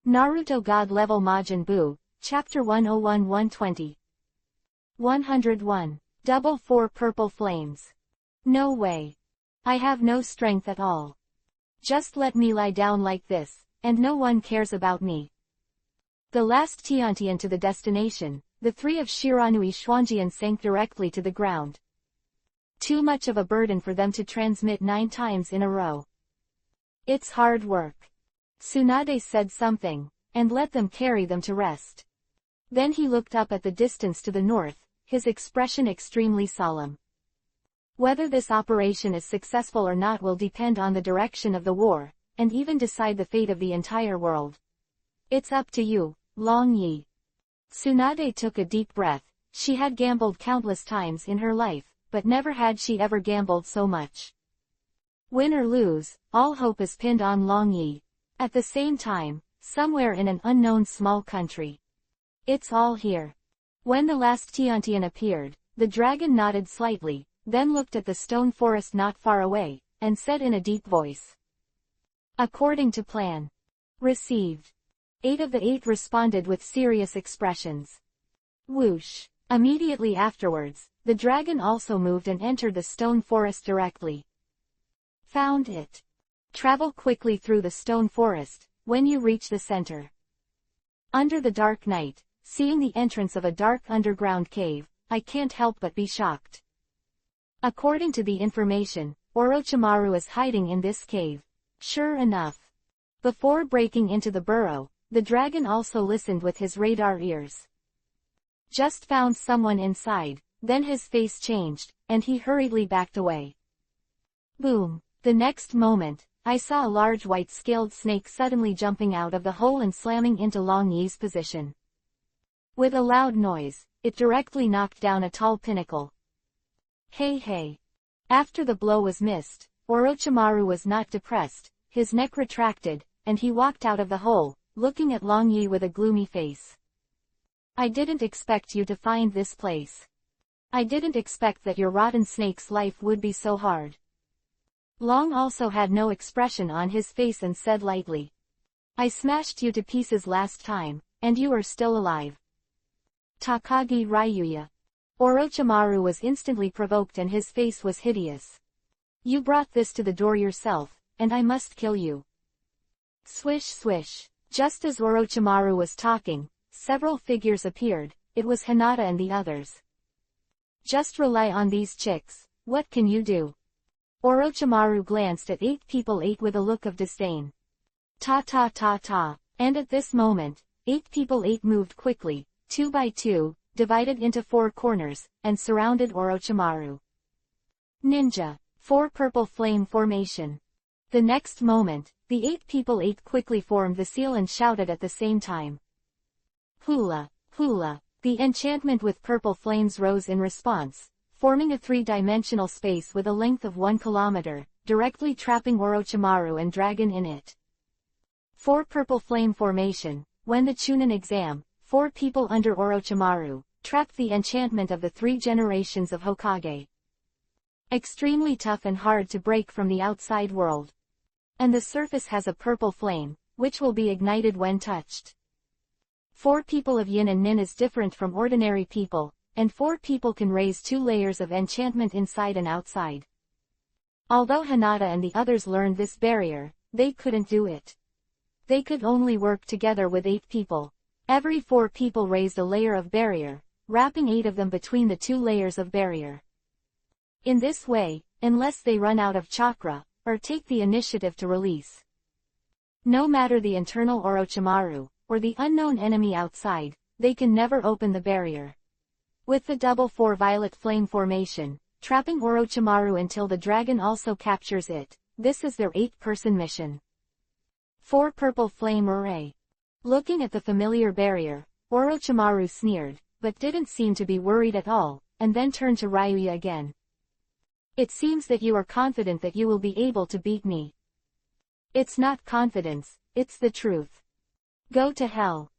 Naruto God Level Majin Buu, Chapter 101-120. 101. Double 4 Purple Flames. No way. I have no strength at all. Just let me lie down like this, and no one cares about me. The last Tiantian to the destination, the three of Shiranui Xuanjian sank directly to the ground. Too much of a burden for them to transmit 9 times in a row. It's hard work. Tsunade said something, and let them carry them to rest. Then he looked up at the distance to the north, his expression extremely solemn. Whether this operation is successful or not will depend on the direction of the war, and even decide the fate of the entire world. It's up to you, Long Yi. Tsunade took a deep breath. She had gambled countless times in her life, but never had she ever gambled so much. Win or lose, all hope is pinned on Long Yi. At the same time, somewhere in an unknown small country. It's all here. When the last Tiantian appeared, the dragon nodded slightly, then looked at the stone forest not far away, and said in a deep voice. According to plan. Received. 8 of the 8 responded with serious expressions. Whoosh. Immediately afterwards, the dragon also moved and entered the stone forest directly. Found it. Travel quickly through the stone forest, when you reach the center. Under the dark night, seeing the entrance of a dark underground cave, I can't help but be shocked. According to the information, Orochimaru is hiding in this cave. Sure enough. Before breaking into the burrow, the dragon also listened with his radar ears. Just found someone inside, then his face changed, and he hurriedly backed away. Boom. The next moment, I saw a large white-scaled snake suddenly jumping out of the hole and slamming into Long Yi's position. With a loud noise, it directly knocked down a tall pinnacle. Hey. After the blow was missed, Orochimaru was not depressed, his neck retracted, and he walked out of the hole, looking at Long Yi with a gloomy face. I didn't expect you to find this place. I didn't expect that your rotten snake's life would be so hard. Long also had no expression on his face and said lightly. I smashed you to pieces last time, and you are still alive. Takagi Ryuya. Orochimaru was instantly provoked and his face was hideous. You brought this to the door yourself, and I must kill you. Swish swish. Just as Orochimaru was talking, several figures appeared. It was Hinata and the others. Just rely on these chicks, what can you do? Orochimaru glanced at 8 people 8 with a look of disdain. Ta. And at this moment, 8 people 8 moved quickly, 2 by 2, divided into 4 corners, and surrounded Orochimaru. Ninja. 4 purple flame formation. The next moment, the 8 people 8 quickly formed the seal and shouted at the same time. Hula. The enchantment with purple flames rose in response, forming a 3-dimensional space with a length of 1 kilometer, directly trapping Orochimaru and dragon in it. 4 purple flame formation. When the Chunin exam, 4 people under Orochimaru, trapped the enchantment of the 3 generations of Hokage. Extremely tough and hard to break from the outside world. And the surface has a purple flame, which will be ignited when touched. 4 people of Yin and Nin is different from ordinary people, and 4 people can raise 2 layers of enchantment inside and outside. Although Hinata and the others learned this barrier, they couldn't do it. They could only work together with 8 people. Every 4 people raised a layer of barrier, wrapping 8 of them between the 2 layers of barrier. In this way, unless they run out of chakra, or take the initiative to release. No matter the internal Orochimaru, or the unknown enemy outside, they can never open the barrier. With the double 4 violet flame formation, trapping Orochimaru until the dragon also captures it, this is their 8-person mission. 4 purple flame array. Looking at the familiar barrier, Orochimaru sneered, but didn't seem to be worried at all, and then turned to Ryuya again. It seems that you are confident that you will be able to beat me. It's not confidence, it's the truth. Go to hell.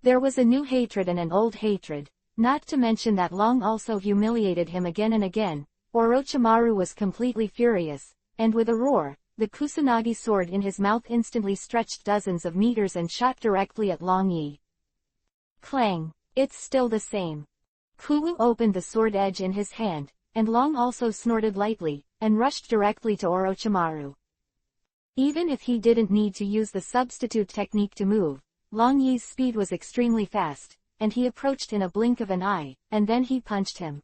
There was a new hatred and an old hatred, not to mention that Long also humiliated him again and again. Orochimaru was completely furious, and with a roar, the Kusanagi sword in his mouth instantly stretched dozens of meters and shot directly at Long Yi. Clang! It's still the same. Kuwu opened the sword edge in his hand, and Long also snorted lightly, and rushed directly to Orochimaru. Even if he didn't need to use the substitute technique to move, Long Yi's speed was extremely fast, and he approached in a blink of an eye, and then he punched him.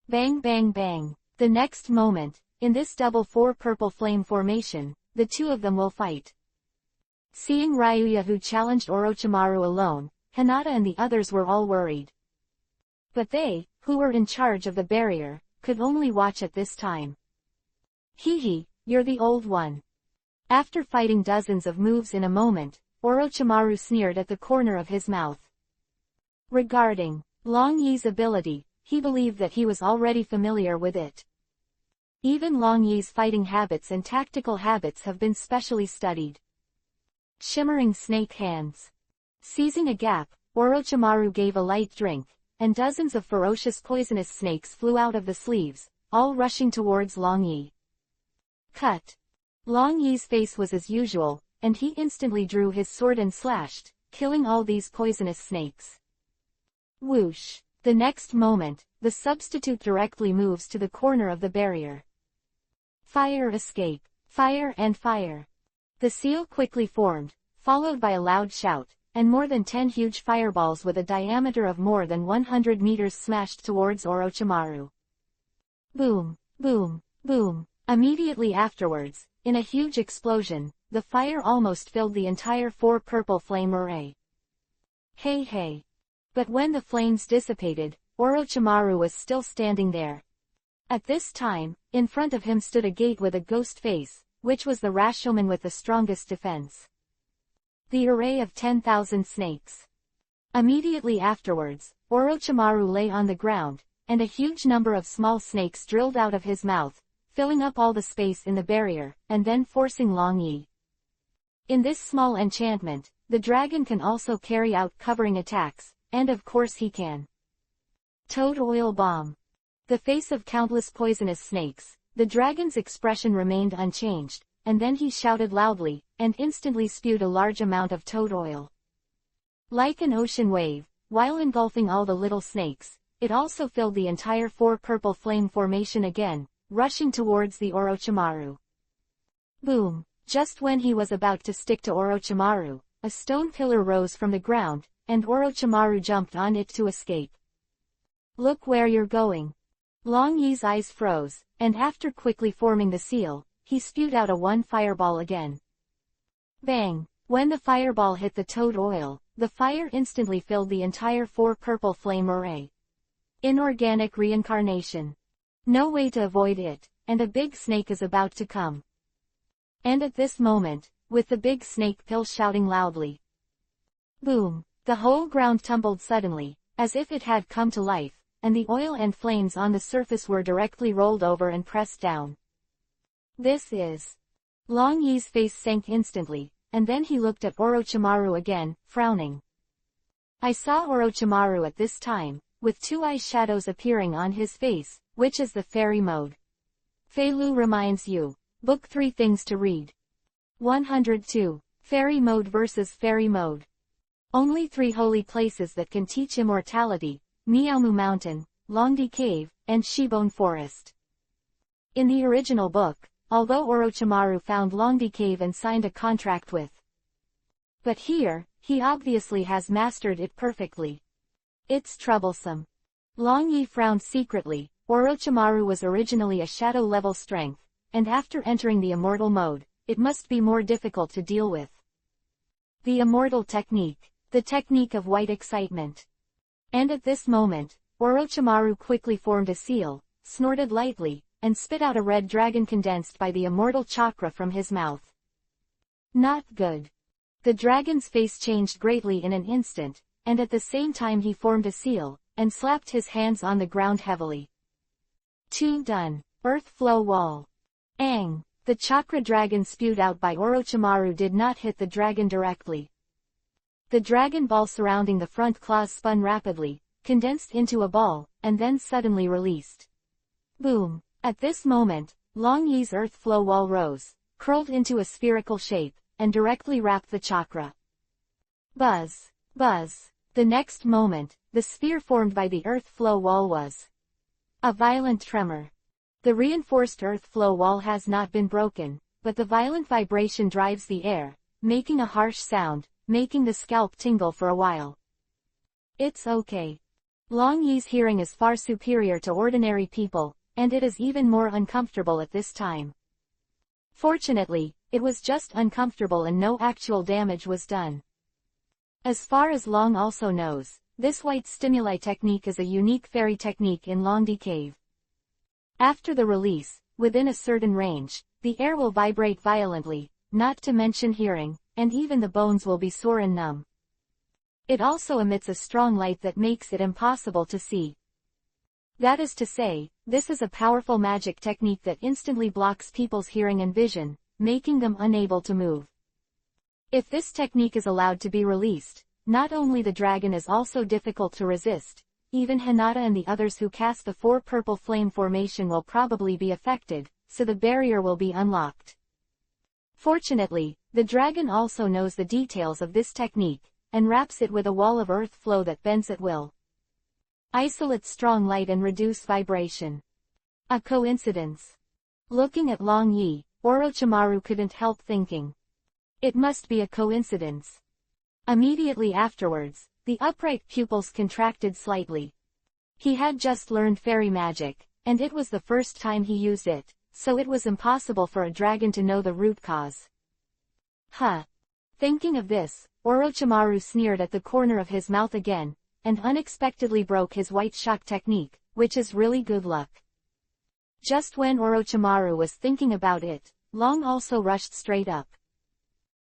Bang bang bang. The next moment, in this double four purple flame formation, the two of them will fight. Seeing Ryuya who challenged Orochimaru alone, Hinata and the others were all worried. But they, who were in charge of the barrier, could only watch at this time. Hee, you're the old one. After fighting dozens of moves in a moment, Orochimaru sneered at the corner of his mouth. Regarding Long Yi's ability, he believed that he was already familiar with it. Even Long Yi's fighting habits and tactical habits have been specially studied. Shimmering snake hands. Seizing a gap, Orochimaru gave a light drink, and dozens of ferocious poisonous snakes flew out of the sleeves, all rushing towards Long Yi. Cut. Long Yi's face was as usual, and he instantly drew his sword and slashed, killing all these poisonous snakes. Whoosh! The next moment, the substitute directly moves to the corner of the barrier. Fire escape! Fire and fire! The seal quickly formed, followed by a loud shout, and more than 10 huge fireballs with a diameter of more than 100 meters smashed towards Orochimaru. Boom! Boom! Boom! Immediately afterwards, in a huge explosion, the fire almost filled the entire four purple flame array. Hey! But when the flames dissipated, Orochimaru was still standing there. At this time, in front of him stood a gate with a ghost face, which was the Rashomon with the strongest defense. The array of 10,000 snakes. Immediately afterwards, Orochimaru lay on the ground, and a huge number of small snakes drilled out of his mouth, filling up all the space in the barrier, and then forcing Long Yi. In this small enchantment, the dragon can also carry out covering attacks, and of course he can. Toad Oil Bomb. The face of countless poisonous snakes, the dragon's expression remained unchanged, and then he shouted loudly, and instantly spewed a large amount of toad oil. Like an ocean wave, while engulfing all the little snakes, it also filled the entire four purple flame formation again, rushing towards the Orochimaru. Boom! Just when he was about to stick to Orochimaru, a stone pillar rose from the ground, and Orochimaru jumped on it to escape. Look where you're going. Long Yi's eyes froze, and after quickly forming the seal, he spewed out a one fireball again. Bang! When the fireball hit the toad oil, the fire instantly filled the entire four purple flame array. Inorganic reincarnation. No way to avoid it, and a big snake is about to come. And at this moment, with the big snake pill shouting loudly. Boom! The whole ground tumbled suddenly, as if it had come to life, and the oil and flames on the surface were directly rolled over and pressed down. This is... Long Yi's face sank instantly, and then he looked at Orochimaru again, frowning. I saw Orochimaru at this time, with two eye shadows appearing on his face, which is the fairy mode. Fei Lu reminds you. Book 3 Things to Read. 102. Fairy Mode versus Fairy Mode. Only 3 holy places that can teach immortality: Miaomu Mountain, Longdi Cave, and Shibone Forest. In the original book, although Orochimaru found Longdi Cave and signed a contract with. But here, he obviously has mastered it perfectly. It's troublesome. Long Yi frowned secretly. Orochimaru was originally a shadow-level strength, and after entering the immortal mode, it must be more difficult to deal with. The immortal technique. The technique of white excitement. And at this moment, Orochimaru quickly formed a seal, snorted lightly, and spit out a red dragon condensed by the immortal chakra from his mouth. Not good. The dragon's face changed greatly in an instant, and at the same time he formed a seal, and slapped his hands on the ground heavily. Done. Earth Flow Wall. Aang! The chakra dragon spewed out by Orochimaru did not hit the dragon directly. The dragon ball surrounding the front claws spun rapidly, condensed into a ball, and then suddenly released. Boom! At this moment, Long Yi's earth flow wall rose, curled into a spherical shape, and directly wrapped the chakra. Buzz, buzz. The next moment, the sphere formed by the earth flow wall was a violent tremor. The reinforced earth flow wall has not been broken, but the violent vibration drives the air, making a harsh sound, making the scalp tingle for a while. It's okay. Long Yi's hearing is far superior to ordinary people, and it is even more uncomfortable at this time. Fortunately, it was just uncomfortable and no actual damage was done. As far as Long also knows, this white stimuli technique is a unique fairy technique in Longdi Cave. After the release, within a certain range, the air will vibrate violently, not to mention hearing, and even the bones will be sore and numb. It also emits a strong light that makes it impossible to see. That is to say, this is a powerful magic technique that instantly blocks people's hearing and vision, making them unable to move. If this technique is allowed to be released, not only the dragon is also difficult to resist, even Hinata and the others who cast the 4 purple flame formation will probably be affected, so the barrier will be unlocked. Fortunately, the dragon also knows the details of this technique, and wraps it with a wall of earth flow that bends at will. Isolate strong light and reduce vibration. A coincidence. Looking at Long Yi, Orochimaru couldn't help thinking. It must be a coincidence. Immediately afterwards, the upright pupils contracted slightly. He had just learned fairy magic, and it was the first time he used it, so it was impossible for a dragon to know the root cause. Huh. Thinking of this, Orochimaru sneered at the corner of his mouth again, and unexpectedly broke his white shock technique, which is really good luck. Just when Orochimaru was thinking about it, Long also rushed straight up.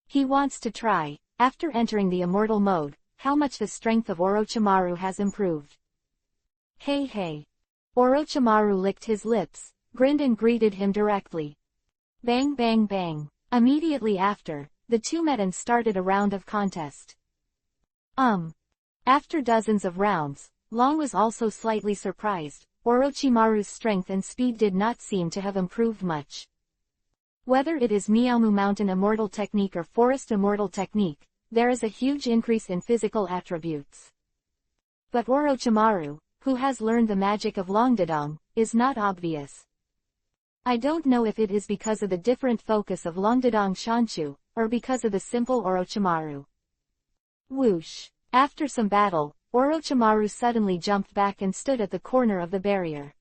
He wants to try, after entering the immortal mode, how much the strength of Orochimaru has improved. Hey hey. Orochimaru licked his lips, grinned and greeted him directly. Bang bang bang. Immediately after, the two met and started a round of contest. After dozens of rounds, Long was also slightly surprised. Orochimaru's strength and speed did not seem to have improved much. Whether it is Miaomu Mountain Immortal Technique or Forest Immortal Technique, there is a huge increase in physical attributes. But Orochimaru, who has learned the magic of Longdedong, is not obvious. I don't know if it is because of the different focus of Longdedong Shanshu, or because of the simple Orochimaru. Whoosh! After some battle, Orochimaru suddenly jumped back and stood at the corner of the barrier.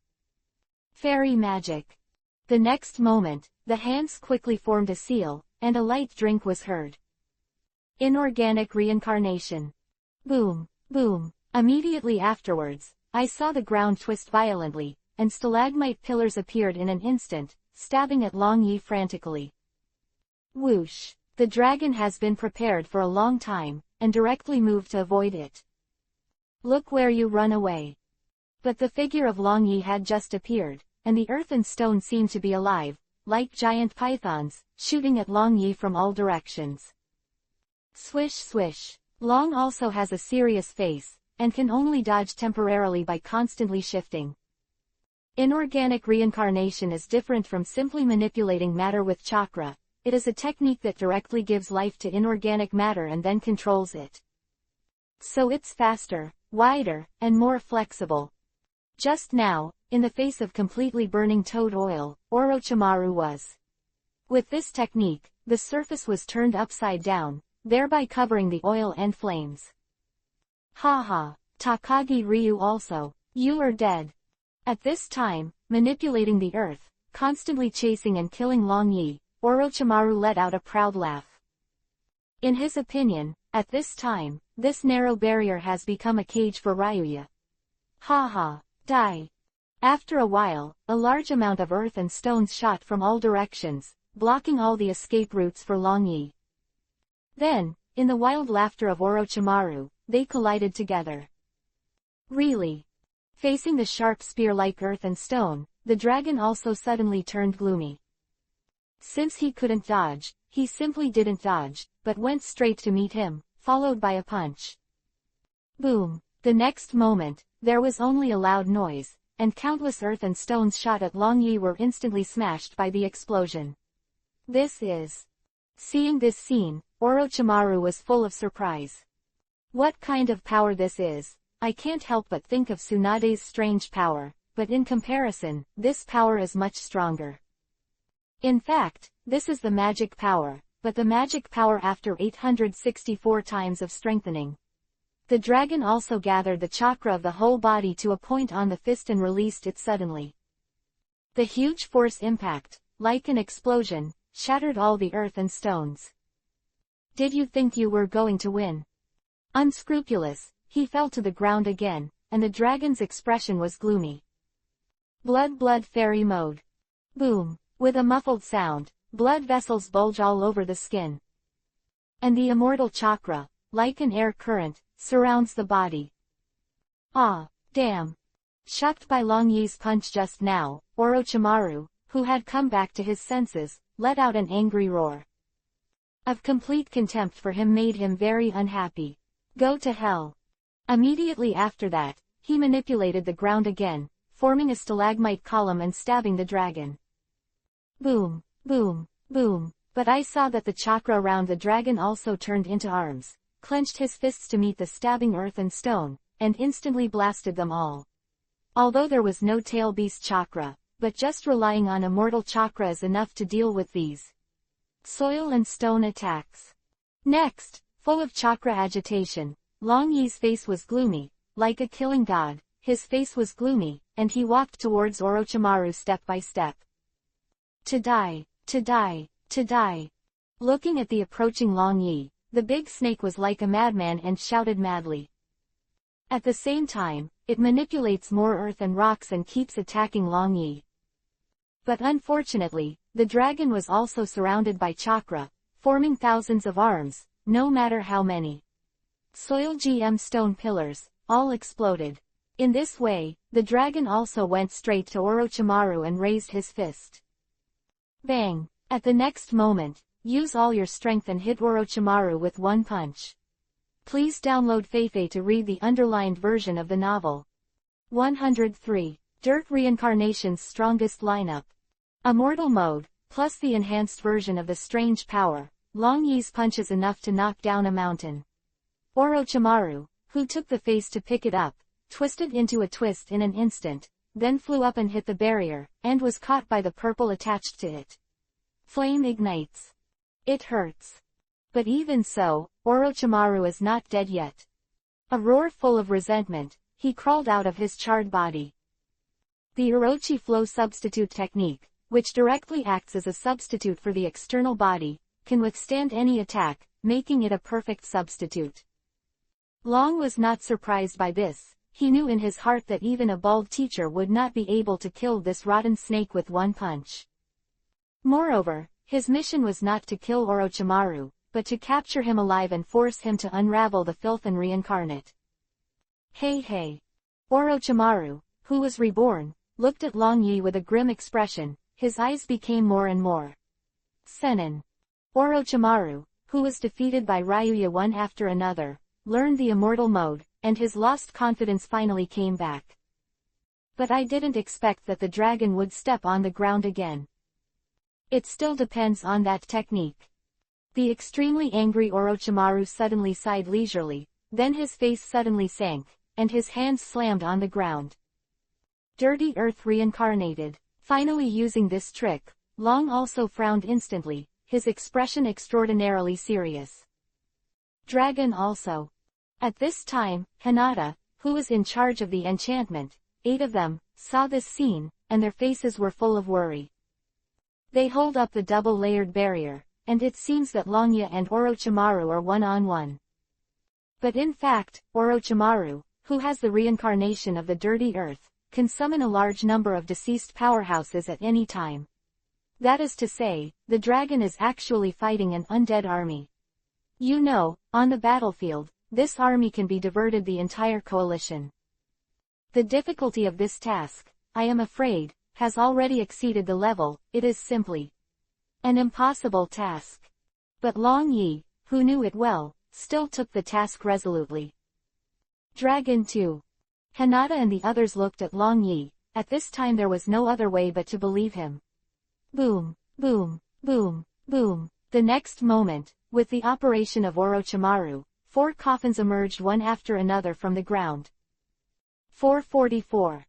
Fairy magic. The next moment, the hands quickly formed a seal, and a light drink was heard. Inorganic reincarnation. Boom, boom. Immediately afterwards, I saw the ground twist violently, and stalagmite pillars appeared in an instant, stabbing at Long Yi frantically. Whoosh! The dragon has been prepared for a long time, and directly moved to avoid it. Look where you run away. But the figure of Long Yi had just appeared, and the earth and stone seemed to be alive, like giant pythons, shooting at Long Yi from all directions. Swish swish. Long also has a serious face, and can only dodge temporarily by constantly shifting. Inorganic reincarnation is different from simply manipulating matter with chakra. It is a technique that directly gives life to inorganic matter and then controls it. So it's faster, wider, and more flexible. Just now, in the face of completely burning toad oil, Orochimaru was. With this technique, the surface was turned upside down, thereby covering the oil and flames. Haha, Takagi Ryu also, you are dead. At this time, manipulating the earth, constantly chasing and killing Long Yi, Orochimaru let out a proud laugh. In his opinion, at this time, this narrow barrier has become a cage for Ryuya. Haha, die. After a while, a large amount of earth and stones shot from all directions, blocking all the escape routes for Long Yi. Then, in the wild laughter of Orochimaru, they collided together. Really? Facing the sharp spear-like earth and stone, the dragon also suddenly turned gloomy. Since he couldn't dodge, he simply didn't dodge, but went straight to meet him, followed by a punch. Boom! The next moment, there was only a loud noise, and countless earth and stones shot at Long Yi were instantly smashed by the explosion. This is. Seeing this scene, Orochimaru was full of surprise. What kind of power this is? I can't help but think of Tsunade's strange power, but in comparison, this power is much stronger. In fact, this is the magic power, but the magic power after 864 times of strengthening. The dragon also gathered the chakra of the whole body to a point on the fist and released it suddenly. The huge force impact, like an explosion, shattered all the earth and stones. Did you think you were going to win? Unscrupulous, he fell to the ground again, and the dragon's expression was gloomy. Blood fairy mode. Boom. With a muffled sound, blood vessels bulge all over the skin. And the immortal chakra, like an air current, surrounds the body. Ah, damn. Shocked by Long Yi's punch just now, Orochimaru, who had come back to his senses, let out an angry roar. Of complete contempt for him made him very unhappy. Go to hell. Immediately after that, he manipulated the ground again, forming a stalagmite column and stabbing the dragon. Boom, boom, boom, but I saw that the chakra around the dragon also turned into arms, clenched his fists to meet the stabbing earth and stone, and instantly blasted them all. Although there was no tail beast chakra, but just relying on immortal chakra is enough to deal with these soil and stone attacks. Next, full of chakra agitation, Long Yi's face was gloomy, like a killing god. His face was gloomy, and he walked towards Orochimaru step by step. To die, to die, to die. Looking at the approaching Long Yi, the big snake was like a madman and shouted madly. At the same time, it manipulates more earth and rocks and keeps attacking Long Yi. But unfortunately, the dragon was also surrounded by chakra, forming thousands of arms, no matter how many. Soil gem stone pillars, all exploded. In this way, the dragon also went straight to Orochimaru and raised his fist. Bang! At the next moment, use all your strength and hit Orochimaru with one punch. Please download Feifei to read the underlined version of the novel. 103. Dirt Reincarnation's strongest lineup. Immortal mode, plus the enhanced version of the strange power, Long Yi's punch is enough to knock down a mountain. Orochimaru, who took the face to pick it up, twisted into a twist in an instant, then flew up and hit the barrier, and was caught by the purple attached to it. Flame ignites. It hurts. But even so, Orochimaru is not dead yet. A roar full of resentment, he crawled out of his charred body. The Orochi flow substitute technique, which directly acts as a substitute for the external body, can withstand any attack, making it a perfect substitute. Long was not surprised by this. He knew in his heart that even a bald teacher would not be able to kill this rotten snake with one punch. Moreover, his mission was not to kill Orochimaru, but to capture him alive and force him to unravel the filth and reincarnate. Hey! Orochimaru, who was reborn, looked at Long Yi with a grim expression. His eyes became more and more Senin. Orochimaru, who was defeated by Ryuya one after another, learned the immortal mode, and his lost confidence finally came back. But I didn't expect that the dragon would step on the ground again. It still depends on that technique. The extremely angry Orochimaru suddenly sighed leisurely, then his face suddenly sank, and his hands slammed on the ground. Dirty earth reincarnated. Finally using this trick, Long also frowned instantly, his expression extraordinarily serious. Dragon also. At this time, Hinata, who was in charge of the enchantment, 8 of them, saw this scene, and their faces were full of worry. They hold up the double-layered barrier, and it seems that Longya and Orochimaru are one-on-one. But in fact, Orochimaru, who has the reincarnation of the dirty earth, can summon a large number of deceased powerhouses at any time. That is to say, the dragon is actually fighting an undead army. You know, on the battlefield, this army can be diverted the entire coalition. The difficulty of this task, I am afraid, has already exceeded the level. It is simply an impossible task. But Long Yi, who knew it well, still took the task resolutely. Dragon 2. Hinata and the others looked at Long Yi. At this time there was no other way but to believe him. Boom, boom, boom, Boom. The next moment, with the operation of Orochimaru, 4 coffins emerged one after another from the ground. 444.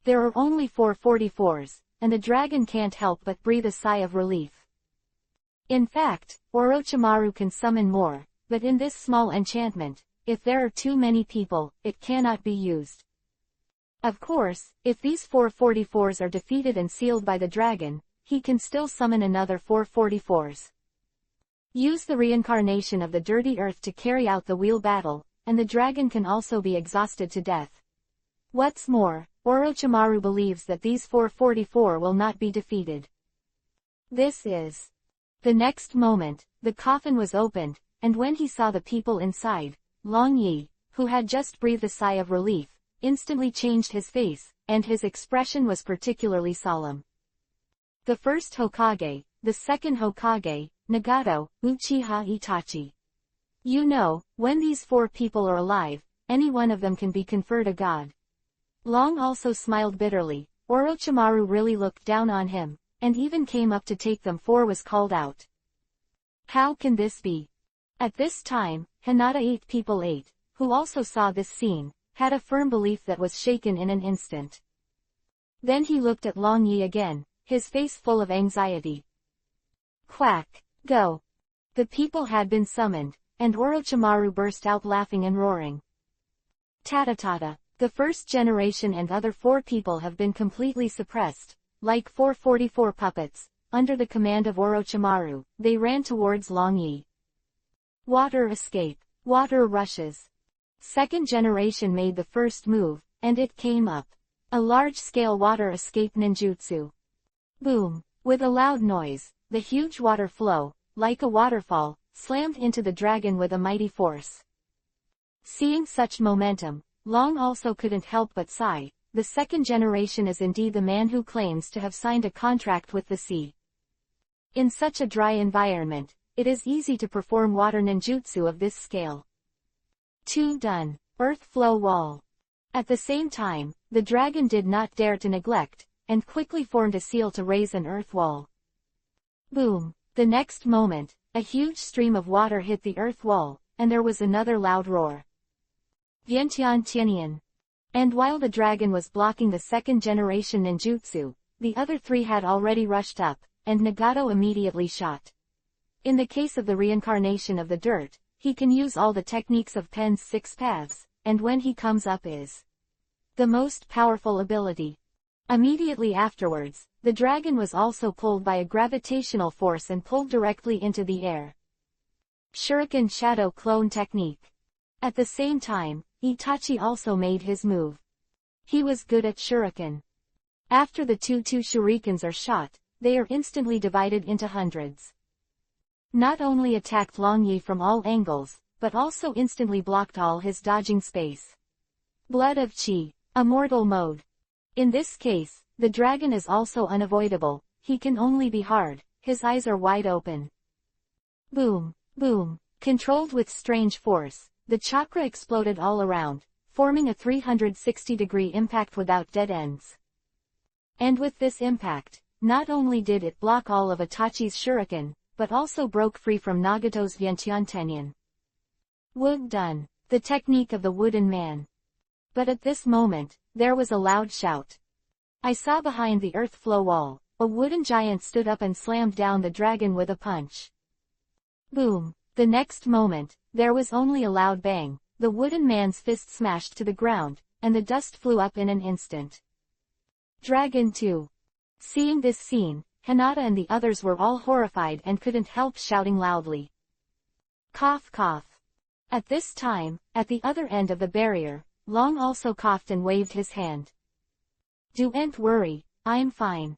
There are only 444s, and the dragon can't help but breathe a sigh of relief. In fact, Orochimaru can summon more, but in this small enchantment, if there are too many people, it cannot be used. Of course, if these 444s are defeated and sealed by the dragon, he can still summon another 444s. Use the reincarnation of the dirty earth to carry out the wheel battle, and the dragon can also be exhausted to death. What's more, Orochimaru believes that these 444 will not be defeated. This is. The next moment, the coffin was opened, and when he saw the people inside, Long Yi, who had just breathed a sigh of relief, instantly changed his face, and his expression was particularly solemn. The first Hokage, the second Hokage, Nagato, Uchiha Itachi. You know, when these 4 people are alive, any one of them can be conferred a god. Long also smiled bitterly. Orochimaru really looked down on him, and even came up to take them. 4 was called out. How can this be? At this time, Hinata 8 people 8, who also saw this scene, had a firm belief that was shaken in an instant. Then he looked at Long Yi again, his face full of anxiety. Quack! Go! The people had been summoned, and Orochimaru burst out laughing and roaring. Tatatata! The first generation and other 4 people have been completely suppressed, like 444 puppets. Under the command of Orochimaru, they ran towards Long Yi. Water escape. Water rushes. Second generation made the first move, and it came up. A large-scale water escape ninjutsu. Boom! With a loud noise, the huge water flow, like a waterfall, slammed into the dragon with a mighty force. Seeing such momentum, Long also couldn't help but sigh. The second generation is indeed the man who claims to have signed a contract with the sea. In such a dry environment, it is easy to perform water ninjutsu of this scale. 2 done. Earth flow wall. At the same time, the dragon did not dare to neglect, and quickly formed a seal to raise an earth wall. Boom! The next moment, a huge stream of water hit the earth wall, and there was another loud roar. Vientian Tianyan. And while the dragon was blocking the second generation ninjutsu, the other 3 had already rushed up, and Nagato immediately shot. In the case of the reincarnation of the dirt, he can use all the techniques of Pen's 6 paths, and when he comes up is the most powerful ability. Immediately afterwards, the dragon was also pulled by a gravitational force and pulled directly into the air. Shuriken Shadow Clone Technique. At the same time, Itachi also made his move. He was good at shuriken. After the 2 shurikens are shot, they are instantly divided into hundreds. Not only attacked Long Yi from all angles, but also instantly blocked all his dodging space. Blood of Chi. Immortal mode. In this case, the dragon is also unavoidable. He can only be hard. His eyes are wide open. Boom! Boom! Controlled with strange force, the chakra exploded all around, forming a 360-degree impact without dead ends. And with this impact, not only did it block all of Itachi's shuriken, but also broke free from Nagato's Vientian Tenyan. Wood done. The technique of the wooden man. But at this moment, there was a loud shout. I saw behind the earth flow wall, a wooden giant stood up and slammed down the dragon with a punch. Boom! The next moment, there was only a loud bang, the wooden man's fist smashed to the ground, and the dust flew up in an instant. Dragon 2. Seeing this scene, Hinata and the others were all horrified and couldn't help shouting loudly. Cough cough. At this time, at the other end of the barrier, Long also coughed and waved his hand. Don't worry, I'm fine.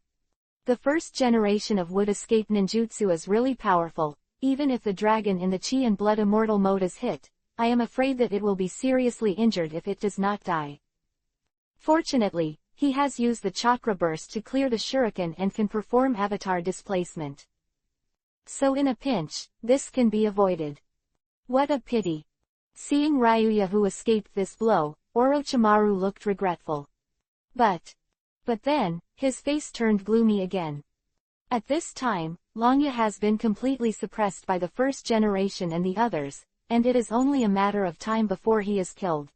The first generation of wood escape ninjutsu is really powerful. Even if the dragon in the Chi and Blood Immortal mode is hit, I am afraid that it will be seriously injured if it does not die. Fortunately, he has used the chakra burst to clear the shuriken and can perform avatar displacement. So in a pinch, this can be avoided. What a pity. Seeing Ryuya who escaped this blow, Orochimaru looked regretful. But then, his face turned gloomy again. At this time, Longya has been completely suppressed by the first generation and the others, and it is only a matter of time before he is killed.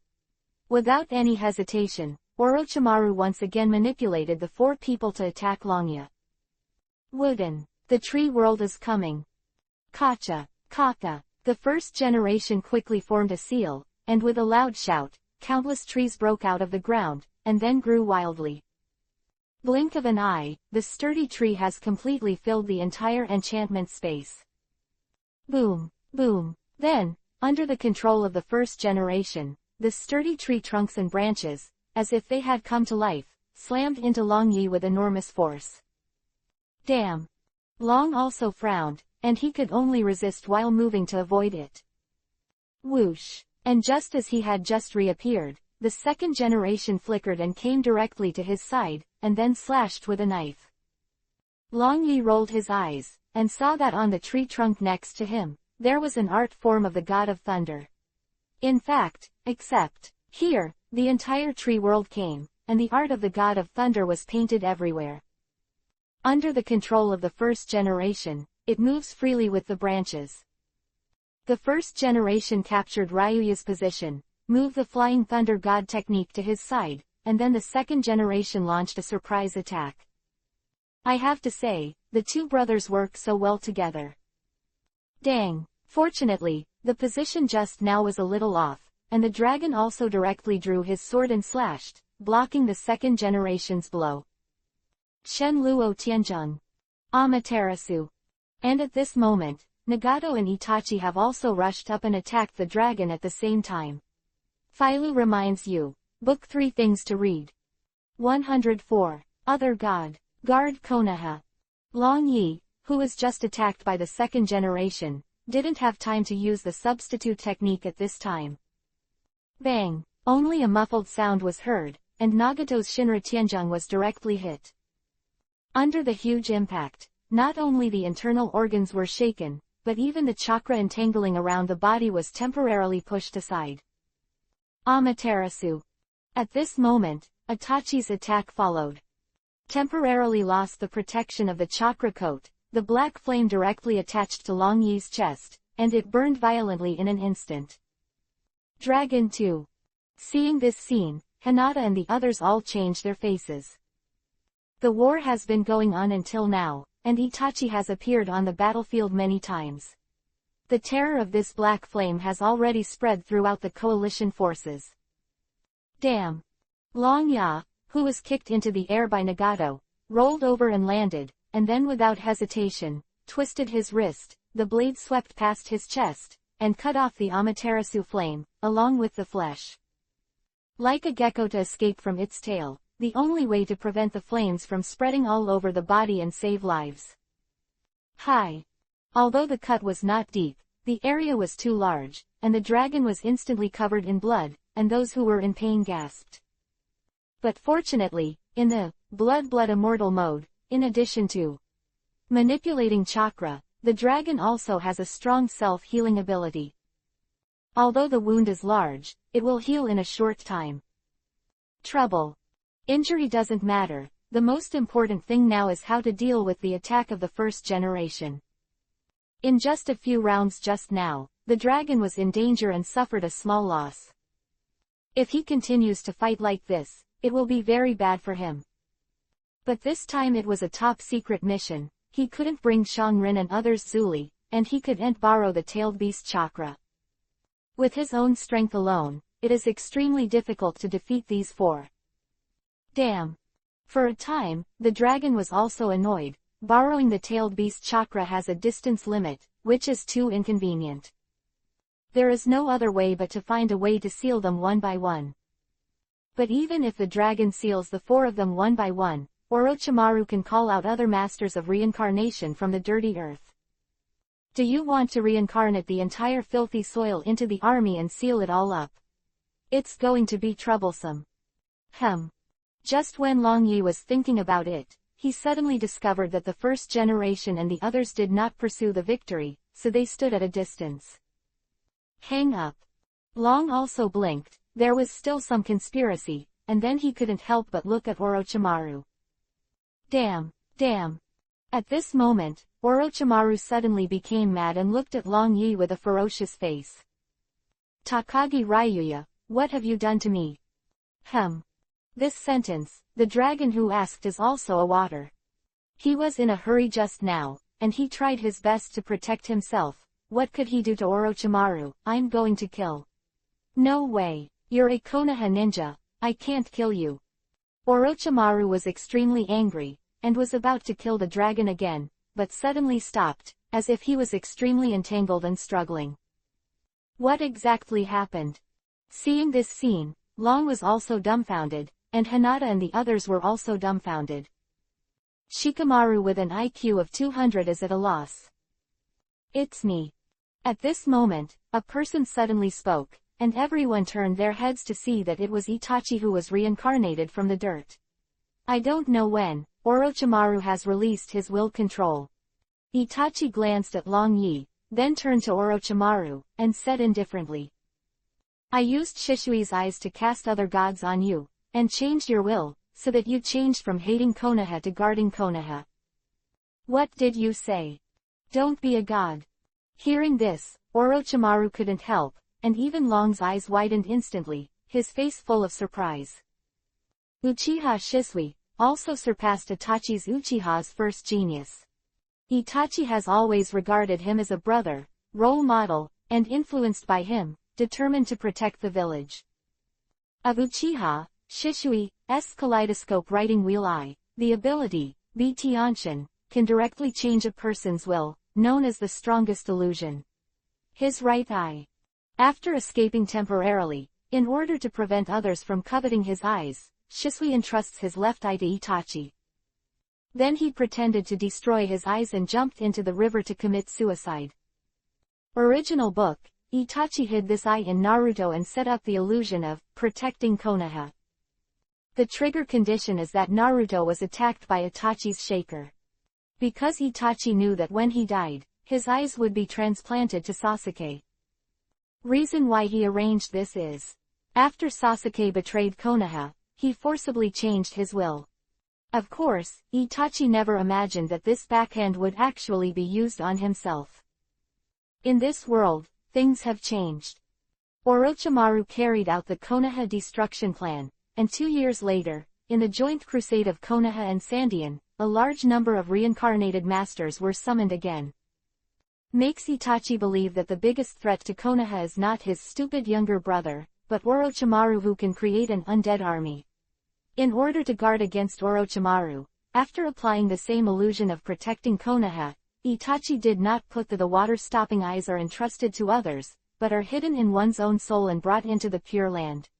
Without any hesitation, Orochimaru once again manipulated the 4 people to attack Longya. Wooden. The tree world is coming. Kacha. Kaka. The first generation quickly formed a seal, and with a loud shout, countless trees broke out of the ground, and then grew wildly. Blink of an eye, the sturdy tree has completely filled the entire enchantment space. Boom, boom. Then, under the control of the first generation, the sturdy tree trunks and branches, as if they had come to life, slammed into Long Yi with enormous force. Damn. Long also frowned, and he could only resist while moving to avoid it. Whoosh. And just as he had just reappeared, the second generation flickered and came directly to his side, and then slashed with a knife. Long Yi rolled his eyes, and saw that on the tree trunk next to him, there was an art form of the god of thunder. In fact, except here, the entire tree world came, and the art of the god of thunder was painted everywhere. Under the control of the first generation, it moves freely with the branches. The first generation captured Ryuya's position, moved the flying thunder god technique to his side, and then the second generation launched a surprise attack. I have to say, the 2 brothers work so well together. Dang. Fortunately, the position just now was a little off, and the dragon also directly drew his sword and slashed, blocking the second generation's blow. Shen Luo Tianzheng. Amaterasu. And at this moment, Nagato and Itachi have also rushed up and attacked the dragon at the same time. Phailu reminds you. Book 3 Things to Read. 104. Other God. Guard Konoha. Long Yi, who was just attacked by the second generation, didn't have time to use the substitute technique at this time. Bang. Only a muffled sound was heard, and Nagato's Shinra Tianzheng was directly hit. Under the huge impact, not only the internal organs were shaken, but even the chakra entangling around the body was temporarily pushed aside. Amaterasu. At this moment, Itachi's attack followed. Temporarily lost the protection of the chakra coat, the black flame directly attached to Long Yi's chest, and it burned violently in an instant. Dragon 2. Seeing this scene, Hinata and the others all changed their faces. The war has been going on until now, and Itachi has appeared on the battlefield many times. The terror of this black flame has already spread throughout the coalition forces. Damn. Long Ya, who was kicked into the air by Nagato, rolled over and landed, and then without hesitation, twisted his wrist, the blade swept past his chest, and cut off the Amaterasu flame, along with the flesh. Like a gecko to escape from its tail, the only way to prevent the flames from spreading all over the body and save lives. Hi. Although the cut was not deep, the area was too large, and the dragon was instantly covered in blood, and those who were in pain gasped. But fortunately, in the blood immortal mode, in addition to manipulating chakra, the dragon also has a strong self-healing ability. Although the wound is large, it will heal in a short time. Trouble. Injury doesn't matter, the most important thing now is how to deal with the attack of the first generation. In just a few rounds just now, the dragon was in danger and suffered a small loss. If he continues to fight like this, it will be very bad for him. But this time it was a top-secret mission, he couldn't bring Shangrin and others Zuli, and he couldn't borrow the tailed beast chakra. With his own strength alone, it is extremely difficult to defeat these 4. Damn. For a time, the dragon was also annoyed. Borrowing the tailed beast chakra has a distance limit, which is too inconvenient. There is no other way but to find a way to seal them one by one. But even if the dragon seals the 4 of them one by one, Orochimaru can call out other masters of reincarnation from the dirty earth. Do you want to reincarnate the entire filthy soil into the army and seal it all up? It's going to be troublesome. Just when Long Yi was thinking about it, he suddenly discovered that the first generation and the others did not pursue the victory, so they stood at a distance. Hang up. Long also blinked, there was still some conspiracy, and then he couldn't help but look at Orochimaru. Damn. At this moment, Orochimaru suddenly became mad and looked at Long Yi with a ferocious face. Takagi Ryuya, what have you done to me? This sentence, the dragon who asked is also a water. He was in a hurry just now, and he tried his best to protect himself. What could he do to Orochimaru? I'm going to kill. No way. You're a Konoha ninja. I can't kill you. Orochimaru was extremely angry, and was about to kill the dragon again, but suddenly stopped, as if he was extremely entangled and struggling. What exactly happened? Seeing this scene, Long was also dumbfounded, and Hinata and the others were also dumbfounded. Shikamaru with an IQ of 200 is at a loss. It's me. At this moment, a person suddenly spoke, and everyone turned their heads to see that it was Itachi who was reincarnated from the dirt. I don't know when, Orochimaru has released his will control. Itachi glanced at Long Yi, then turned to Orochimaru, and said indifferently. I used Shishui's eyes to cast other gods on you, and changed your will, so that you changed from hating Konoha to guarding Konoha. What did you say? Don't be a god. Hearing this, Orochimaru couldn't help, and even Long's eyes widened instantly, his face full of surprise. Uchiha Shisui also surpassed Itachi's Uchiha's first genius. Itachi has always regarded him as a brother, role model, and influenced by him, determined to protect the village. Of Uchiha, Shishui's kaleidoscope writing wheel eye, the ability, Bitianshin, can directly change a person's will, known as the strongest illusion. His right eye. After escaping temporarily, in order to prevent others from coveting his eyes, Shisui entrusts his left eye to Itachi. Then he pretended to destroy his eyes and jumped into the river to commit suicide. Original book, Itachi hid this eye in Naruto and set up the illusion of protecting Konoha. The trigger condition is that Naruto was attacked by Itachi's shaker. Because Itachi knew that when he died, his eyes would be transplanted to Sasuke. Reason why he arranged this is, after Sasuke betrayed Konoha, he forcibly changed his will. Of course, Itachi never imagined that this backhand would actually be used on himself. In this world, things have changed. Orochimaru carried out the Konoha destruction plan, and 2 years later, in the joint crusade of Konoha and Sandian, a large number of reincarnated masters were summoned again. Makes Itachi believe that the biggest threat to Konoha is not his stupid younger brother, but Orochimaru who can create an undead army. In order to guard against Orochimaru, after applying the same illusion of protecting Konoha, Itachi did not put the water-stopping eyes are entrusted to others, but are hidden in one's own soul and brought into the Pure Land.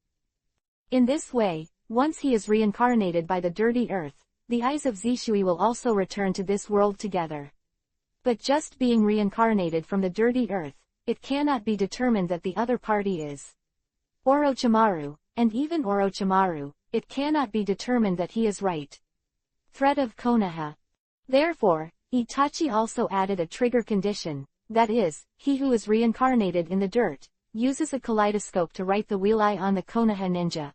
In this way, once he is reincarnated by the dirty earth, the eyes of Zishui will also return to this world together. But just being reincarnated from the dirty earth, it cannot be determined that the other party is Orochimaru, and even Orochimaru, it cannot be determined that he is right. Threat of Konoha. Therefore, Itachi also added a trigger condition, that is, he who is reincarnated in the dirt, uses a kaleidoscope to write the wheel eye on the Konoha ninja.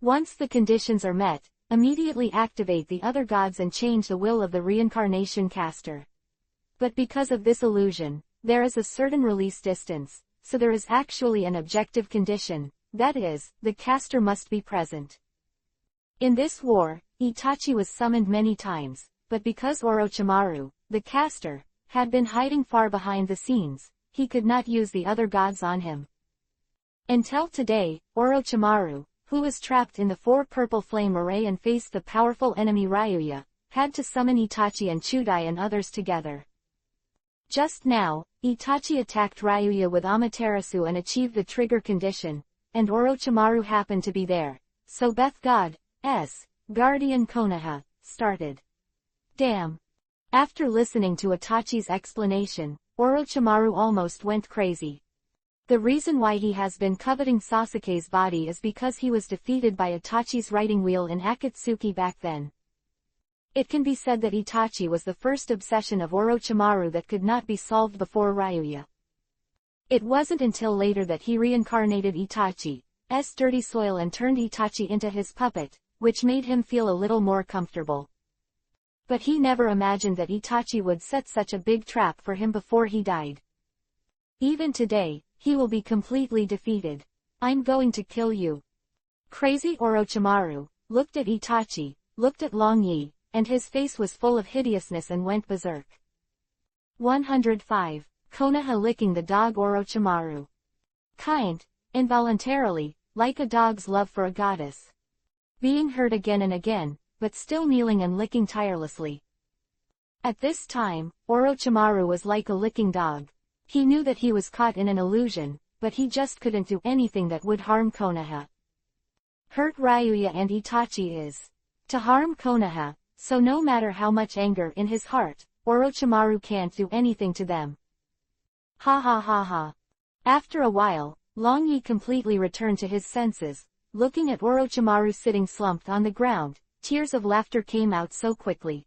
Once the conditions are met, immediately activate the other gods and change the will of the reincarnation caster. But because of this illusion, there is a certain release distance, so there is actually an objective condition, that is, the caster must be present. In this war, Itachi was summoned many times, but because Orochimaru, the caster, had been hiding far behind the scenes, he could not use the other gods on him. Until today, Orochimaru, who was trapped in the 4 purple flame array and faced the powerful enemy Ryuya, had to summon Itachi and Chudai and others together. Just now, Itachi attacked Ryuya with Amaterasu and achieved the trigger condition, and Orochimaru happened to be there, so Beth God's Guardian Konoha started. Damn. After listening to Itachi's explanation, Orochimaru almost went crazy. The reason why he has been coveting Sasuke's body is because he was defeated by Itachi's writing wheel in Akatsuki back then. It can be said that Itachi was the first obsession of Orochimaru that could not be solved before Ryuya. It wasn't until later that he reincarnated Itachi's dirty soil and turned Itachi into his puppet, which made him feel a little more comfortable. But he never imagined that Itachi would set such a big trap for him before he died. Even today, he will be completely defeated. I'm going to kill you. Crazy Orochimaru looked at Itachi, looked at Long Yi, and his face was full of hideousness and went berserk. 105. Konoha licking the dog Orochimaru. Kind, involuntarily, like a dog's love for a goddess. Being hurt again and again, but still kneeling and licking tirelessly. At this time, Orochimaru was like a licking dog. He knew that he was caught in an illusion, but he just couldn't do anything that would harm Konoha. Hurt Ryuya and Itachi is to harm Konoha, so no matter how much anger in his heart, Orochimaru can't do anything to them. Ha ha ha ha. After a while, Long Yi completely returned to his senses, looking at Orochimaru sitting slumped on the ground. Tears of laughter came out so quickly.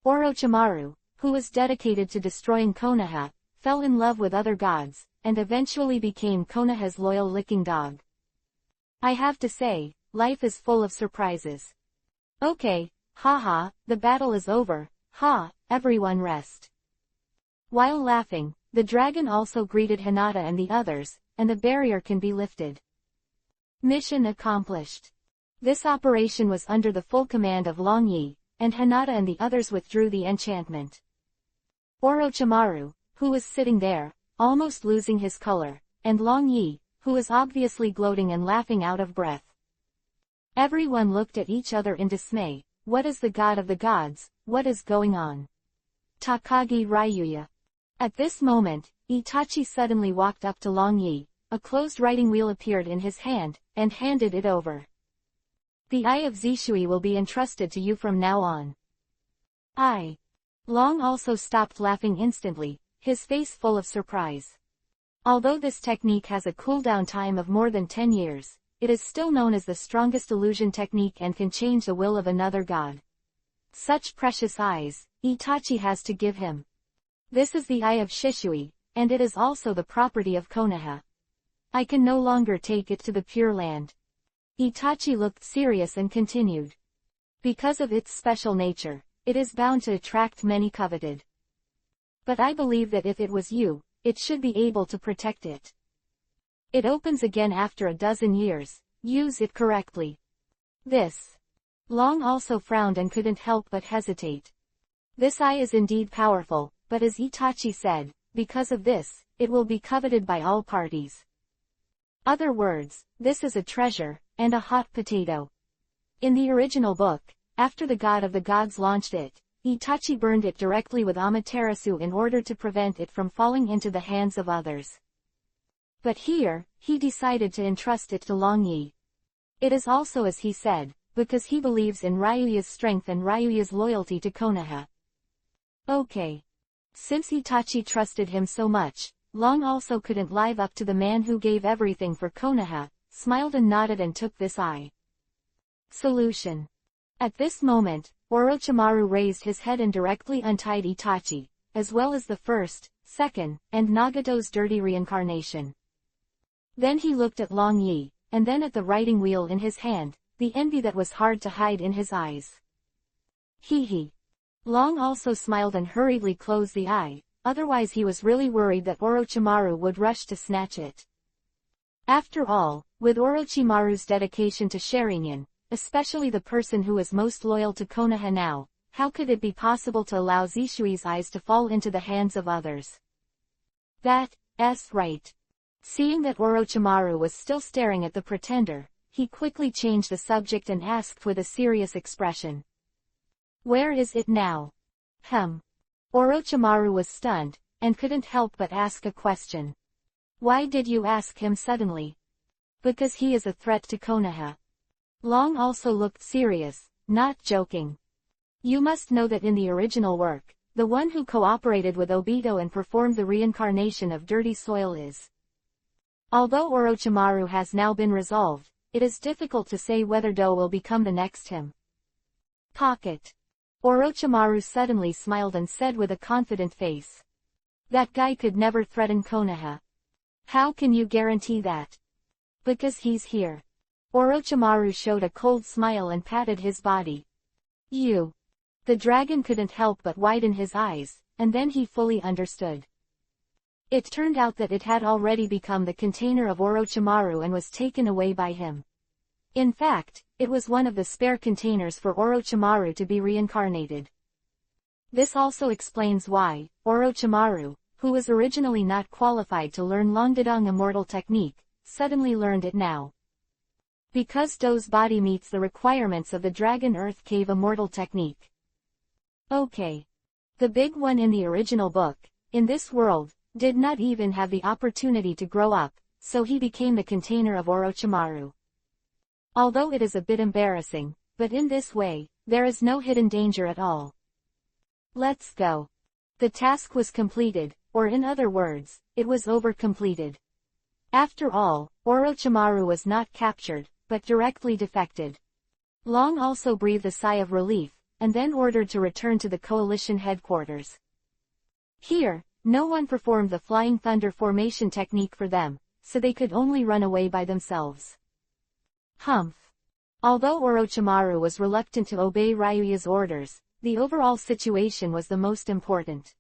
Orochimaru, who was dedicated to destroying Konoha, fell in love with other gods, and eventually became Konoha's loyal licking dog. I have to say, life is full of surprises. Okay, haha, the battle is over, ha, everyone rest. While laughing, the dragon also greeted Hinata and the others, and the barrier can be lifted. Mission accomplished. This operation was under the full command of Long Yi, and Hinata and the others withdrew the enchantment. Orochimaru, who was sitting there, almost losing his color, and Long Yi, who was obviously gloating and laughing out of breath. Everyone looked at each other in dismay. What is the god of the gods? What is going on? Takagi Ryuya. At this moment, Itachi suddenly walked up to Long Yi. A closed writing wheel appeared in his hand, and handed it over. The eye of Zishui will be entrusted to you from now on. Long also stopped laughing instantly, his face full of surprise. Although this technique has a cooldown time of more than 10 years, it is still known as the strongest illusion technique and can change the will of another god. Such precious eyes, Itachi has to give him. This is the eye of Shishui, and it is also the property of Konoha. I can no longer take it to the Pure Land. Itachi looked serious and continued. Because of its special nature, it is bound to attract many coveted. But I believe that if it was you, it should be able to protect it. It opens again after a dozen years, use it correctly. This. Long also frowned and couldn't help but hesitate. This eye is indeed powerful, but as Itachi said, because of this, it will be coveted by all parties. Other words, this is a treasure, and a hot potato. In the original book, after the god of the gods launched it, Itachi burned it directly with Amaterasu in order to prevent it from falling into the hands of others. But here, he decided to entrust it to Long Yi. It is also as he said, because he believes in Ryuya's strength and Ryuya's loyalty to Konoha. Okay. Since Itachi trusted him so much, Long also couldn't live up to the man who gave everything for Konoha, smiled and nodded and took this eye. Solution. At this moment, Orochimaru raised his head and directly untied Itachi, as well as the first, second, and Nagato's dirty reincarnation. Then he looked at Long Yi, and then at the writing wheel in his hand, the envy that was hard to hide in his eyes. Hee. Long also smiled and hurriedly closed the eye, otherwise he was really worried that Orochimaru would rush to snatch it. After all, with Orochimaru's dedication to Sharingan, especially the person who is most loyal to Konoha now, how could it be possible to allow Zishui's eyes to fall into the hands of others? That's right. Seeing that Orochimaru was still staring at the pretender, he quickly changed the subject and asked with a serious expression. Where is it now? Orochimaru was stunned, and couldn't help but ask a question. Why did you ask him suddenly? Because he is a threat to Konoha. Long also looked serious, not joking. You must know that in the original work, the one who cooperated with Obito and performed the reincarnation of Dirty Soil is. Although Orochimaru has now been resolved, it is difficult to say whether Do will become the next him. Pocket. Orochimaru suddenly smiled and said with a confident face. That guy could never threaten Konoha. How can you guarantee that? Because he's here. Orochimaru showed a cold smile and patted his body. You. The dragon couldn't help but widen his eyes, and then he fully understood. It turned out that it had already become the container of Orochimaru and was taken away by him. In fact, it was one of the spare containers for Orochimaru to be reincarnated. This also explains why Orochimaru, who was originally not qualified to learn Longdedong Immortal Technique, suddenly learned it now. Because Do's body meets the requirements of the Dragon Earth Cave Immortal Technique. Okay. The big one in the original book, in this world, did not even have the opportunity to grow up, so he became the container of Orochimaru. Although it is a bit embarrassing, but in this way, there is no hidden danger at all. Let's go. The task was completed, or in other words, it was over-completed. After all, Orochimaru was not captured, but directly defected. Long also breathed a sigh of relief, and then ordered to return to the coalition headquarters. Here, no one performed the Flying Thunder formation technique for them, so they could only run away by themselves. Humph. Although Orochimaru was reluctant to obey Ryuya's orders, the overall situation was the most important.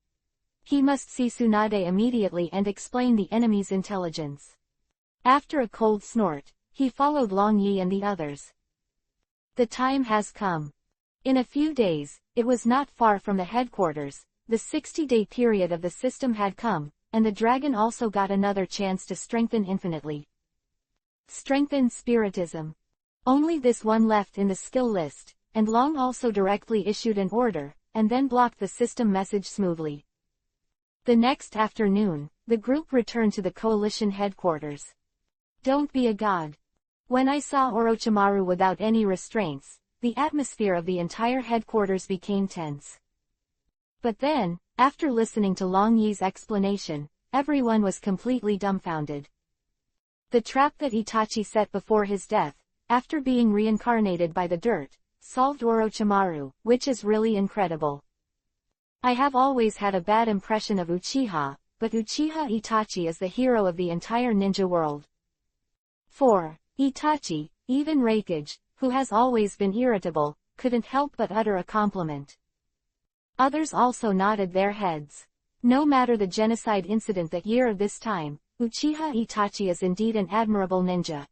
He must see Tsunade immediately and explain the enemy's intelligence. After a cold snort, he followed Long Yi and the others. The time has come. In a few days, it was not far from the headquarters, the 60-day period of the system had come, and the dragon also got another chance to strengthen infinitely. Strengthen Spiritism. Only this one left in the skill list, and Long also directly issued an order, and then blocked the system message smoothly. The next afternoon, the group returned to the coalition headquarters. Don't be a god. When I saw Orochimaru without any restraints, the atmosphere of the entire headquarters became tense. But then, after listening to Long Yi's explanation, everyone was completely dumbfounded. The trap that Itachi set before his death, after being reincarnated by the dirt, solved Orochimaru, which is really incredible. I have always had a bad impression of Uchiha, but Uchiha Itachi is the hero of the entire ninja world. 4. Itachi, even Raikage, who has always been irritable, couldn't help but utter a compliment. Others also nodded their heads. No matter the genocide incident that year or this time, Uchiha Itachi is indeed an admirable ninja.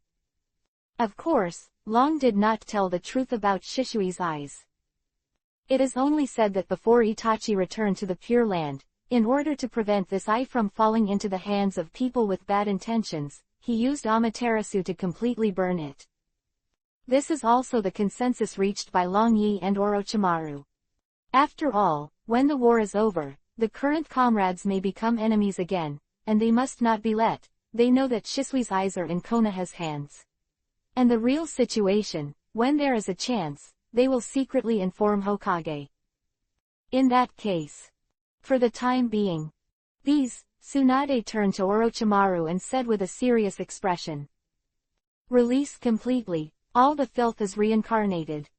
Of course, Long did not tell the truth about Shishui's eyes. It is only said that before Itachi returned to the Pure Land, in order to prevent this eye from falling into the hands of people with bad intentions, he used Amaterasu to completely burn it. This is also the consensus reached by Long Yi and Orochimaru. After all, when the war is over, the current comrades may become enemies again, and they must not be let. They know that Shisui's eyes are in Konoha's hands. And the real situation, when there is a chance, they will secretly inform Hokage. In that case, for the time being, Tsunade turned to Orochimaru and said with a serious expression. Release completely, all the filth is reincarnated.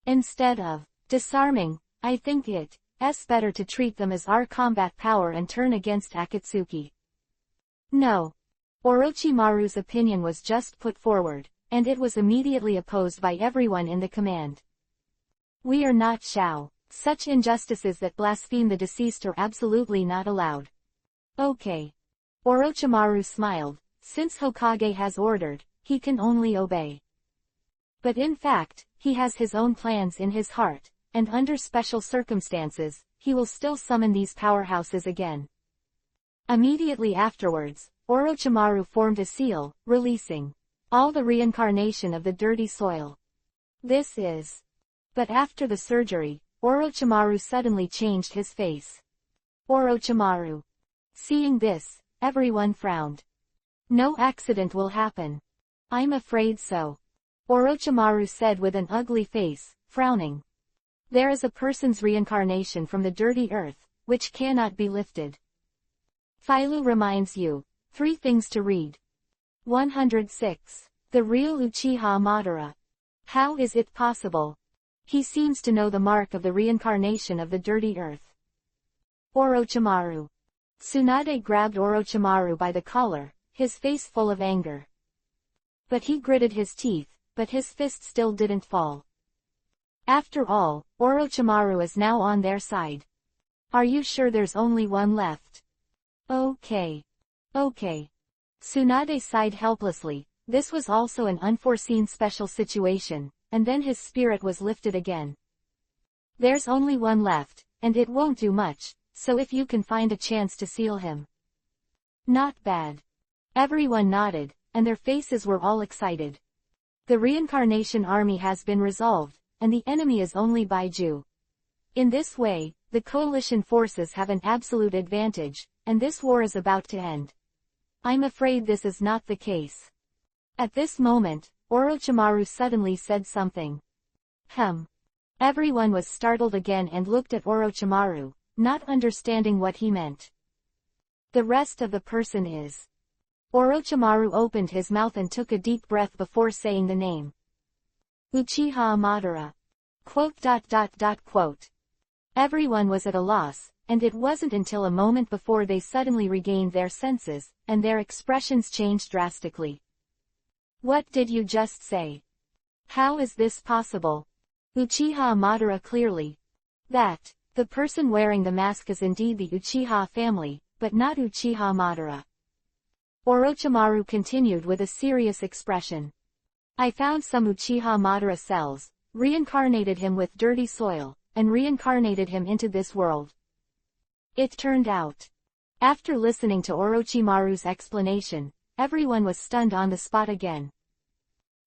Instead of disarming, I think it's better to treat them as our combat power and turn against Akatsuki. No. Orochimaru's opinion was just put forward, and it was immediately opposed by everyone in the command. We are not Shao. Such injustices that blaspheme the deceased are absolutely not allowed. Okay. Orochimaru smiled. Since Hokage has ordered, he can only obey. But in fact, he has his own plans in his heart, and under special circumstances, he will still summon these powerhouses again. Immediately afterwards, Orochimaru formed a seal, releasing all the reincarnation of the dirty soil. But after the surgery, Orochimaru suddenly changed his face. Orochimaru. Seeing this, everyone frowned. No accident will happen. I'm afraid so. Orochimaru said with an ugly face, frowning. There is a person's reincarnation from the dirty earth, which cannot be lifted. Philo reminds you, 3 things to read. 106. The real Uchiha Madara. How is it possible? He seems to know the mark of the reincarnation of the dirty earth. Orochimaru. Tsunade grabbed Orochimaru by the collar, his face full of anger. But he gritted his teeth, but his fist still didn't fall. After all, Orochimaru is now on their side. Are you sure there's only one left? Okay. Okay. Tsunade sighed helplessly. This was also an unforeseen special situation, and then his spirit was lifted again. There's only one left, and it won't do much, so if you can find a chance to seal him. Not bad. Everyone nodded, and their faces were all excited. The reincarnation army has been resolved, and the enemy is only Baiju. In this way, the coalition forces have an absolute advantage, and this war is about to end. I'm afraid this is not the case. At this moment, Orochimaru suddenly said something. Everyone was startled again and looked at Orochimaru, not understanding what he meant. The rest of the person is. Orochimaru opened his mouth and took a deep breath before saying the name. Uchiha Madara. ... Everyone was at a loss, and it wasn't until a moment before they suddenly regained their senses, and their expressions changed drastically. What did you just say? How is this possible? Uchiha Madara clearly. That, the person wearing the mask is indeed the Uchiha family, but not Uchiha Madara. Orochimaru continued with a serious expression. I found some Uchiha Madara cells, reincarnated him with dirty soil, and reincarnated him into this world. It turned out. After listening to Orochimaru's explanation, everyone was stunned on the spot again.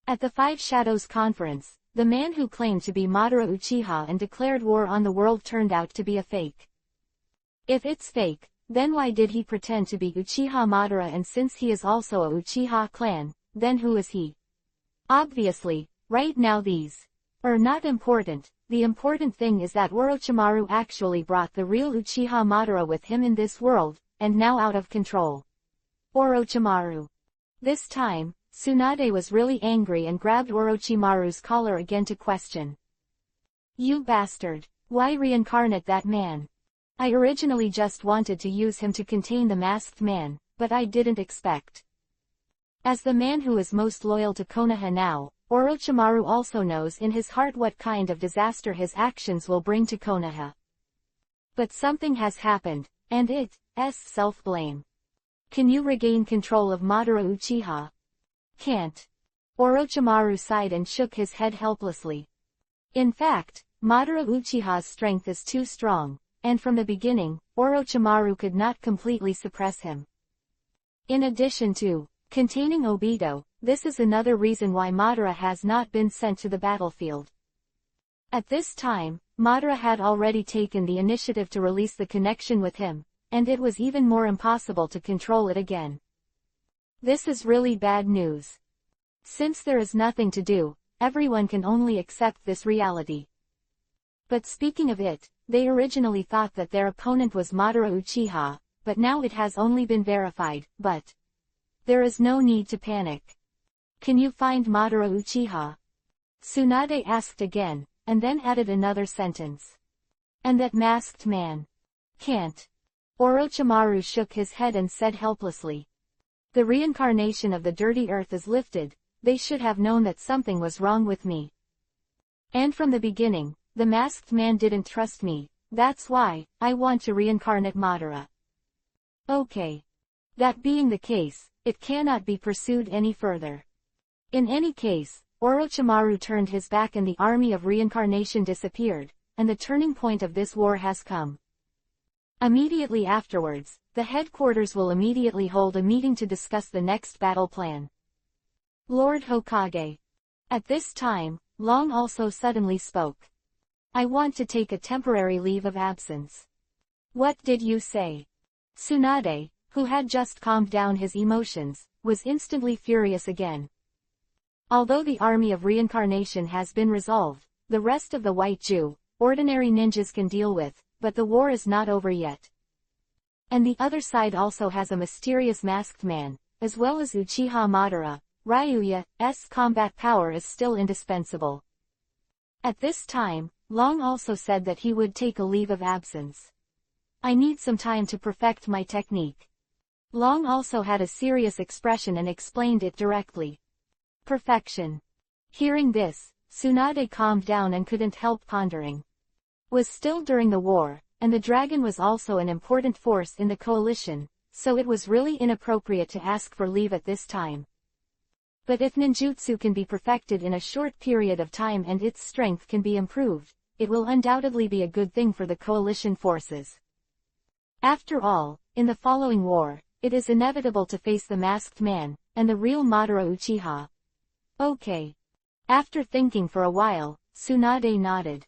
At the Five Shadows conference, the man who claimed to be Madara Uchiha and declared war on the world turned out to be a fake. If it's fake, then why did he pretend to be Uchiha Madara, and since he is also a Uchiha clan, then who is he? Obviously, right now these are not important. The important thing is that Orochimaru actually brought the real Uchiha Madara with him in this world, and now out of control. Orochimaru. This time, Tsunade was really angry and grabbed Orochimaru's collar again to question. You bastard, why reincarnate that man? I originally just wanted to use him to contain the masked man, but I didn't expect. As the man who is most loyal to Konoha now, Orochimaru also knows in his heart what kind of disaster his actions will bring to Konoha. But something has happened, and it's self-blame. Can you regain control of Madara Uchiha? Can't. Orochimaru sighed and shook his head helplessly. In fact, Madara Uchiha's strength is too strong, and from the beginning, Orochimaru could not completely suppress him. In addition to containing Obito, this is another reason why Madara has not been sent to the battlefield. At this time, Madara had already taken the initiative to release the connection with him, and it was even more impossible to control it again. This is really bad news. Since there is nothing to do, everyone can only accept this reality. But speaking of it, they originally thought that their opponent was Madara Uchiha, but now it has only been verified, but there is no need to panic. Can you find Madara Uchiha? Tsunade asked again, and then added another sentence. And that masked man? Can't. Orochimaru shook his head and said helplessly. The reincarnation of the dirty earth is lifted. They should have known that something was wrong with me. And from the beginning, the masked man didn't trust me. That's why I want to reincarnate Madara. Okay. That being the case, it cannot be pursued any further. In any case, Orochimaru turned his back and the army of reincarnation disappeared, and the turning point of this war has come. Immediately afterwards, the headquarters will immediately hold a meeting to discuss the next battle plan. Lord Hokage. At this time, Long also suddenly spoke. I want to take a temporary leave of absence. What did you say? Tsunade, who had just calmed down his emotions, was instantly furious again. Although the army of reincarnation has been resolved, the rest of the White Jew, ordinary ninjas can deal with, but the war is not over yet. And the other side also has a mysterious masked man, as well as Uchiha Madara. Ryuya's combat power is still indispensable. At this time, Long also said that he would take a leave of absence. I need some time to perfect my technique. Long also had a serious expression and explained it directly. Perfection. Hearing this, Tsunade calmed down and couldn't help pondering. Was still during the war, and the dragon was also an important force in the coalition, so it was really inappropriate to ask for leave at this time. But if ninjutsu can be perfected in a short period of time and its strength can be improved, it will undoubtedly be a good thing for the coalition forces. After all, in the following war, it is inevitable to face the masked man, and the real Madara Uchiha. Okay. After thinking for a while, Tsunade nodded.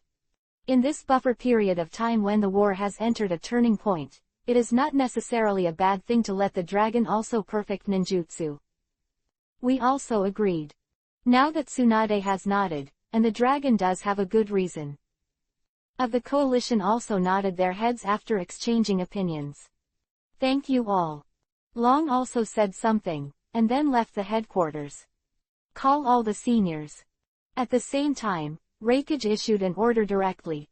In this buffer period of time when the war has entered a turning point, it is not necessarily a bad thing to let the dragon also perfect ninjutsu. We also agreed. Now that Tsunade has nodded, and the dragon does have a good reason. Of the coalition also nodded their heads after exchanging opinions. Thank you all. Long also said something, and then left the headquarters. Call all the seniors. At the same time, Raikage issued an order directly.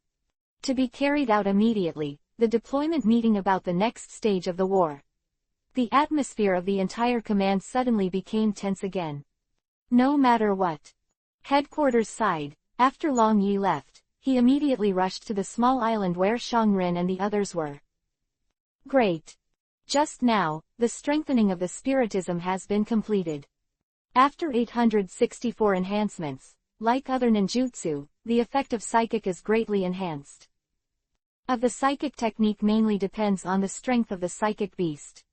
To be carried out immediately, the deployment meeting about the next stage of the war. The atmosphere of the entire command suddenly became tense again. No matter what. Headquarters sighed. After Long Yi left, he immediately rushed to the small island where Shangrin and the others were. Great. Just now, the strengthening of the spiritism has been completed. After 864 enhancements, like other ninjutsu, the effect of psychic is greatly enhanced. Of the psychic technique mainly depends on the strength of the psychic beast.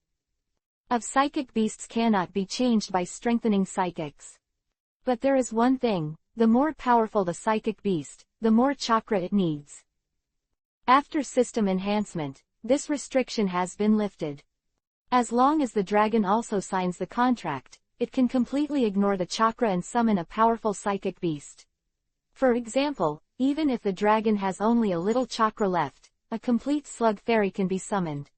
Of psychic beasts cannot be changed by strengthening psychics. But there is one thing, the more powerful the psychic beast, the more chakra it needs. After system enhancement, this restriction has been lifted. As long as the dragon also signs the contract, it can completely ignore the chakra and summon a powerful psychic beast. For example, even if the dragon has only a little chakra left, a complete slug fairy can be summoned.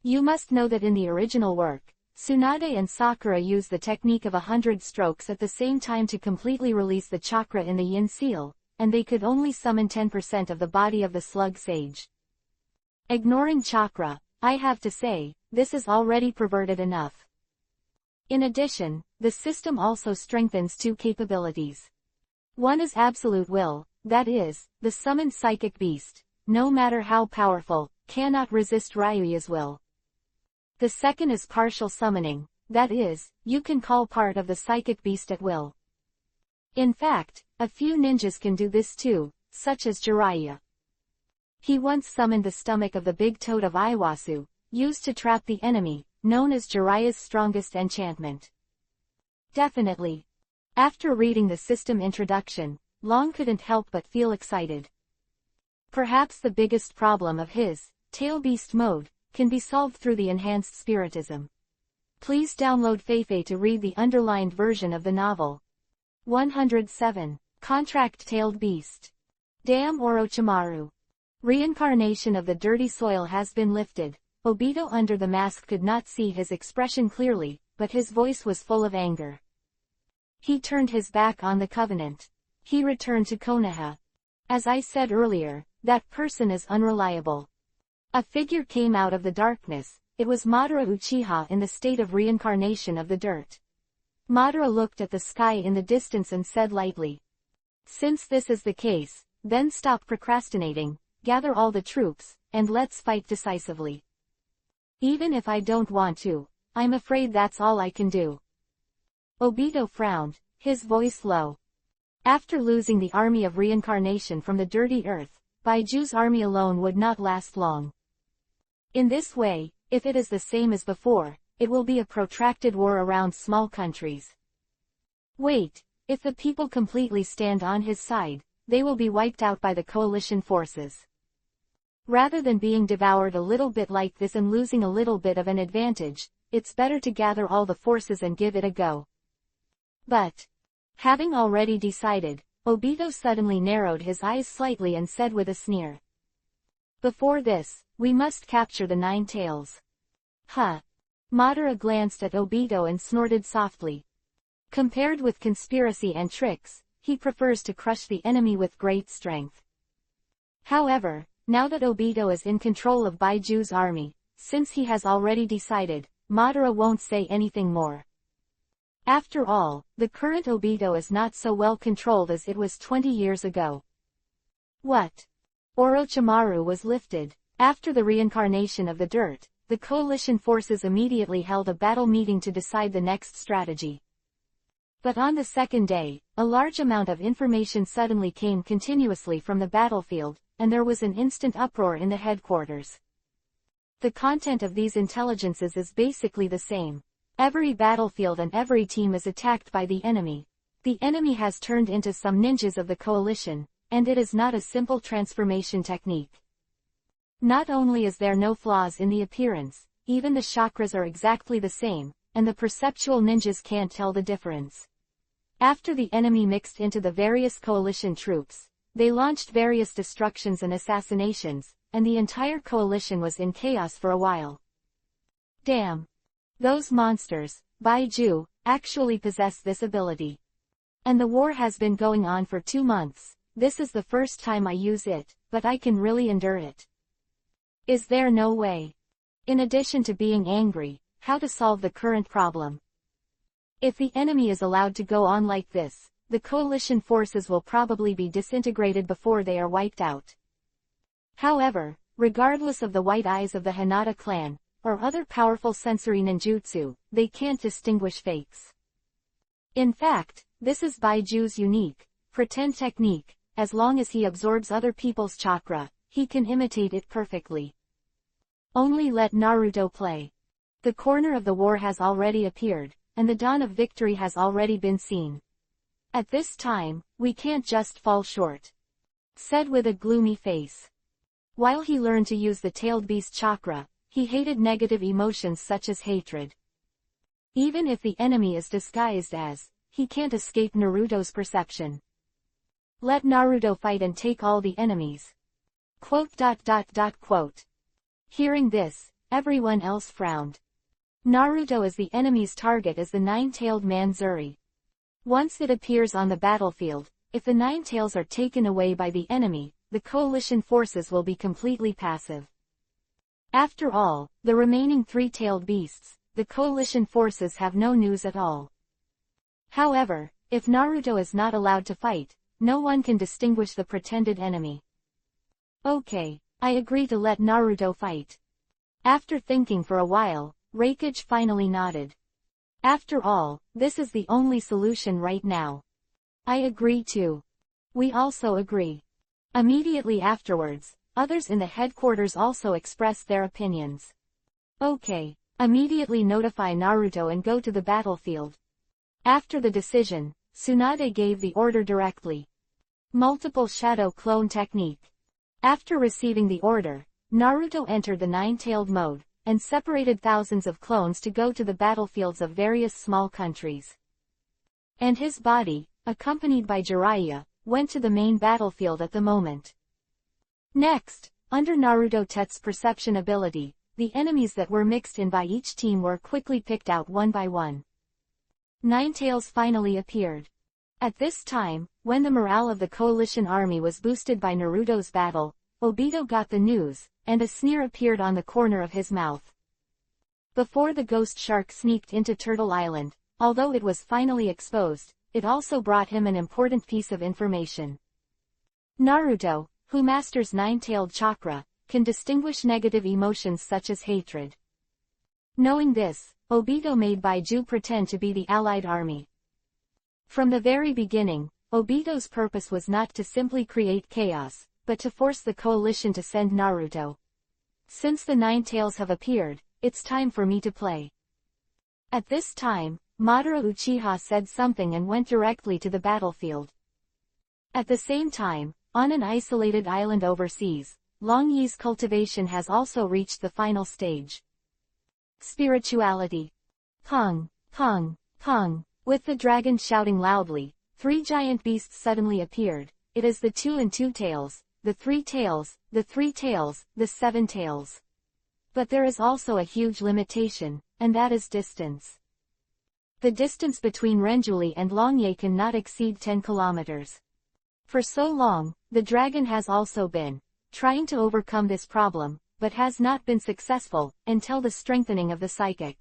You must know that in the original work, Tsunade and Sakura used the technique of 100 strokes at the same time to completely release the chakra in the yin seal, and they could only summon 10% of the body of the slug sage. Ignoring chakra, I have to say, this is already perverted enough. In addition, the system also strengthens two capabilities. One is absolute will, that is, the summoned psychic beast, no matter how powerful, cannot resist Ryuya's will. The second is partial summoning, that is, you can call part of the psychic beast at will. In fact, a few ninjas can do this too, such as Jiraiya. He once summoned the stomach of the big toad of Iwasu, used to trap the enemy, known as Jiraiya's strongest enchantment. Definitely. After reading the system introduction, Long couldn't help but feel excited. Perhaps the biggest problem of his tail beast mode can be solved through the enhanced spiritism. Please download Feifei to read the underlined version of the novel. 107. Contract-Tailed Beast. Damn Orochimaru. Reincarnation of the dirty soil has been lifted. Obito under the mask could not see his expression clearly, but his voice was full of anger. He turned his back on the Covenant. He returned to Konoha. As I said earlier, that person is unreliable. A figure came out of the darkness. It was Madara Uchiha in the state of reincarnation of the dirt. Madara looked at the sky in the distance and said lightly, "Since this is the case, then stop procrastinating, gather all the troops, and let's fight decisively. Even if I don't want to, I'm afraid that's all I can do." Obito frowned, his voice low. After losing the army of reincarnation from the dirty earth, Baiju's army alone would not last long. In this way, if it is the same as before, it will be a protracted war around small countries. Wait, if the people completely stand on his side, they will be wiped out by the coalition forces. Rather than being devoured a little bit like this and losing a little bit of an advantage, it's better to gather all the forces and give it a go. But, having already decided, Obito suddenly narrowed his eyes slightly and said with a sneer, "Before this, we must capture the 9 tails." Huh. Madara glanced at Obito and snorted softly. Compared with conspiracy and tricks, he prefers to crush the enemy with great strength. However, now that Obito is in control of Baiju's army, since he has already decided, Madara won't say anything more. After all, the current Obito is not so well controlled as it was 20 years ago. What? Orochimaru was lifted. After the reincarnation of the dirt, the coalition forces immediately held a battle meeting to decide the next strategy. But on the second day, a large amount of information suddenly came continuously from the battlefield, and there was an instant uproar in the headquarters. The content of these intelligences is basically the same. Every battlefield and every team is attacked by the enemy. The enemy has turned into some ninjas of the coalition, and it is not a simple transformation technique. Not only is there no flaws in the appearance, even the chakras are exactly the same, and the perceptual ninjas can't tell the difference. After the enemy mixed into the various coalition troops, they launched various destructions and assassinations, and the entire coalition was in chaos for a while. Damn! Those monsters, Baiju, actually possess this ability. And the war has been going on for 2 months. This is the first time I use it, but I can really endure it. Is there no way? In addition to being angry, how to solve the current problem? If the enemy is allowed to go on like this, the coalition forces will probably be disintegrated before they are wiped out. However, regardless of the white eyes of the Hinata clan, or other powerful sensory ninjutsu, they can't distinguish fakes. In fact, this is Baiju's unique, pretend technique. As long as he absorbs other people's chakra, he can imitate it perfectly. Only let Naruto play. The corner of the war has already appeared, and the dawn of victory has already been seen. At this time, we can't just fall short. Said with a gloomy face. While he learned to use the tailed beast chakra, he hated negative emotions such as hatred. Even if the enemy is disguised as, he can't escape Naruto's perception. Let Naruto fight and take all the enemies. Quote. Hearing this, everyone else frowned. Naruto as the enemy's target is the nine-tailed Manzuri. Once it appears on the battlefield, if the nine tails are taken away by the enemy, the coalition forces will be completely passive. After all, the remaining three-tailed beasts, the coalition forces have no news at all. However, if Naruto is not allowed to fight, no one can distinguish the pretended enemy. Okay, I agree to let Naruto fight. After thinking for a while, Raikage finally nodded. After all, this is the only solution right now. I agree too. We also agree. Immediately afterwards, others in the headquarters also expressed their opinions. Okay, immediately notify Naruto and go to the battlefield. After the decision, Tsunade gave the order directly. Multiple shadow clone technique. After receiving the order, Naruto entered the nine-tailed mode, and separated thousands of clones to go to the battlefields of various small countries. And his body, accompanied by Jiraiya, went to the main battlefield at the moment. Next, under Naruto Tet's perception ability, the enemies that were mixed in by each team were quickly picked out one by one. Nine tails finally appeared. At this time, when the morale of the coalition army was boosted by Naruto's battle, Obito got the news, and a sneer appeared on the corner of his mouth. Before the ghost shark sneaked into Turtle Island, although it was finally exposed, it also brought him an important piece of information. Naruto, who masters nine-tailed chakra, can distinguish negative emotions such as hatred. Knowing this, Obito made Baiju pretend to be the allied army. From the very beginning, Obito's purpose was not to simply create chaos, but to force the coalition to send Naruto. Since the nine tails have appeared, it's time for me to play. At this time, Madara Uchiha said something and went directly to the battlefield. At the same time, on an isolated island overseas, Long Yi's cultivation has also reached the final stage. Spirituality. Pung, pung, pung. With the dragon shouting loudly, three giant beasts suddenly appeared. It is the 2 and 2 tails, the 3 tails, the 3 tails, the 7 tails. But there is also a huge limitation, and that is distance. The distance between Renjuli and Longye cannot exceed 10 kilometers. For so long, the dragon has also been trying to overcome this problem, but has not been successful until the strengthening of the psychic.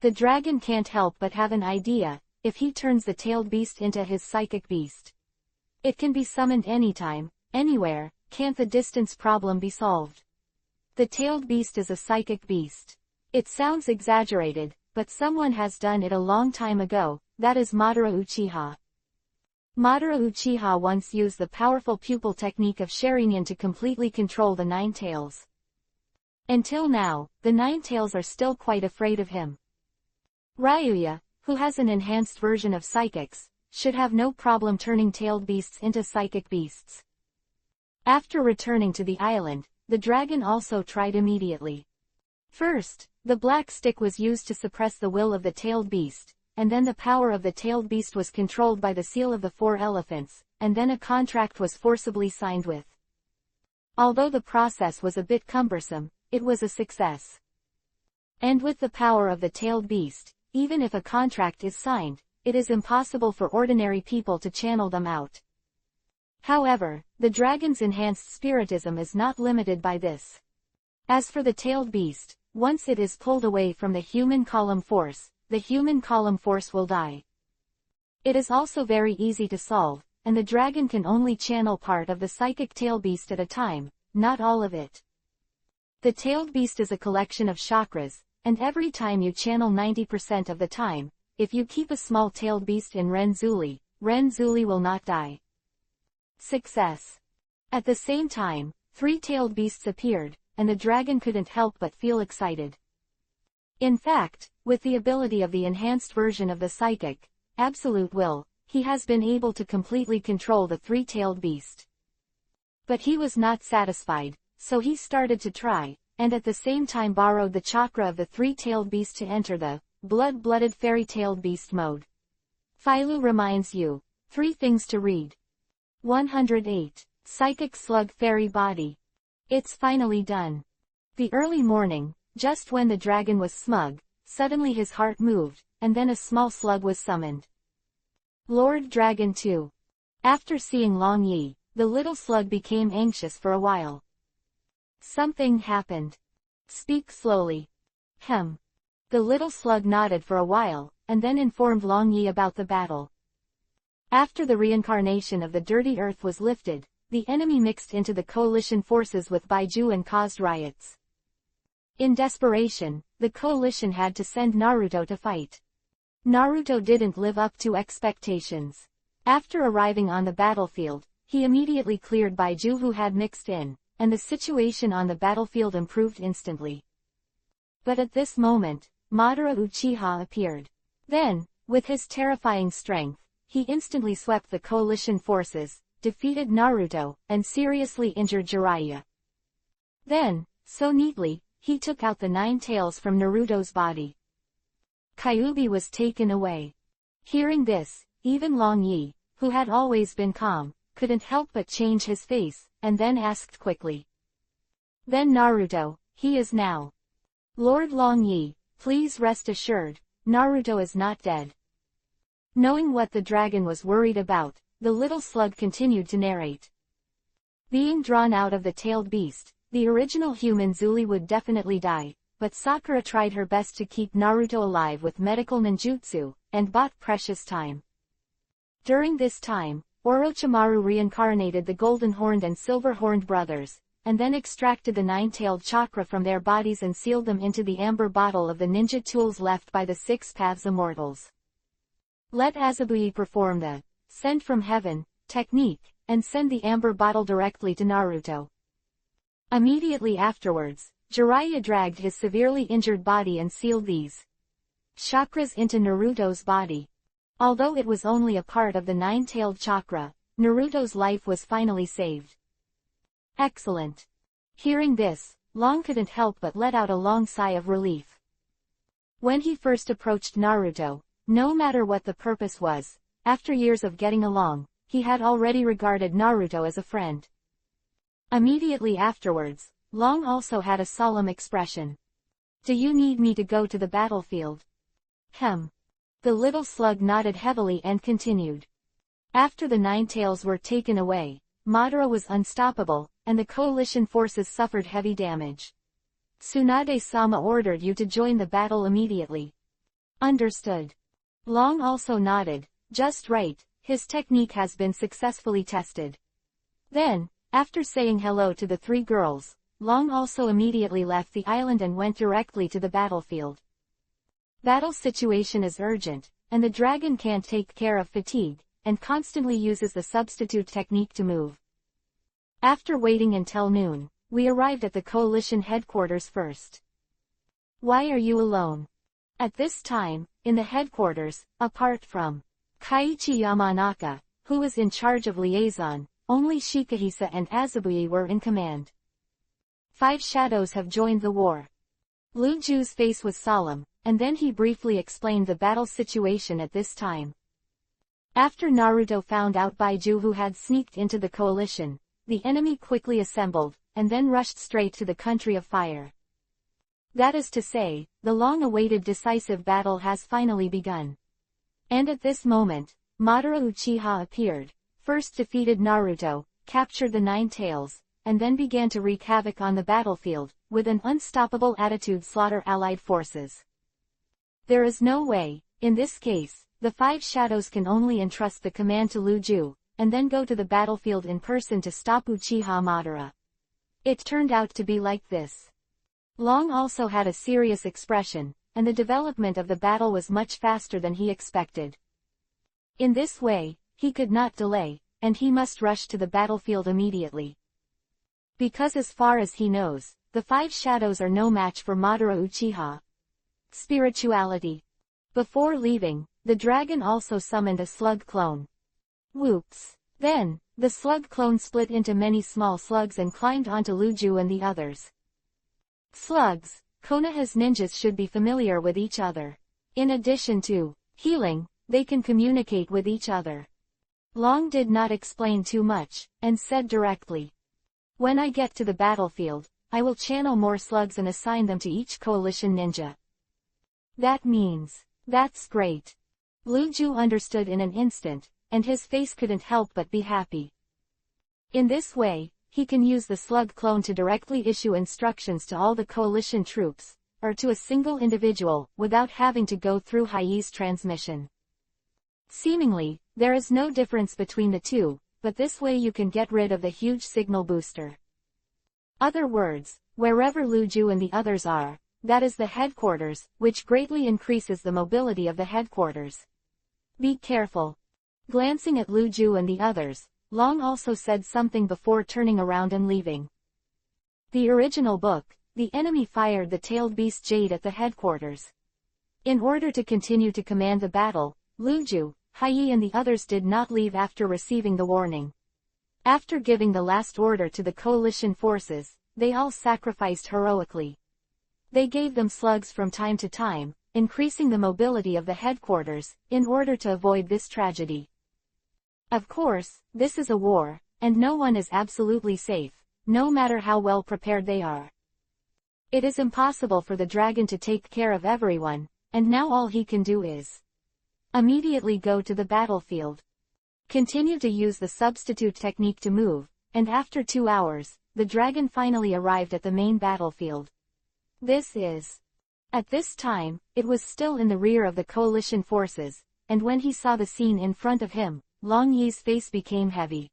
The dragon can't help but have an idea: if he turns the tailed beast into his psychic beast, it can be summoned anytime, anywhere. Can't the distance problem be solved? The tailed beast is a psychic beast. It sounds exaggerated, but someone has done it a long time ago. That is Madara Uchiha. Madara Uchiha once used the powerful pupil technique of Sharingan to completely control the Nine Tails. Until now, the Nine Tails are still quite afraid of him. Ryuya, who has an enhanced version of psychics, should have no problem turning tailed beasts into psychic beasts. After returning to the island, the dragon also tried immediately. First, the black stick was used to suppress the will of the tailed beast, and then the power of the tailed beast was controlled by the seal of the 4 elephants, and then a contract was forcibly signed with. Although the process was a bit cumbersome, it was a success. And with the power of the tailed beast, even if a contract is signed, it is impossible for ordinary people to channel them out. However, the dragon's enhanced spiritism is not limited by this. As for the tailed beast, once it is pulled away from the human column force, the human column force will die. It is also very easy to solve, and the dragon can only channel part of the psychic tail beast at a time, not all of it. The tailed beast is a collection of chakras, and every time you channel 90% of the time, if you keep a small tailed beast in Renzuli will not die. Success. At the same time, 3 tailed beasts appeared, and the dragon couldn't help but feel excited. In fact, with the ability of the enhanced version of the psychic, absolute will, he has been able to completely control the 3-tailed beast. But he was not satisfied, so he started to try, and at the same time borrowed the chakra of the 3-tailed beast to enter the blood-blooded fairy-tailed beast mode. Philo reminds you, 3 things to read. 108. Psychic Slug Fairy Body. It's finally done. The early morning, just when the dragon was smug, suddenly his heart moved, and then a small slug was summoned. Lord Dragon 2. After seeing Long Yi, the little slug became anxious for a while. Something happened. Speak slowly. The little slug nodded for a while, and then informed Long Yi about the battle. After the reincarnation of the dirty earth was lifted, the enemy mixed into the coalition forces with Baiju and caused riots. In desperation, the coalition had to send Naruto to fight. Naruto didn't live up to expectations. After arriving on the battlefield, he immediately cleared Baiju who had mixed in, and the situation on the battlefield improved instantly. But at this moment, Madara Uchiha appeared. Then, with his terrifying strength, he instantly swept the coalition forces, defeated Naruto, and seriously injured Jiraiya. Then, so neatly, he took out the 9 tails from Naruto's body. Kyuubi was taken away. Hearing this, even Long Yi, who had always been calm, couldn't help but change his face, and then asked quickly. Then Naruto, he is now. Lord Long Yi, please rest assured, Naruto is not dead. Knowing what the dragon was worried about, the little slug continued to narrate. Being drawn out of the tailed beast, the original human Zuli would definitely die, but Sakura tried her best to keep Naruto alive with medical ninjutsu, and bought precious time. During this time, Orochimaru reincarnated the golden-horned and silver-horned brothers, and then extracted the 9-tailed chakra from their bodies and sealed them into the amber bottle of the ninja tools left by the 6 Paths Immortals. Let Azabui perform the send from heaven technique, and send the amber bottle directly to Naruto. Immediately afterwards, Jiraiya dragged his severely injured body and sealed these chakras into Naruto's body. Although it was only a part of the 9-tailed chakra, Naruto's life was finally saved. Excellent. Hearing this, Long couldn't help but let out a long sigh of relief. When he first approached Naruto, no matter what the purpose was, after years of getting along, he had already regarded Naruto as a friend. Immediately afterwards, Long also had a solemn expression. Do you need me to go to the battlefield? The little slug nodded heavily and continued. After the 9 tails were taken away, Madara was unstoppable, and the coalition forces suffered heavy damage. Tsunade-sama ordered you to join the battle immediately. Understood. Long also nodded. Just right, his technique has been successfully tested. Then, after saying hello to the three girls, Long also immediately left the island and went directly to the battlefield. Battle situation is urgent, and the dragon can't take care of fatigue, and constantly uses the substitute technique to move. After waiting until noon, we arrived at the coalition headquarters first. Why are you alone? At this time, in the headquarters, apart from Kaiichi Yamanaka, who was in charge of liaison, only Shikahisa and Azabui were in command. 5 shadows have joined the war. Lu Ju's face was solemn, and then he briefly explained the battle situation at this time. After Naruto found out Baiju who had sneaked into the coalition, the enemy quickly assembled, and then rushed straight to the country of fire. That is to say, the long-awaited decisive battle has finally begun. And at this moment, Madara Uchiha appeared, first defeated Naruto, captured the 9 tails, and then began to wreak havoc on the battlefield, with an unstoppable attitude slaughter allied forces. There is no way, in this case, the 5 shadows can only entrust the command to Lu Ju, and then go to the battlefield in person to stop Uchiha Madara. It turned out to be like this. Long also had a serious expression, and the development of the battle was much faster than he expected. In this way, he could not delay, and he must rush to the battlefield immediately. Because as far as he knows, the 5 shadows are no match for Madara Uchiha. Spirituality. Before leaving, the dragon also summoned a slug clone. Whoops. Then, the slug clone split into many small slugs and climbed onto Lu Ju and the others. Slugs, Konoha's ninjas should be familiar with each other. In addition to healing, they can communicate with each other. Long did not explain too much, and said directly, "When I get to the battlefield, I will channel more slugs and assign them to each coalition ninja." That means, that's great. Lu Ju understood in an instant, and his face couldn't help but be happy. In this way, he can use the slug clone to directly issue instructions to all the coalition troops, or to a single individual, without having to go through Haii's transmission. Seemingly, there is no difference between the two, but this way you can get rid of the huge signal booster. Other words, wherever Lu Ju and the others are, that is the headquarters, which greatly increases the mobility of the headquarters. Be careful. Glancing at Lu Ju and the others, Long also said something before turning around and leaving. The original book, the enemy fired the tailed beast Jade at the headquarters. In order to continue to command the battle, Lu Ju, Haii and the others did not leave after receiving the warning. After giving the last order to the coalition forces, they all sacrificed heroically. They gave them slugs from time to time, increasing the mobility of the headquarters, in order to avoid this tragedy. Of course, this is a war, and no one is absolutely safe, no matter how well prepared they are. It is impossible for the dragon to take care of everyone, and now all he can do is immediately go to the battlefield. Continue to use the substitute technique to move, and after 2 hours, the dragon finally arrived at the main battlefield. At this time, it was still in the rear of the coalition forces, and when he saw the scene in front of him, Long Yi's face became heavy.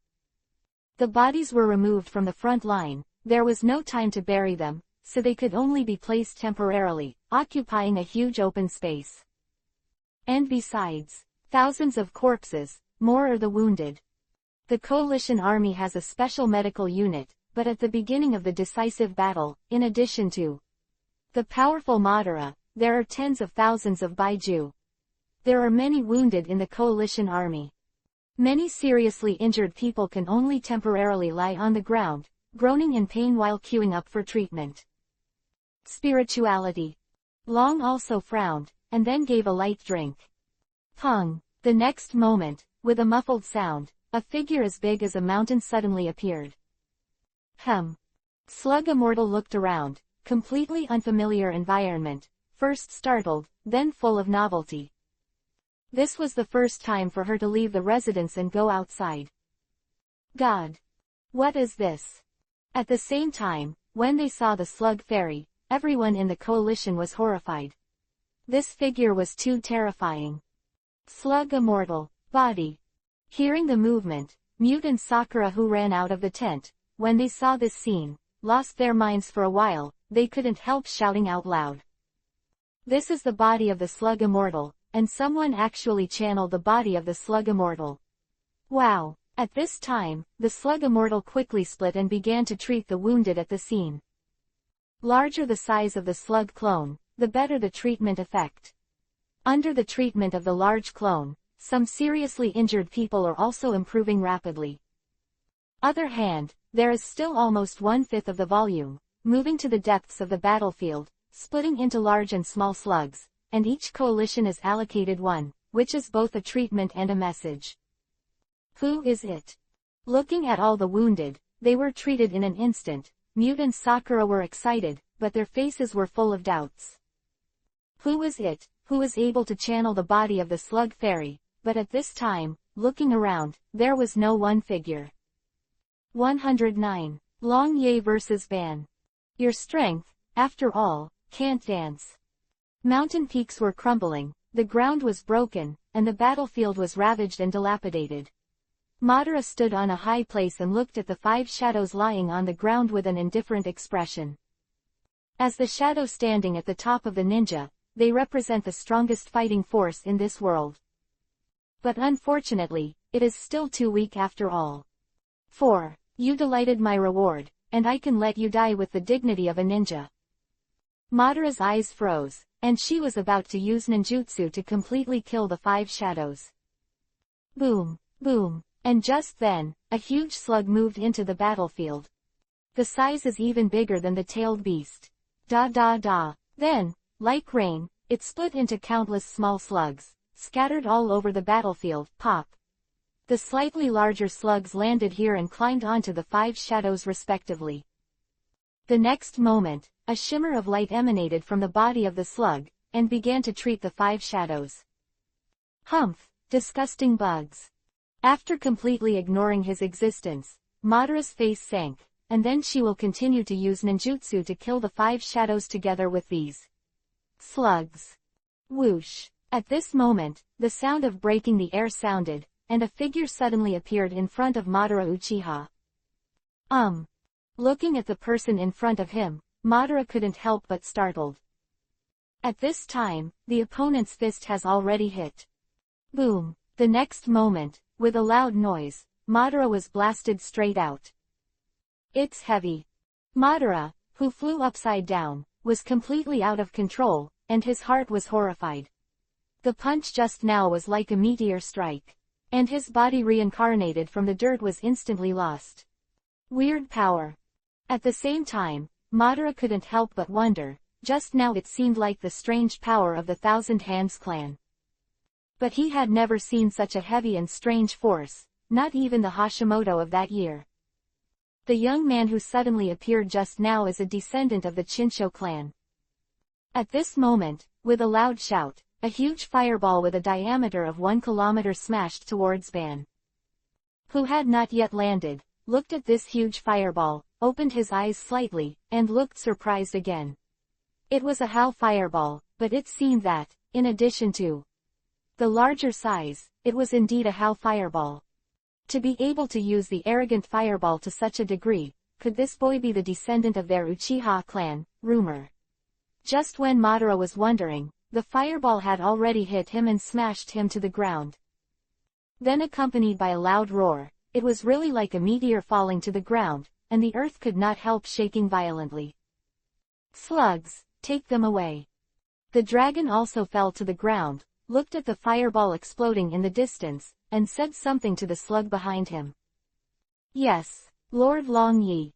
The bodies were removed from the front line, there was no time to bury them, so they could only be placed temporarily, occupying a huge open space. And besides, thousands of corpses, more are the wounded. The coalition army has a special medical unit, but at the beginning of the decisive battle, in addition to the powerful Madara, there are tens of thousands of Baiju. There are many wounded in the coalition army. Many seriously injured people can only temporarily lie on the ground, groaning in pain while queuing up for treatment. Spirituality. Long also frowned, and then gave a light drink. Pung! The next moment, with a muffled sound, a figure as big as a mountain suddenly appeared. Slug Immortal looked around, completely unfamiliar environment, first startled, then full of novelty. This was the first time for her to leave the residence and go outside. God! What is this? At the same time, when they saw the slug fairy, everyone in the coalition was horrified. This figure was too terrifying. Slug immortal. Body. Hearing the movement, Mute and Sakura, who ran out of the tent, when they saw this scene, lost their minds for a while. They couldn't help shouting out loud. This is the body of the slug immortal, and someone actually channeled the body of the slug immortal. Wow! At this time, the slug immortal quickly split and began to treat the wounded at the scene. Larger the size of the slug clone, the better the treatment effect. Under the treatment of the large clone, some seriously injured people are also improving rapidly. Other hand, there is still almost 1/5 of the volume, moving to the depths of the battlefield, splitting into large and small slugs, and each coalition is allocated one, which is both a treatment and a message. Who is it? Looking at all the wounded, they were treated in an instant. Mute and Sakura were excited, but their faces were full of doubts. Who is it, who was able to channel the body of the slug fairy? But at this time, looking around, there was no one figure. 109. Long Ye vs. Ban. Your strength, after all, can't dance. Mountain peaks were crumbling, the ground was broken, and the battlefield was ravaged and dilapidated. Madara stood on a high place and looked at the 5 shadows lying on the ground with an indifferent expression. As the shadow standing at the top of the ninja, they represent the strongest fighting force in this world. But unfortunately, it is still too weak after all. 4. You delighted my reward, and I can let you die with the dignity of a ninja. Madara's eyes froze, and she was about to use ninjutsu to completely kill the 5 shadows. Boom, boom, and just then, a huge slug moved into the battlefield. The size is even bigger than the tailed beast. Da da da. Then, like rain, it split into countless small slugs, scattered all over the battlefield. Pop. The slightly larger slugs landed here and climbed onto the 5 shadows respectively. The next moment, a shimmer of light emanated from the body of the slug, and began to treat the 5 shadows. Humph, disgusting bugs. After completely ignoring his existence, Madara's face sank, and then she will continue to use ninjutsu to kill the 5 shadows together with these slugs. Whoosh. At this moment, the sound of breaking the air sounded, and a figure suddenly appeared in front of Madara Uchiha. Looking at the person in front of him, Madara couldn't help but startled. At this time, the opponent's fist has already hit. Boom. The next moment, with a loud noise, Madara was blasted straight out. It's heavy. Madara, who flew upside down, was completely out of control, and his heart was horrified. The punch just now was like a meteor strike. And his body reincarnated from the dirt was instantly lost. Weird power. At the same time, Madara couldn't help but wonder, just now it seemed like the strange power of the Thousand Hands clan. But he had never seen such a heavy and strange force, not even the Hashimoto of that year. The young man who suddenly appeared just now is a descendant of the Chinsho clan. At this moment, with a loud shout, a huge fireball with a diameter of 1 kilometer smashed towards Ban, who had not yet landed, looked at this huge fireball, opened his eyes slightly, and looked surprised again. It was a Hao fireball, but it seemed that, in addition to the larger size, it was indeed a Hao fireball. To be able to use the arrogant fireball to such a degree, could this boy be the descendant of their Uchiha clan, rumor? Just when Madara was wondering, the fireball had already hit him and smashed him to the ground. Then accompanied by a loud roar, it was really like a meteor falling to the ground, and the earth could not help shaking violently. Slugs, take them away. The dragon also fell to the ground, looked at the fireball exploding in the distance, and said something to the slug behind him. Yes, Lord Long Yi.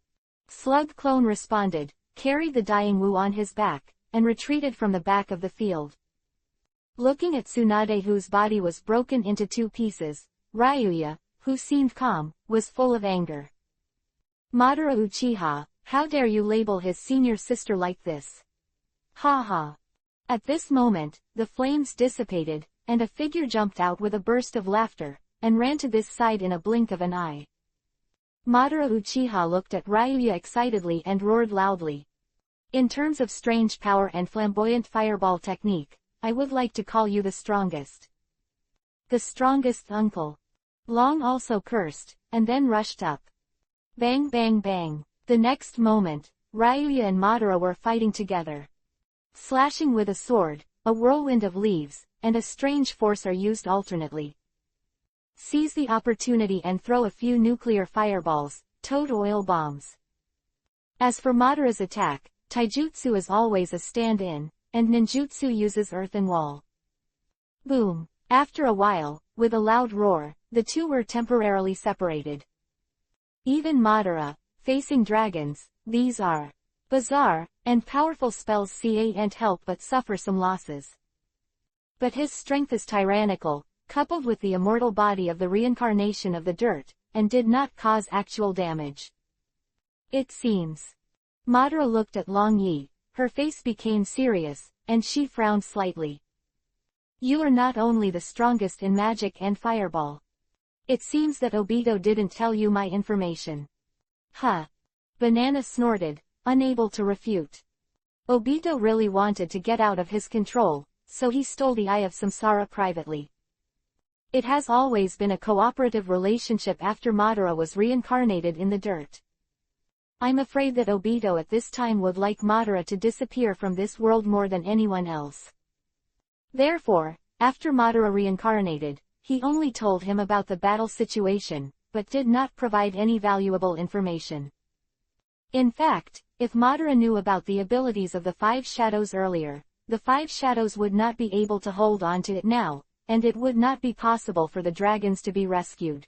Slug clone responded, carried the dying Wu on his back, and retreated from the back of the field. Looking at Tsunade, whose body was broken into 2 pieces, Ryuya, who seemed calm, was full of anger. Madara Uchiha, how dare you label his senior sister like this? Ha ha. At this moment, the flames dissipated, and a figure jumped out with a burst of laughter, and ran to this side in a blink of an eye. Madara Uchiha looked at Ryuya excitedly and roared loudly. In terms of strange power and flamboyant fireball technique, I would like to call you the strongest. The strongest uncle. Long also cursed, and then rushed up. Bang bang bang. The next moment, Ryuya and Madara were fighting together. Slashing with a sword, a whirlwind of leaves, and a strange force are used alternately. Seize the opportunity and throw a few nuclear fireballs, toad oil bombs. As for Madara's attack, taijutsu is always a stand-in, and ninjutsu uses earthen wall. Boom. After a while, with a loud roar, the two were temporarily separated. Even Madara, facing dragons, these are bizarre, and powerful spells can't help but suffer some losses. But his strength is tyrannical, coupled with the immortal body of the reincarnation of the dirt, and did not cause actual damage. It seems. Madara looked at Long Yi, her face became serious, and she frowned slightly. You are not only the strongest in magic and fireball. It seems that Obito didn't tell you my information. Huh. Banana snorted, unable to refute. Obito really wanted to get out of his control, so he stole the Eye of Samsara privately. It has always been a cooperative relationship after Madara was reincarnated in the dirt. I'm afraid that Obito at this time would like Madara to disappear from this world more than anyone else. Therefore, after Madara reincarnated, he only told him about the battle situation, but did not provide any valuable information. In fact, if Madara knew about the abilities of the Five Shadows earlier, the Five Shadows would not be able to hold on to it now, and it would not be possible for the dragons to be rescued.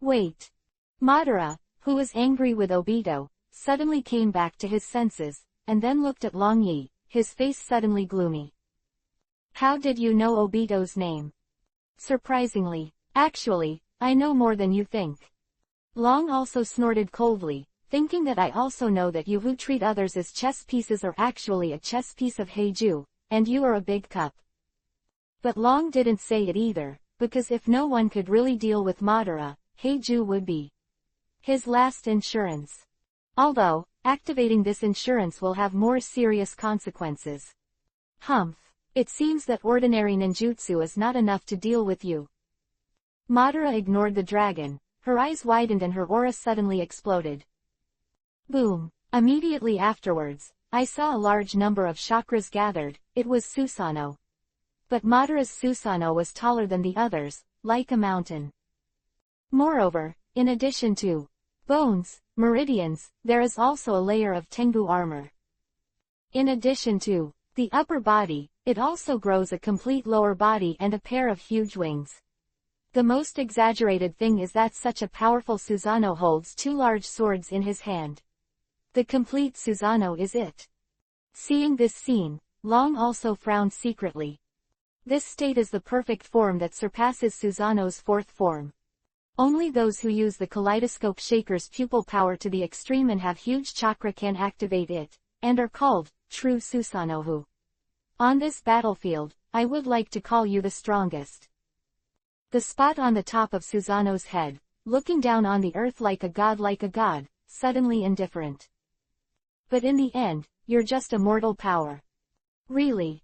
Wait. Madara, who was angry with Obito, suddenly came back to his senses, and then looked at Long Yi, his face suddenly gloomy. How did you know Obito's name? Surprisingly. Actually, I know more than you think. Long also snorted coldly, thinking that I also know that you who treat others as chess pieces are actually a chess piece of Heiju, and you are a big cup. But Long didn't say it either, because if no one could really deal with Madara, Heiju would be his last insurance. Although, activating this insurance will have more serious consequences. Humph. It seems that ordinary ninjutsu is not enough to deal with you. Madara ignored the dragon, her eyes widened and her aura suddenly exploded. Boom. Immediately afterwards, I saw a large number of chakras gathered. It was Susanoo. But Madara's Susanoo was taller than the others, like a mountain. Moreover, in addition to bones, meridians, there is also a layer of Tengu armor. In addition to the upper body, it also grows a complete lower body and a pair of huge wings. The most exaggerated thing is that such a powerful Susanoo holds two large swords in his hand. The complete Susanoo is it. Seeing this scene, Long also frowned secretly. This state is the perfect form that surpasses Susanoo's fourth form. Only those who use the kaleidoscope shaker's pupil power to the extreme and have huge chakra can activate it, and are called true Susanoo. On this battlefield, I would like to call you the strongest. The spot on the top of Susanoo's head, looking down on the earth like a god, suddenly indifferent. But in the end, you're just a mortal power. Really?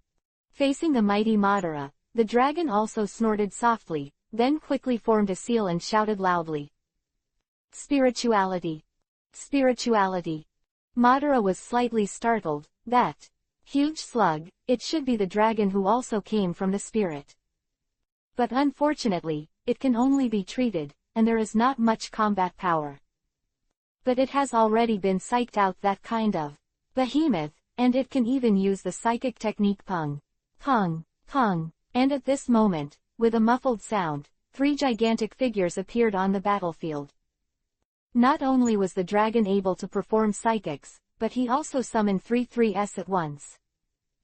Facing the mighty Madara, the dragon also snorted softly, then quickly formed a seal and shouted loudly. Spirituality. Spirituality. Madara was slightly startled. That huge slug, it should be the dragon who also came from the spirit. But unfortunately, it can only be treated, and there is not much combat power. But it has already been psyched out, that kind of behemoth, and it can even use the psychic technique pung, pung, pung, and at this moment, with a muffled sound, three gigantic figures appeared on the battlefield. Not only was the dragon able to perform psychics, but he also summoned three 3s at once.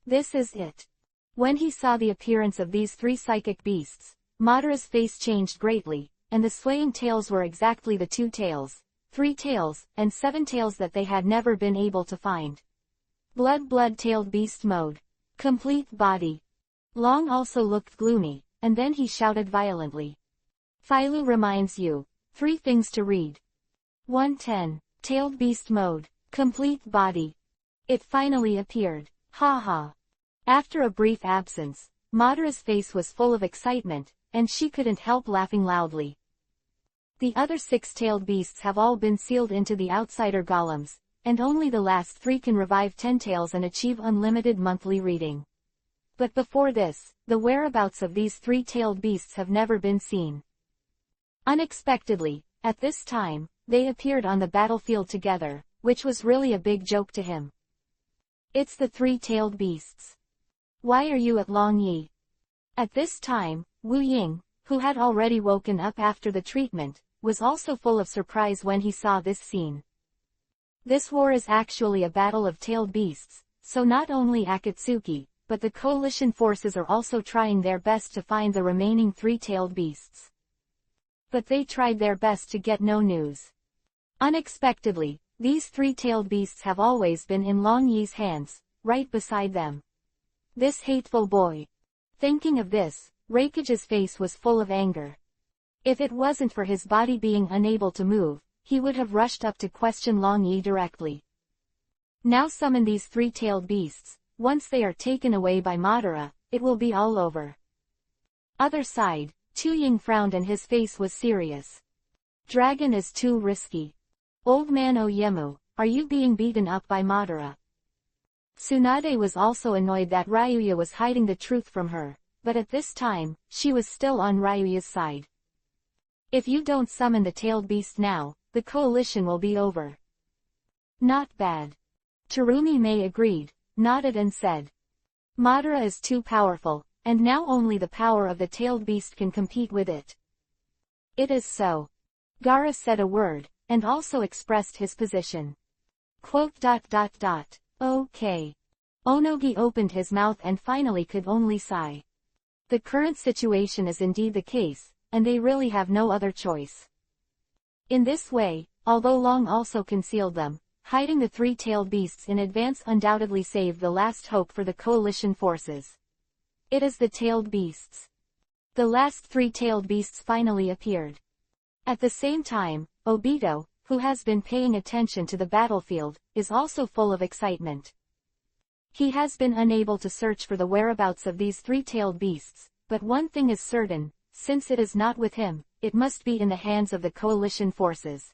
This is it. When he saw the appearance of these three psychic beasts, Madara's face changed greatly, and the swaying tails were exactly the 2 tails, 3 tails, and 7 tails that they had never been able to find. Blood-tailed beast mode. Complete body. Long also looked gloomy, and then he shouted violently. Phyllu reminds you. 3 things to read. 110. Tailed beast mode. Complete body. It finally appeared. Ha ha. After a brief absence, Madara's face was full of excitement, and she couldn't help laughing loudly. The other 6-tailed beasts have all been sealed into the outsider golems, and only the last 3 can revive 10 tails and achieve unlimited monthly reading. But before this, the whereabouts of these 3-tailed beasts have never been seen. Unexpectedly, at this time, they appeared on the battlefield together, which was really a big joke to him. It's the 3-tailed beasts. Why are you at Long Yi? At this time, Wu Ying, who had already woken up after the treatment, was also full of surprise when he saw this scene. This war is actually a battle of tailed beasts, so not only Akatsuki, but the coalition forces are also trying their best to find the remaining 3-tailed beasts. But they tried their best to get no news. Unexpectedly, these 3-tailed beasts have always been in Long Yi's hands, right beside them. This hateful boy. Thinking of this, Raikage's face was full of anger. If it wasn't for his body being unable to move, he would have rushed up to question Long Yi directly. Now summon these 3-tailed beasts. Once they are taken away by Madara, it will be all over. Other side, Tu Ying frowned and his face was serious. Dragon is too risky. Old man Oyemu, are you being beaten up by Madara? Tsunade was also annoyed that Ryuya was hiding the truth from her, but at this time, she was still on Ryuya's side. If you don't summon the tailed beast now, the coalition will be over. Not bad. Terumi May agreed, nodded and said. Madara is too powerful, and now only the power of the tailed beast can compete with it. It is so. Gaara said a word, and also expressed his position. Okay. Onogi opened his mouth and finally could only sigh. The current situation is indeed the case, and they really have no other choice. In this way, although Long also concealed them, hiding the 3-tailed beasts in advance undoubtedly saved the last hope for the coalition forces. It is the tailed beasts. The last 3-tailed beasts finally appeared. At the same time, Obito, who has been paying attention to the battlefield, is also full of excitement. He has been unable to search for the whereabouts of these 3-tailed beasts, but one thing is certain, since it is not with him, it must be in the hands of the coalition forces.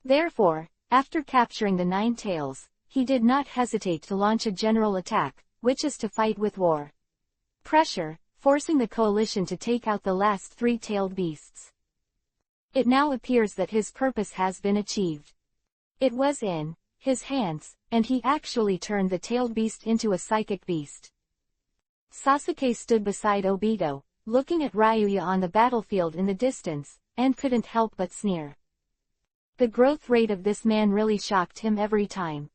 Therefore, after capturing the 9 tails, he did not hesitate to launch a general attack, which is to fight with war. Pressure, forcing the coalition to take out the last 3-tailed beasts. It now appears that his purpose has been achieved. It was in his hands, and he actually turned the tailed beast into a psychic beast. Sasuke stood beside Obito, looking at Ryuya on the battlefield in the distance, and couldn't help but sneer. The growth rate of this man really shocked him every time.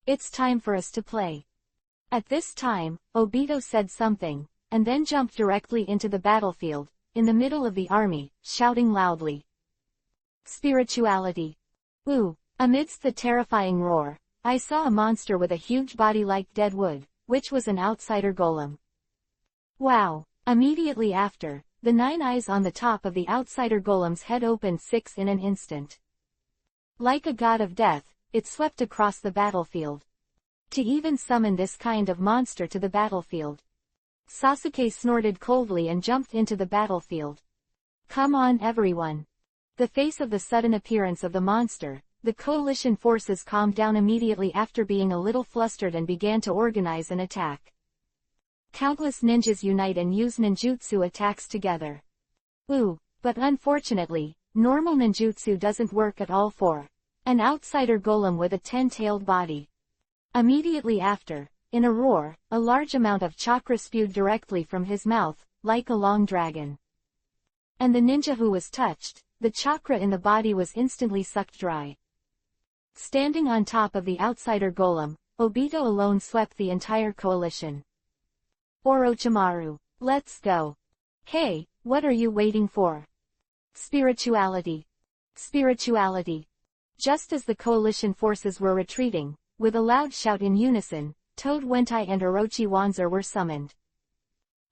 It's time for us to play. At this time, Obito said something, and then jumped directly into the battlefield, in the middle of the army, shouting loudly. Spirituality. Ooh! Amidst the terrifying roar, I saw a monster with a huge body like dead wood, which was an outsider golem. Wow! Immediately after, the 9 eyes on the top of the outsider golem's head opened 6 in an instant. Like a god of death, it swept across the battlefield. To even summon this kind of monster to the battlefield. Sasuke snorted coldly and jumped into the battlefield. Come on everyone. The face of the sudden appearance of the monster, the coalition forces calmed down immediately after being a little flustered and began to organize an attack. Countless ninjas unite and use ninjutsu attacks together. Ooh, but unfortunately, normal ninjutsu doesn't work at all for an outsider golem with a 10-tailed body. Immediately after, in a roar, a large amount of chakra spewed directly from his mouth, like a long dragon. And the ninja who was touched, the chakra in the body was instantly sucked dry. Standing on top of the outsider golem, Obito alone swept the entire coalition. Orochimaru, let's go. Hey, what are you waiting for? Spirituality. Spirituality. Just as the coalition forces were retreating, with a loud shout in unison, Toad Wentai and Orochi Wanzer were summoned.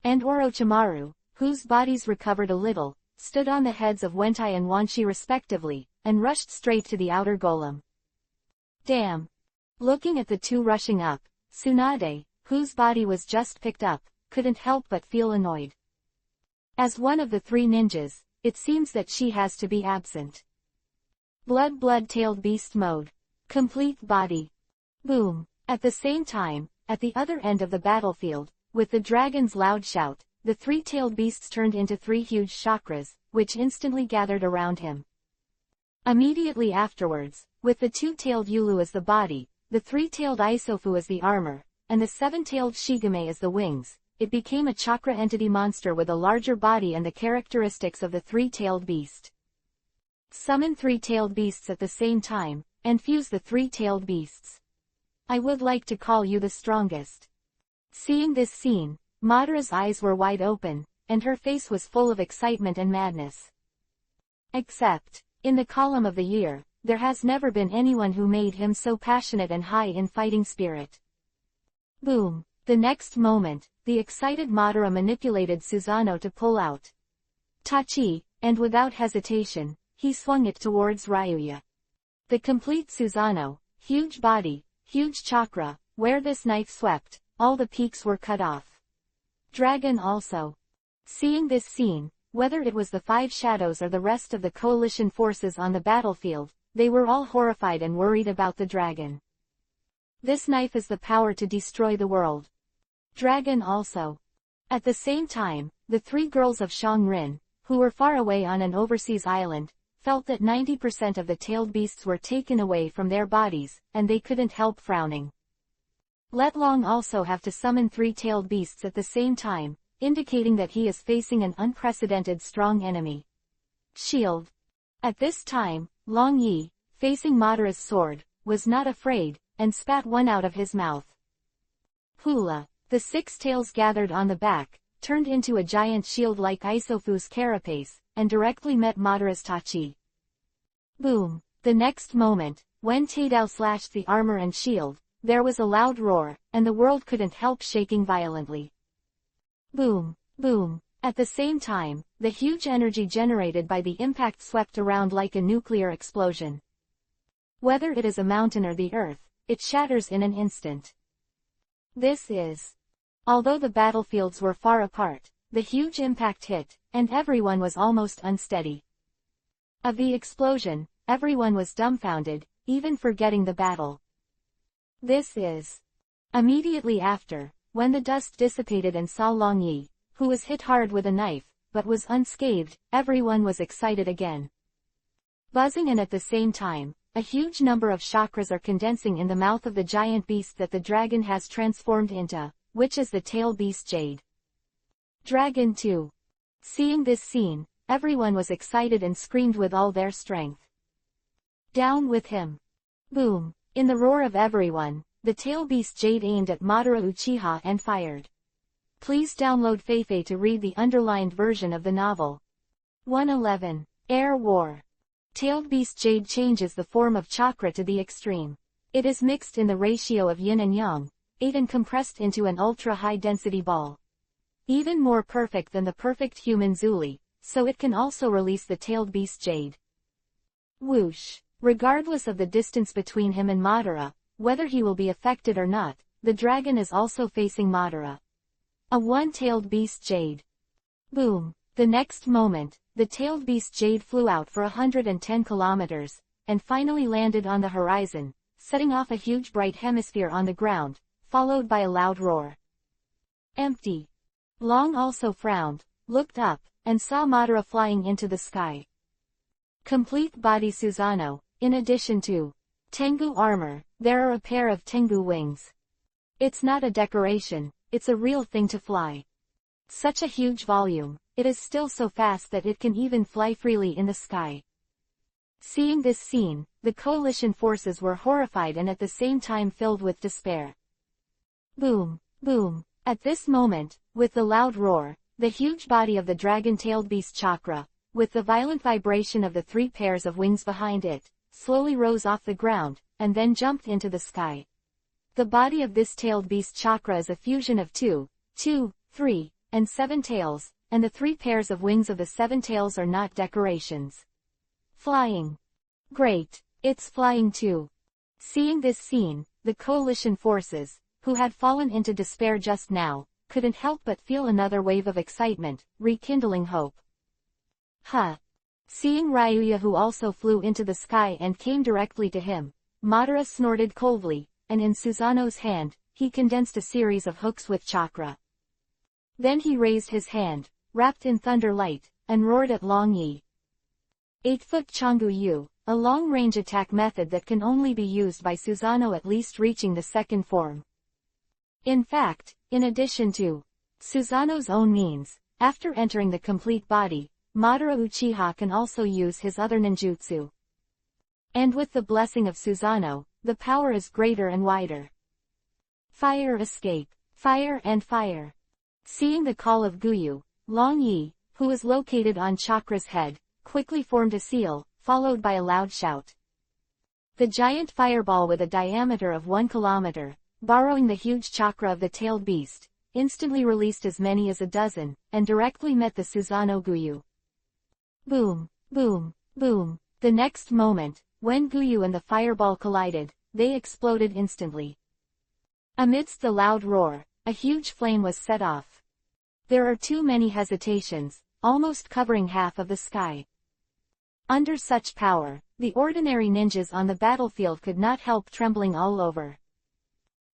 And Orochimaru, whose bodies recovered a little, stood on the heads of Wentai and Wanshi respectively, and rushed straight to the outer golem. Damn! Looking at the two rushing up, Tsunade, whose body was just picked up, couldn't help but feel annoyed. As one of the three ninjas, it seems that she has to be absent. Blood-tailed beast mode. Complete body. Boom. At the same time, at the other end of the battlefield, with the dragon's loud shout, the three-tailed beasts turned into three huge chakras, which instantly gathered around him. Immediately afterwards, with the two-tailed Yulu as the body, the three-tailed Isofu as the armor, and the seven-tailed Shigame as the wings, it became a chakra entity monster with a larger body and the characteristics of the three-tailed beast. Summon three-tailed beasts at the same time, and fuse the three-tailed beasts. I would like to call you the strongest. Seeing this scene, Madara's eyes were wide open, and her face was full of excitement and madness. Except, in the column of the year, there has never been anyone who made him so passionate and high in fighting spirit. Boom. The next moment, the excited Madara manipulated Susanoo to pull out Tachi, and without hesitation, he swung it towards Ryuya. The complete Susanoo, huge body, huge chakra, where this knife swept, all the peaks were cut off. Dragon also. Seeing this scene, whether it was the five shadows or the rest of the coalition forces on the battlefield, they were all horrified and worried about the dragon. This knife is the power to destroy the world. Dragon also. At the same time, the three girls of Shangrin, who were far away on an overseas island, felt that 90% of the tailed beasts were taken away from their bodies, and they couldn't help frowning. Let Long also have to summon three-tailed beasts at the same time, indicating that he is facing an unprecedented strong enemy. Shield. At this time, Long Yi, facing Madara's sword, was not afraid, and spat one out of his mouth. Hula. The six tails gathered on the back, turned into a giant shield like Isofu's carapace, and directly met Madara's Tachi. Boom. The next moment, when Teidao slashed the armor and shield, there was a loud roar, and the world couldn't help shaking violently. Boom. Boom. At the same time, the huge energy generated by the impact swept around like a nuclear explosion. Whether it is a mountain or the earth, it shatters in an instant. This is. Although the battlefields were far apart, the huge impact hit, and everyone was almost unsteady. Of the explosion, everyone was dumbfounded, even forgetting the battle. This is. Immediately after, when the dust dissipated and saw Long Yi, who was hit hard with a knife, but was unscathed, everyone was excited again. Buzzing, and at the same time, a huge number of chakras are condensing in the mouth of the giant beast that the dragon has transformed into, which is the tail beast Jade. Dragon 2. Seeing this scene, everyone was excited and screamed with all their strength. Down with him. Boom. In the roar of everyone, the tail beast Jade aimed at Madara Uchiha and fired. Please download Feifei to read the underlined version of the novel. 111. Air War. Tailed beast Jade changes the form of chakra to the extreme. It is mixed in the ratio of yin and yang, ate and compressed into an ultra-high-density ball. Even more perfect than the perfect human Zuli, so it can also release the tailed beast Jade. Whoosh. Regardless of the distance between him and Madara, whether he will be affected or not, the dragon is also facing Madara. A one-tailed beast Jade. Boom. The next moment, the tailed beast Jade flew out for 110 kilometers, and finally landed on the horizon, setting off a huge bright hemisphere on the ground, followed by a loud roar. Empty. Long also frowned, looked up, and saw Madara flying into the sky. Complete body Susanoo, in addition to Tengu armor, there are a pair of Tengu wings. It's not a decoration, it's a real thing to fly. Such a huge volume, it is still so fast that it can even fly freely in the sky. Seeing this scene, the coalition forces were horrified and at the same time filled with despair. Boom. Boom. At this moment, with the loud roar, the huge body of the dragon-tailed beast Chakra, with the violent vibration of the three pairs of wings behind it, slowly rose off the ground, and then jumped into the sky. The body of this tailed beast Chakra is a fusion of 2, 3, and 7 tails, and the 3 pairs of wings of the 7 tails are not decorations. Flying. Great, it's flying too. Seeing this scene, the coalition forces, who had fallen into despair just now, couldn't help but feel another wave of excitement, rekindling hope. Huh! Seeing Ryuya, who also flew into the sky and came directly to him, Madara snorted coldly, and in Susanoo's hand, he condensed a series of hooks with chakra. Then he raised his hand, wrapped in thunder light, and roared at Long Yi. 8-foot Changu Yu, a long-range attack method that can only be used by Susanoo at least reaching the second form. In fact, in addition to Susanoo's own means, after entering the complete body, Madara Uchiha can also use his other ninjutsu. And with the blessing of Susanoo, the power is greater and wider. Fire escape, fire and fire. Seeing the call of Guyu, Long Yi, who was located on Chakra's head, quickly formed a seal, followed by a loud shout. The giant fireball with a diameter of 1 kilometer, borrowing the huge chakra of the tailed beast, instantly released as many as a dozen, and directly met the Susanoo Guyu. Boom, boom, boom. The next moment, when Guyu and the fireball collided, they exploded instantly. Amidst the loud roar, a huge flame was set off. There are too many hesitations, almost covering half of the sky. Under such power, the ordinary ninjas on the battlefield could not help trembling all over.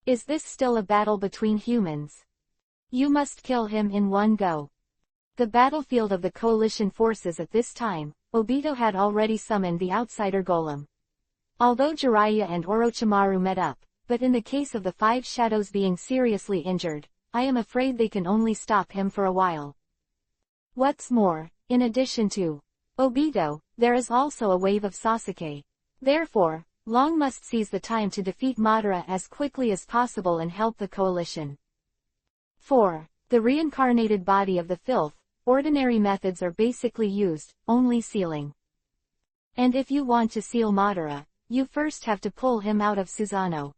Is this still a battle between humans? You must kill him in one go. The battlefield of the coalition forces at this time, Obito had already summoned the outsider golem. Although Jiraiya and Orochimaru met up, but in the case of the 5 shadows being seriously injured, I am afraid they can only stop him for a while. What's more, in addition to Obito, there is also a wave of Sasuke. Therefore, Long must seize the time to defeat Madara as quickly as possible and help the coalition. 4. The reincarnated body of the filth. Ordinary methods are basically used, only sealing. And if you want to seal Madara, you first have to pull him out of Susanoo.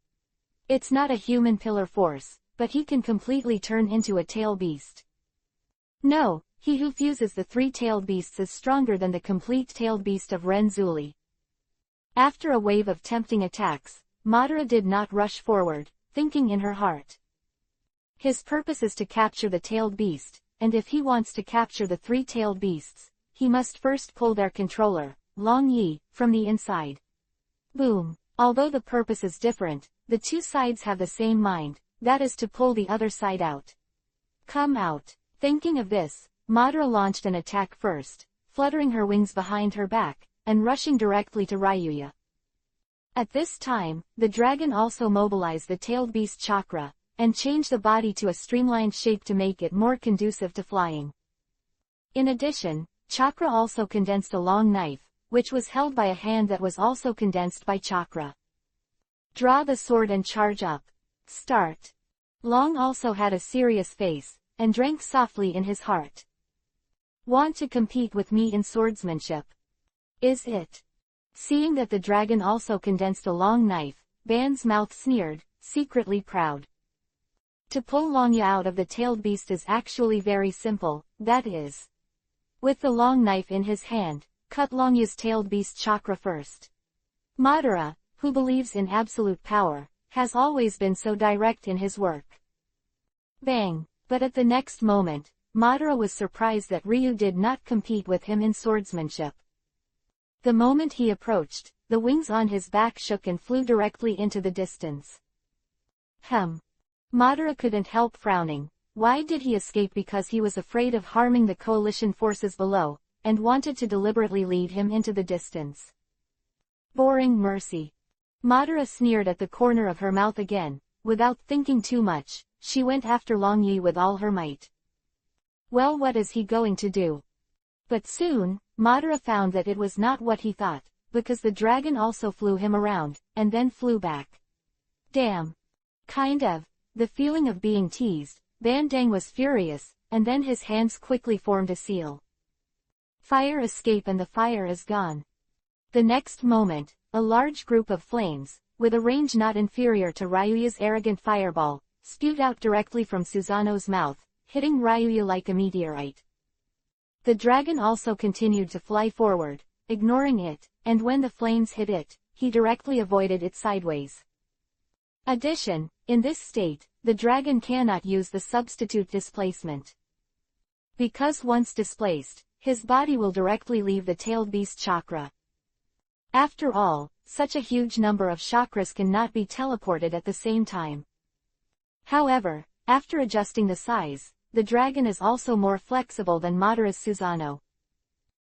It's not a human pillar force, but he can completely turn into a tail beast. No, he who fuses the 3-tailed beasts is stronger than the complete tailed beast of Renzuli. After a wave of tempting attacks, Madara did not rush forward, thinking in her heart. His purpose is to capture the tailed beast, and if he wants to capture the 3-tailed beasts, he must first pull their controller, Long Yi, from the inside. Boom. Although the purpose is different, the two sides have the same mind, that is to pull the other side out. Come out. Thinking of this, Madara launched an attack first, fluttering her wings behind her back, and rushing directly to Ryuya. At this time, the dragon also mobilized the tailed beast chakra, and changed the body to a streamlined shape to make it more conducive to flying. In addition, chakra also condensed a long knife, which was held by a hand that was also condensed by chakra. Draw the sword and charge up. Start. Long also had a serious face, and drank softly in his heart. Want to compete with me in swordsmanship? Is it? Seeing that the dragon also condensed a long knife, Ban's mouth sneered, secretly proud. To pull Long Yi out of the tailed beast is actually very simple, that is. With the long knife in his hand, cut Long Yi's tailed beast chakra first. Madara, who believes in absolute power, has always been so direct in his work. Bang! But at the next moment, Madara was surprised that Ryu did not compete with him in swordsmanship. The moment he approached, the wings on his back shook and flew directly into the distance. Madara couldn't help frowning. Why did he escape? Because he was afraid of harming the coalition forces below, and wanted to deliberately lead him into the distance. Boring mercy. Madara sneered at the corner of her mouth again. Without thinking too much, she went after Long Yi with all her might. Well, what is he going to do? But soon, Madara found that it was not what he thought, because the dragon also flew him around, and then flew back. Damn. Kind of. The feeling of being teased, Bandang was furious, and then his hands quickly formed a seal. Fire escape and the fire is gone. The next moment, a large group of flames, with a range not inferior to Ryuya's arrogant fireball, spewed out directly from Susanoo's mouth, hitting Ryuya like a meteorite. The dragon also continued to fly forward, ignoring it, and when the flames hit it, he directly avoided it sideways. Addition, in this state, the dragon cannot use the substitute displacement. Because once displaced, his body will directly leave the tailed beast chakra. After all, such a huge number of chakras cannot be teleported at the same time. However, after adjusting the size, the dragon is also more flexible than Madara's Susanoo.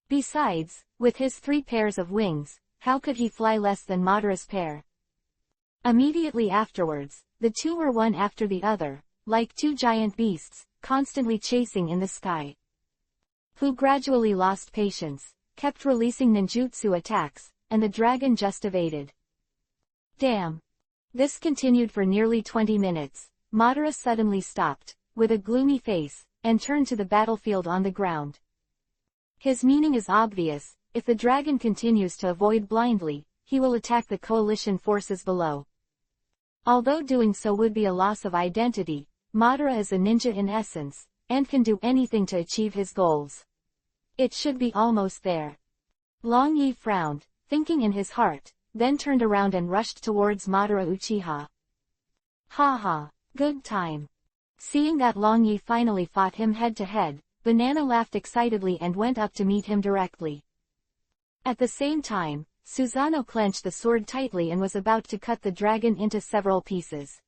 Besides, with his 3 pairs of wings, how could he fly less than Madara's pair? Immediately afterwards, the two were one after the other, like 2 giant beasts, constantly chasing in the sky. Who gradually lost patience, kept releasing ninjutsu attacks, and the dragon just evaded. Damn! This continued for nearly 20 minutes. Madara suddenly stopped, with a gloomy face, and turned to the battlefield on the ground. His meaning is obvious: if the dragon continues to avoid blindly, he will attack the coalition forces below. Although doing so would be a loss of identity, Madara is a ninja in essence, and can do anything to achieve his goals. It should be almost there. Long Yi frowned, thinking in his heart, then turned around and rushed towards Madara Uchiha. Ha ha, good time. Seeing that Long Yi finally fought him head to head, Banana laughed excitedly and went up to meet him directly. At the same time, Susanoo clenched the sword tightly and was about to cut the dragon into several pieces.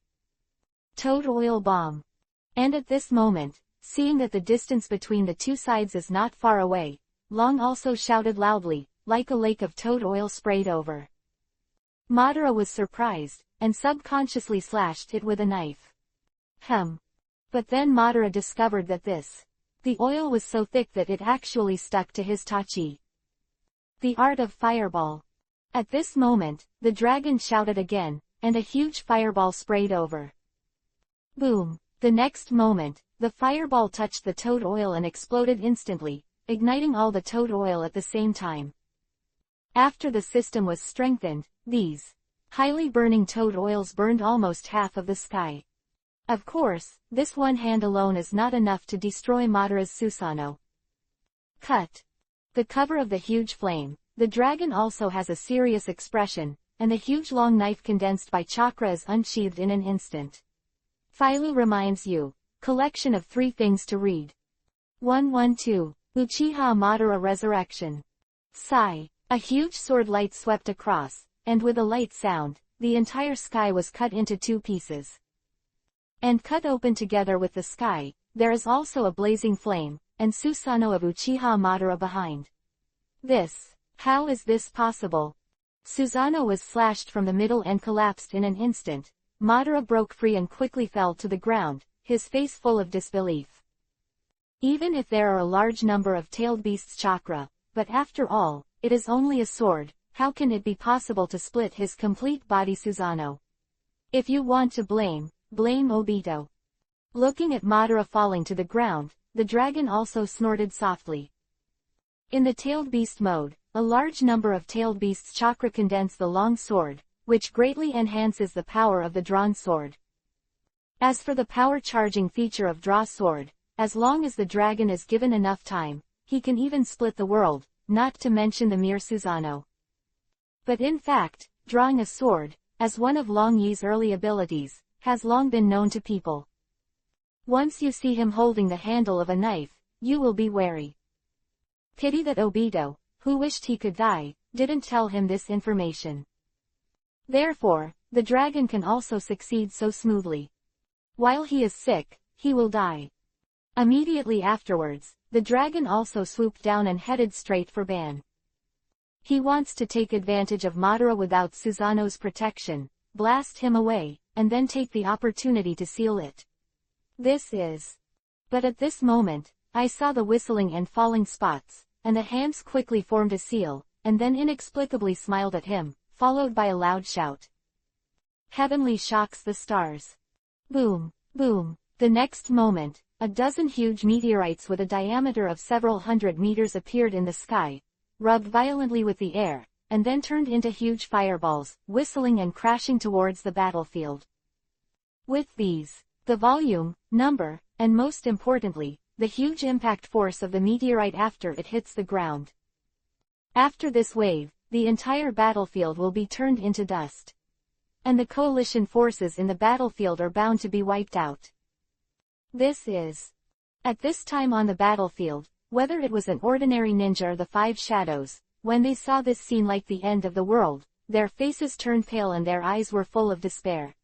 Toad oil bomb. And at this moment, seeing that the distance between the two sides is not far away, Long also shouted loudly, like a lake of toad oil sprayed over. Madara was surprised, and subconsciously slashed it with a knife. But then Madara discovered that the oil was so thick that it actually stuck to his tachi. The art of fireball. At this moment, the dragon shouted again, and a huge fireball sprayed over. Boom! The next moment, the fireball touched the toad oil and exploded instantly, igniting all the toad oil at the same time. After the system was strengthened, these highly burning toad oils burned almost half of the sky. Of course, this one hand alone is not enough to destroy Madara's Susanoo. Cut. The cover of the huge flame. The dragon also has a serious expression, and the huge long knife condensed by chakra is unsheathed in an instant. Phyllu reminds you. Collection of 3 things to read. 112. Uchiha Madara Resurrection. Sigh. A huge sword light swept across, and with a light sound, the entire sky was cut into 2 pieces. And cut open together with the sky, there is also a blazing flame, and Susanoo of Uchiha Madara behind. How is this possible? Susanoo was slashed from the middle and collapsed in an instant. Madara broke free and quickly fell to the ground, his face full of disbelief. Even if there are a large number of tailed beasts chakra, but after all, it is only a sword, how can it be possible to split his complete body? Susanoo? If you want to blame Obito. Looking at Madara falling to the ground, the dragon also snorted softly. In the tailed beast mode, a large number of tailed beasts chakra condense the long sword, which greatly enhances the power of the drawn sword. As for the power charging feature of draw sword, as long as the dragon is given enough time, he can even split the world, not to mention the mere Susanoo. But in fact, drawing a sword, as one of Long Yi's early abilities, has long been known to people. Once you see him holding the handle of a knife, you will be wary. Pity that Obito, who wished he could die, didn't tell him this information. Therefore, the dragon can also succeed so smoothly. While he is sick, he will die. Immediately afterwards, the dragon also swooped down and headed straight for Ban. He wants to take advantage of Madara without Susanoo's protection, blast him away, and then take the opportunity to seal it. But at this moment, I saw the whistling and falling spots, and the hands quickly formed a seal, and then inexplicably smiled at him, followed by a loud shout. Heavenly shocks the stars. Boom, boom. The next moment, a dozen huge meteorites with a diameter of several hundred meters appeared in the sky, rubbed violently with the air, and then turned into huge fireballs, whistling and crashing towards the battlefield. With these, the volume, number, and most importantly, the huge impact force of the meteorite after it hits the ground. After this wave, the entire battlefield will be turned into dust. and the coalition forces in the battlefield are bound to be wiped out. This is. At this time on the battlefield, whether it was an ordinary ninja or the Five Shadows, when they saw this scene like the end of the world, their faces turned pale and their eyes were full of despair.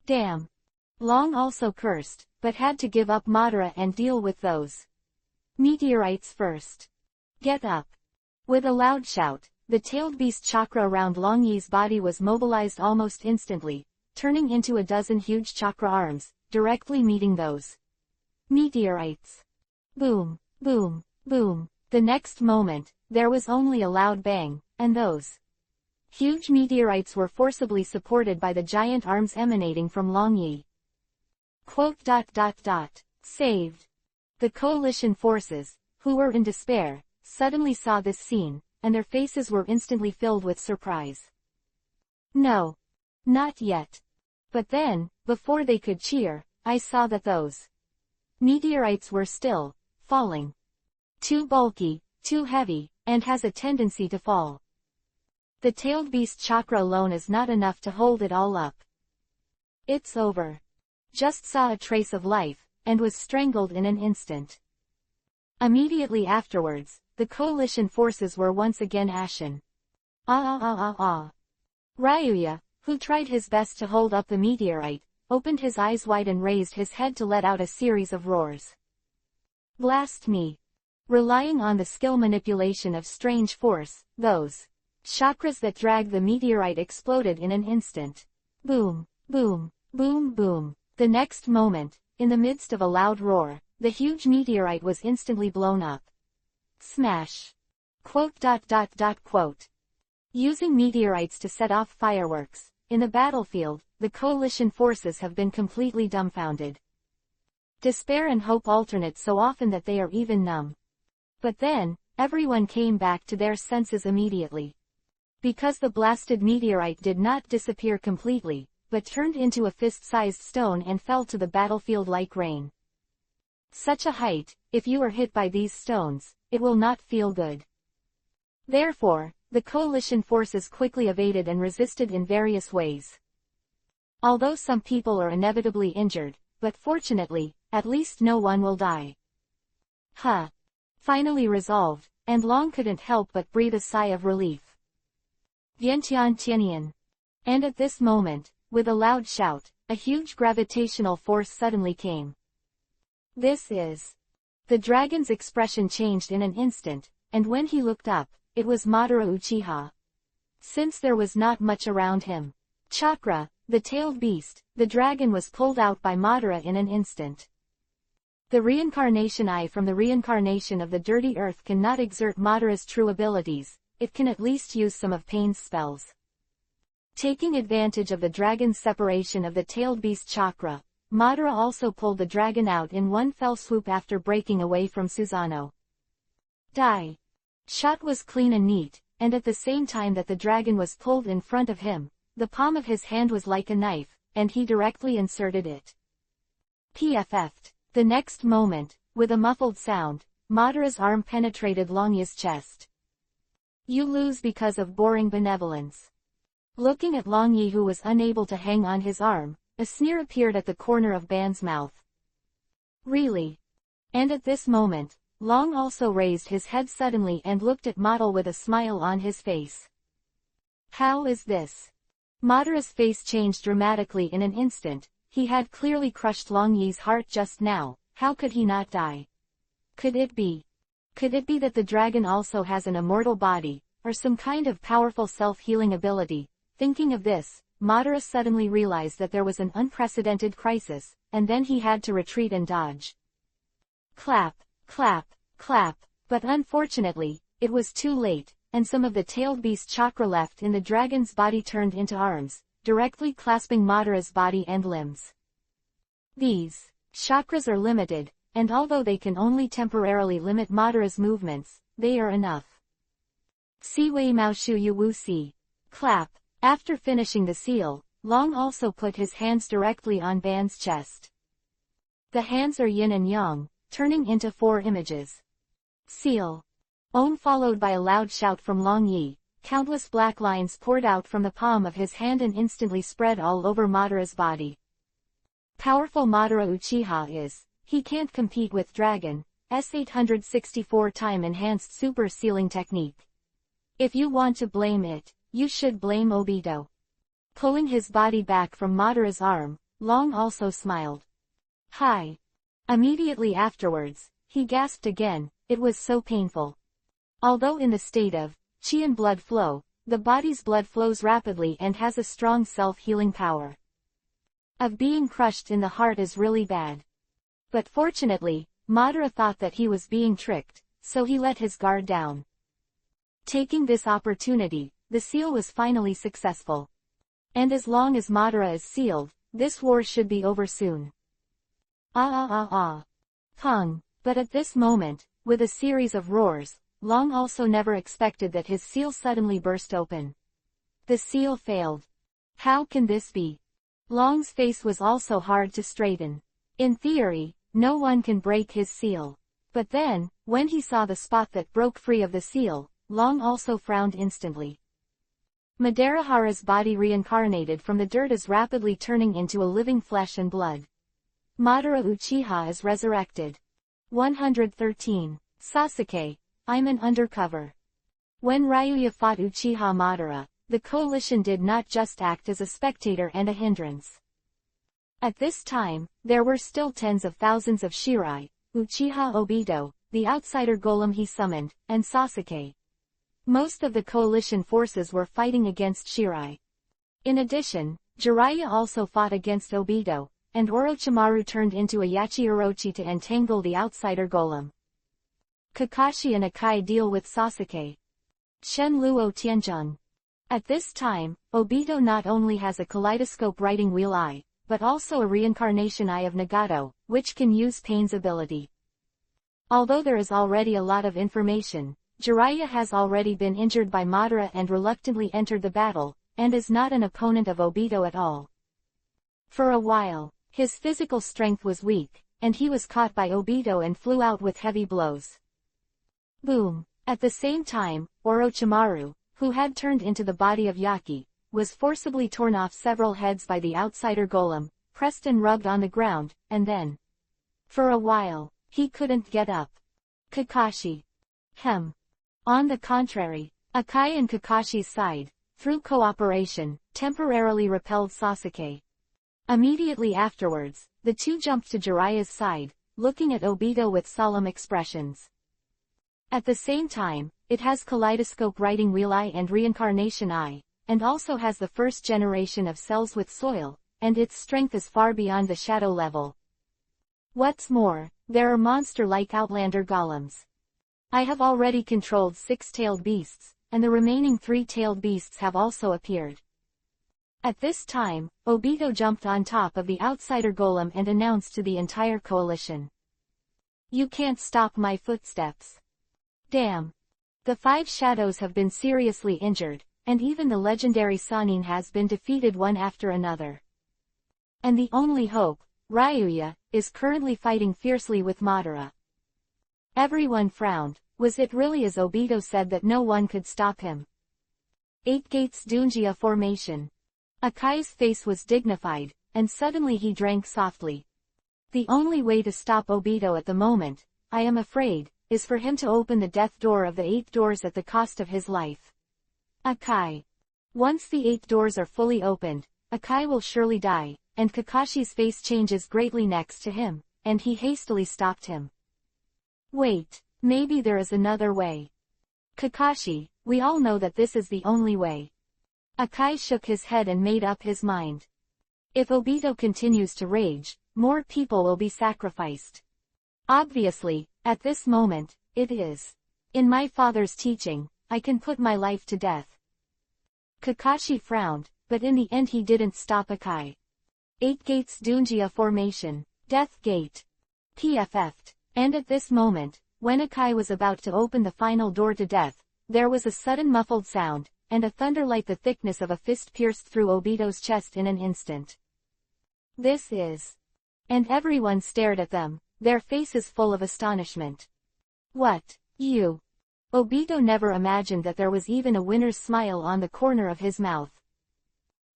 Damn. Long also cursed, but had to give up Madara and deal with those meteorites first. Get up. With a loud shout, the tailed beast chakra around Long Yi's body was mobilized almost instantly, turning into a dozen huge chakra arms, directly meeting those meteorites. Boom, boom, boom. The next moment, there was only a loud bang, and those huge meteorites were forcibly supported by the giant arms emanating from Long Yi. Saved. The coalition forces, who were in despair, suddenly saw this scene, and their faces were instantly filled with surprise. No. Not yet. But then, before they could cheer, I saw that those meteorites were still falling. Too bulky, too heavy, and has a tendency to fall. The tailed beast chakra alone is not enough to hold it all up. It's over. Just saw a trace of life, and was strangled in an instant. Immediately afterwards, the coalition forces were once again ashen. Ryuya, who tried his best to hold up the meteorite, opened his eyes wide and raised his head to let out a series of roars. Blast me. Relying on the skill manipulation of strange force, those chakras that dragged the meteorite exploded in an instant. Boom, boom, boom, boom. The next moment, in the midst of a loud roar, the huge meteorite was instantly blown up. Smash. Using meteorites to set off fireworks, in the battlefield, the coalition forces have been completely dumbfounded. Despair and hope alternate so often that they are even numb. But then, everyone came back to their senses immediately. Because the blasted meteorite did not disappear completely, but turned into a fist-sized stone and fell to the battlefield like rain. Such a height, if you are hit by these stones, it will not feel good. Therefore, the coalition forces quickly evaded and resisted in various ways. Although some people are inevitably injured, but fortunately, at least no one will die. Finally resolved, and Long couldn't help but breathe a sigh of relief. Vientian. And at this moment, with a loud shout, a huge gravitational force suddenly came. This is. The dragon's expression changed in an instant, and when he looked up, it was Madara Uchiha. Since there was not much around him. Chakra, the tailed beast, the dragon was pulled out by Madara in an instant. The reincarnation eye from the reincarnation of the dirty earth cannot exert Madara's true abilities, it can at least use some of Pain's spells. Taking advantage of the dragon's separation of the tailed beast chakra, Madara also pulled the dragon out in one fell swoop after breaking away from Susanoo. Die. Shot was clean and neat, and at the same time that the dragon was pulled in front of him, the palm of his hand was like a knife, and he directly inserted it. PFF'd. The next moment, with a muffled sound, Madara's arm penetrated Long Yi's chest. You lose because of boring benevolence. Looking at Long Yi, who was unable to hang on his arm, a sneer appeared at the corner of Ban's mouth. Really? And at this moment, Long also raised his head suddenly and looked at Model with a smile on his face. How is this? Madara's face changed dramatically in an instant. He had clearly crushed Long Yi's heart just now. How could he not die? Could it be that the dragon also has an immortal body, or some kind of powerful self-healing ability? Thinking of this, Madara suddenly realized that there was an unprecedented crisis, and then he had to retreat and dodge. Clap, clap, clap, but unfortunately, it was too late, and some of the tailed beast chakra left in the dragon's body turned into arms, directly clasping Madara's body and limbs. These chakras are limited, and although they can only temporarily limit Madara's movements, they are enough. Si Wei Mao Shu Yu Wu Si. Clap. After finishing the seal, Long also put his hands directly on Ban's chest. The hands are yin and yang, turning into 4 images. Seal. Own followed by a loud shout from Long Yi, countless black lines poured out from the palm of his hand and instantly spread all over Madara's body. Powerful Madara Uchiha is, he can't compete with Dragon's 864 time enhanced super sealing technique. If you want to blame it, you should blame Obito. Pulling his body back from Madara's arm, Long also smiled. Hi. Immediately afterwards, he gasped again, it was so painful. Although in the state of chi and blood flow, the body's blood flows rapidly and has a strong self-healing power. Of being crushed in the heart is really bad. But fortunately, Madara thought that he was being tricked, so he let his guard down. Taking this opportunity, the seal was finally successful. And as long as Madara is sealed, this war should be over soon. Pung. But at this moment, with a series of roars, Long also never expected that his seal suddenly burst open. The seal failed. How can this be? Long's face was also hard to straighten. In theory, no one can break his seal. But then, when he saw the spot that broke free of the seal, Long also frowned instantly. Madara's body reincarnated from the dirt is rapidly turning into a living flesh and blood. Madara Uchiha is resurrected. 113. Sasuke, I'm an undercover. When Ryuya fought Uchiha Madara, the coalition did not just act as a spectator and a hindrance. At this time, there were still tens of thousands of Shirai, Uchiha Obito, the outsider golem he summoned, and Sasuke. Most of the coalition forces were fighting against Shirai. In addition, Jiraiya also fought against Obito, and Orochimaru turned into a Yachirochi to entangle the outsider golem. Kakashi and Akai deal with Sasuke. Shenluo Tianzhong. At this time, Obito not only has a kaleidoscope writing wheel eye, but also a reincarnation eye of Nagato, which can use Pain's ability. Although there is already a lot of information, Jiraiya has already been injured by Madara and reluctantly entered the battle, and is not an opponent of Obito at all. For a while, his physical strength was weak, and he was caught by Obito and flew out with heavy blows. Boom! At the same time, Orochimaru, who had turned into the body of Yaki, was forcibly torn off several heads by the outsider golem, pressed and rubbed on the ground, and then, for a while, he couldn't get up. Kakashi. On the contrary, Akai and Kakashi's side, through cooperation, temporarily repelled Sasuke. Immediately afterwards, the two jumped to Jiraiya's side, looking at Obito with solemn expressions. At the same time, it has kaleidoscope writing wheel eye and reincarnation eye, and also has the first generation of cells with soil, and its strength is far beyond the shadow level. What's more, there are monster-like outlander golems. I have already controlled 6-tailed beasts, and the remaining 3-tailed beasts have also appeared. At this time, Obito jumped on top of the outsider golem and announced to the entire coalition. You can't stop my footsteps. Damn. The 5 shadows have been seriously injured, and even the legendary Sannin has been defeated one after another. And the only hope, Ryuya, is currently fighting fiercely with Madara. Everyone frowned. Was it really as Obito said that no one could stop him? 8 Gates Dunjia Formation. Akai's face was dignified, and suddenly he drank softly. The only way to stop Obito at the moment, I am afraid, is for him to open the death door of the 8 doors at the cost of his life. Akai. Once the 8 doors are fully opened, Akai will surely die, and Kakashi's face changes greatly next to him, and he hastily stopped him. Wait, maybe there is another way. Kakashi, we all know that this is the only way. Akai shook his head and made up his mind. If Obito continues to rage, more people will be sacrificed. Obviously, at this moment, it is. In my father's teaching, I can put my life to death. Kakashi frowned, but in the end he didn't stop Akai. 8 Gates Dunjia Formation, Death Gate. PFF'd. And at this moment, when Akai was about to open the final door to death, there was a sudden muffled sound, and a thunder like the thickness of a fist pierced through Obito's chest in an instant. This is. And everyone stared at them, their faces full of astonishment. What? You? Obito never imagined that there was even a winner's smile on the corner of his mouth.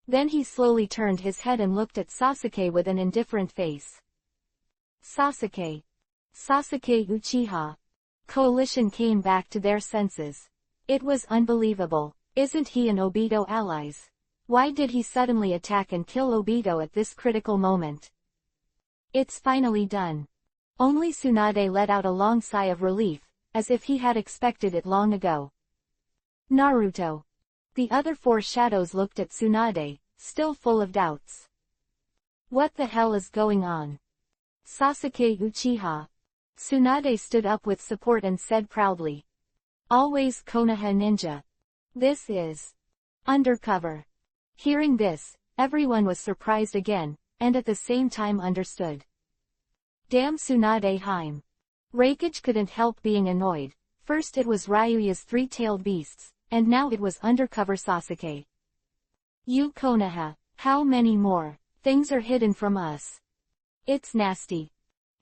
Then he slowly turned his head and looked at Sasuke with an indifferent face. Sasuke. Sasuke Uchiha. Coalition came back to their senses. It was unbelievable. Isn't he and Obito allies? Why did he suddenly attack and kill Obito at this critical moment? It's finally done. Only Tsunade let out a long sigh of relief, as if he had expected it long ago. Naruto. The other four shadows looked at Tsunade, still full of doubts. What the hell is going on? Sasuke Uchiha. Tsunade stood up with support and said proudly. Always Konoha ninja. This is undercover. Hearing this, everyone was surprised again, and at the same time understood. Damn Tsunade Hime. Reikage couldn't help being annoyed. First it was Ryuya's three-tailed beasts, and now it was undercover Sasuke. You Konoha, how many more things are hidden from us? It's nasty.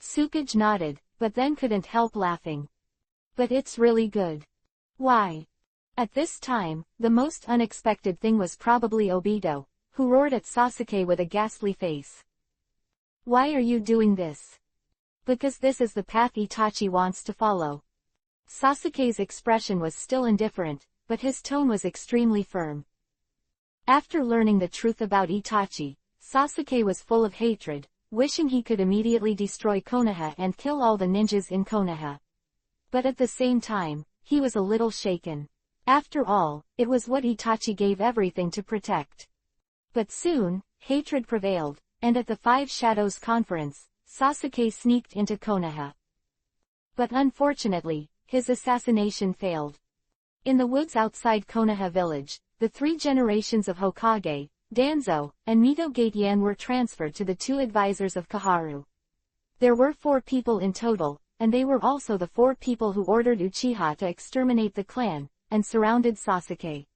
Tsukage nodded, but then couldn't help laughing. But it's really good. Why? At this time, the most unexpected thing was probably Obito, who roared at Sasuke with a ghastly face. Why are you doing this? Because this is the path Itachi wants to follow. Sasuke's expression was still indifferent, but his tone was extremely firm. After learning the truth about Itachi, Sasuke was full of hatred, wishing he could immediately destroy Konoha and kill all the ninjas in Konoha. But at the same time, he was a little shaken. After all, it was what Itachi gave everything to protect. But soon, hatred prevailed, and at the Five Shadows Conference, Sasuke sneaked into Konoha. But unfortunately, his assassination failed. In the woods outside Konoha village, the three generations of Hokage, Danzo, and Mito Gateyan were transferred to the two advisors of Kaharu. There were 4 people in total, and they were also the 4 people who ordered Uchiha to exterminate the clan, and surrounded Sasuke.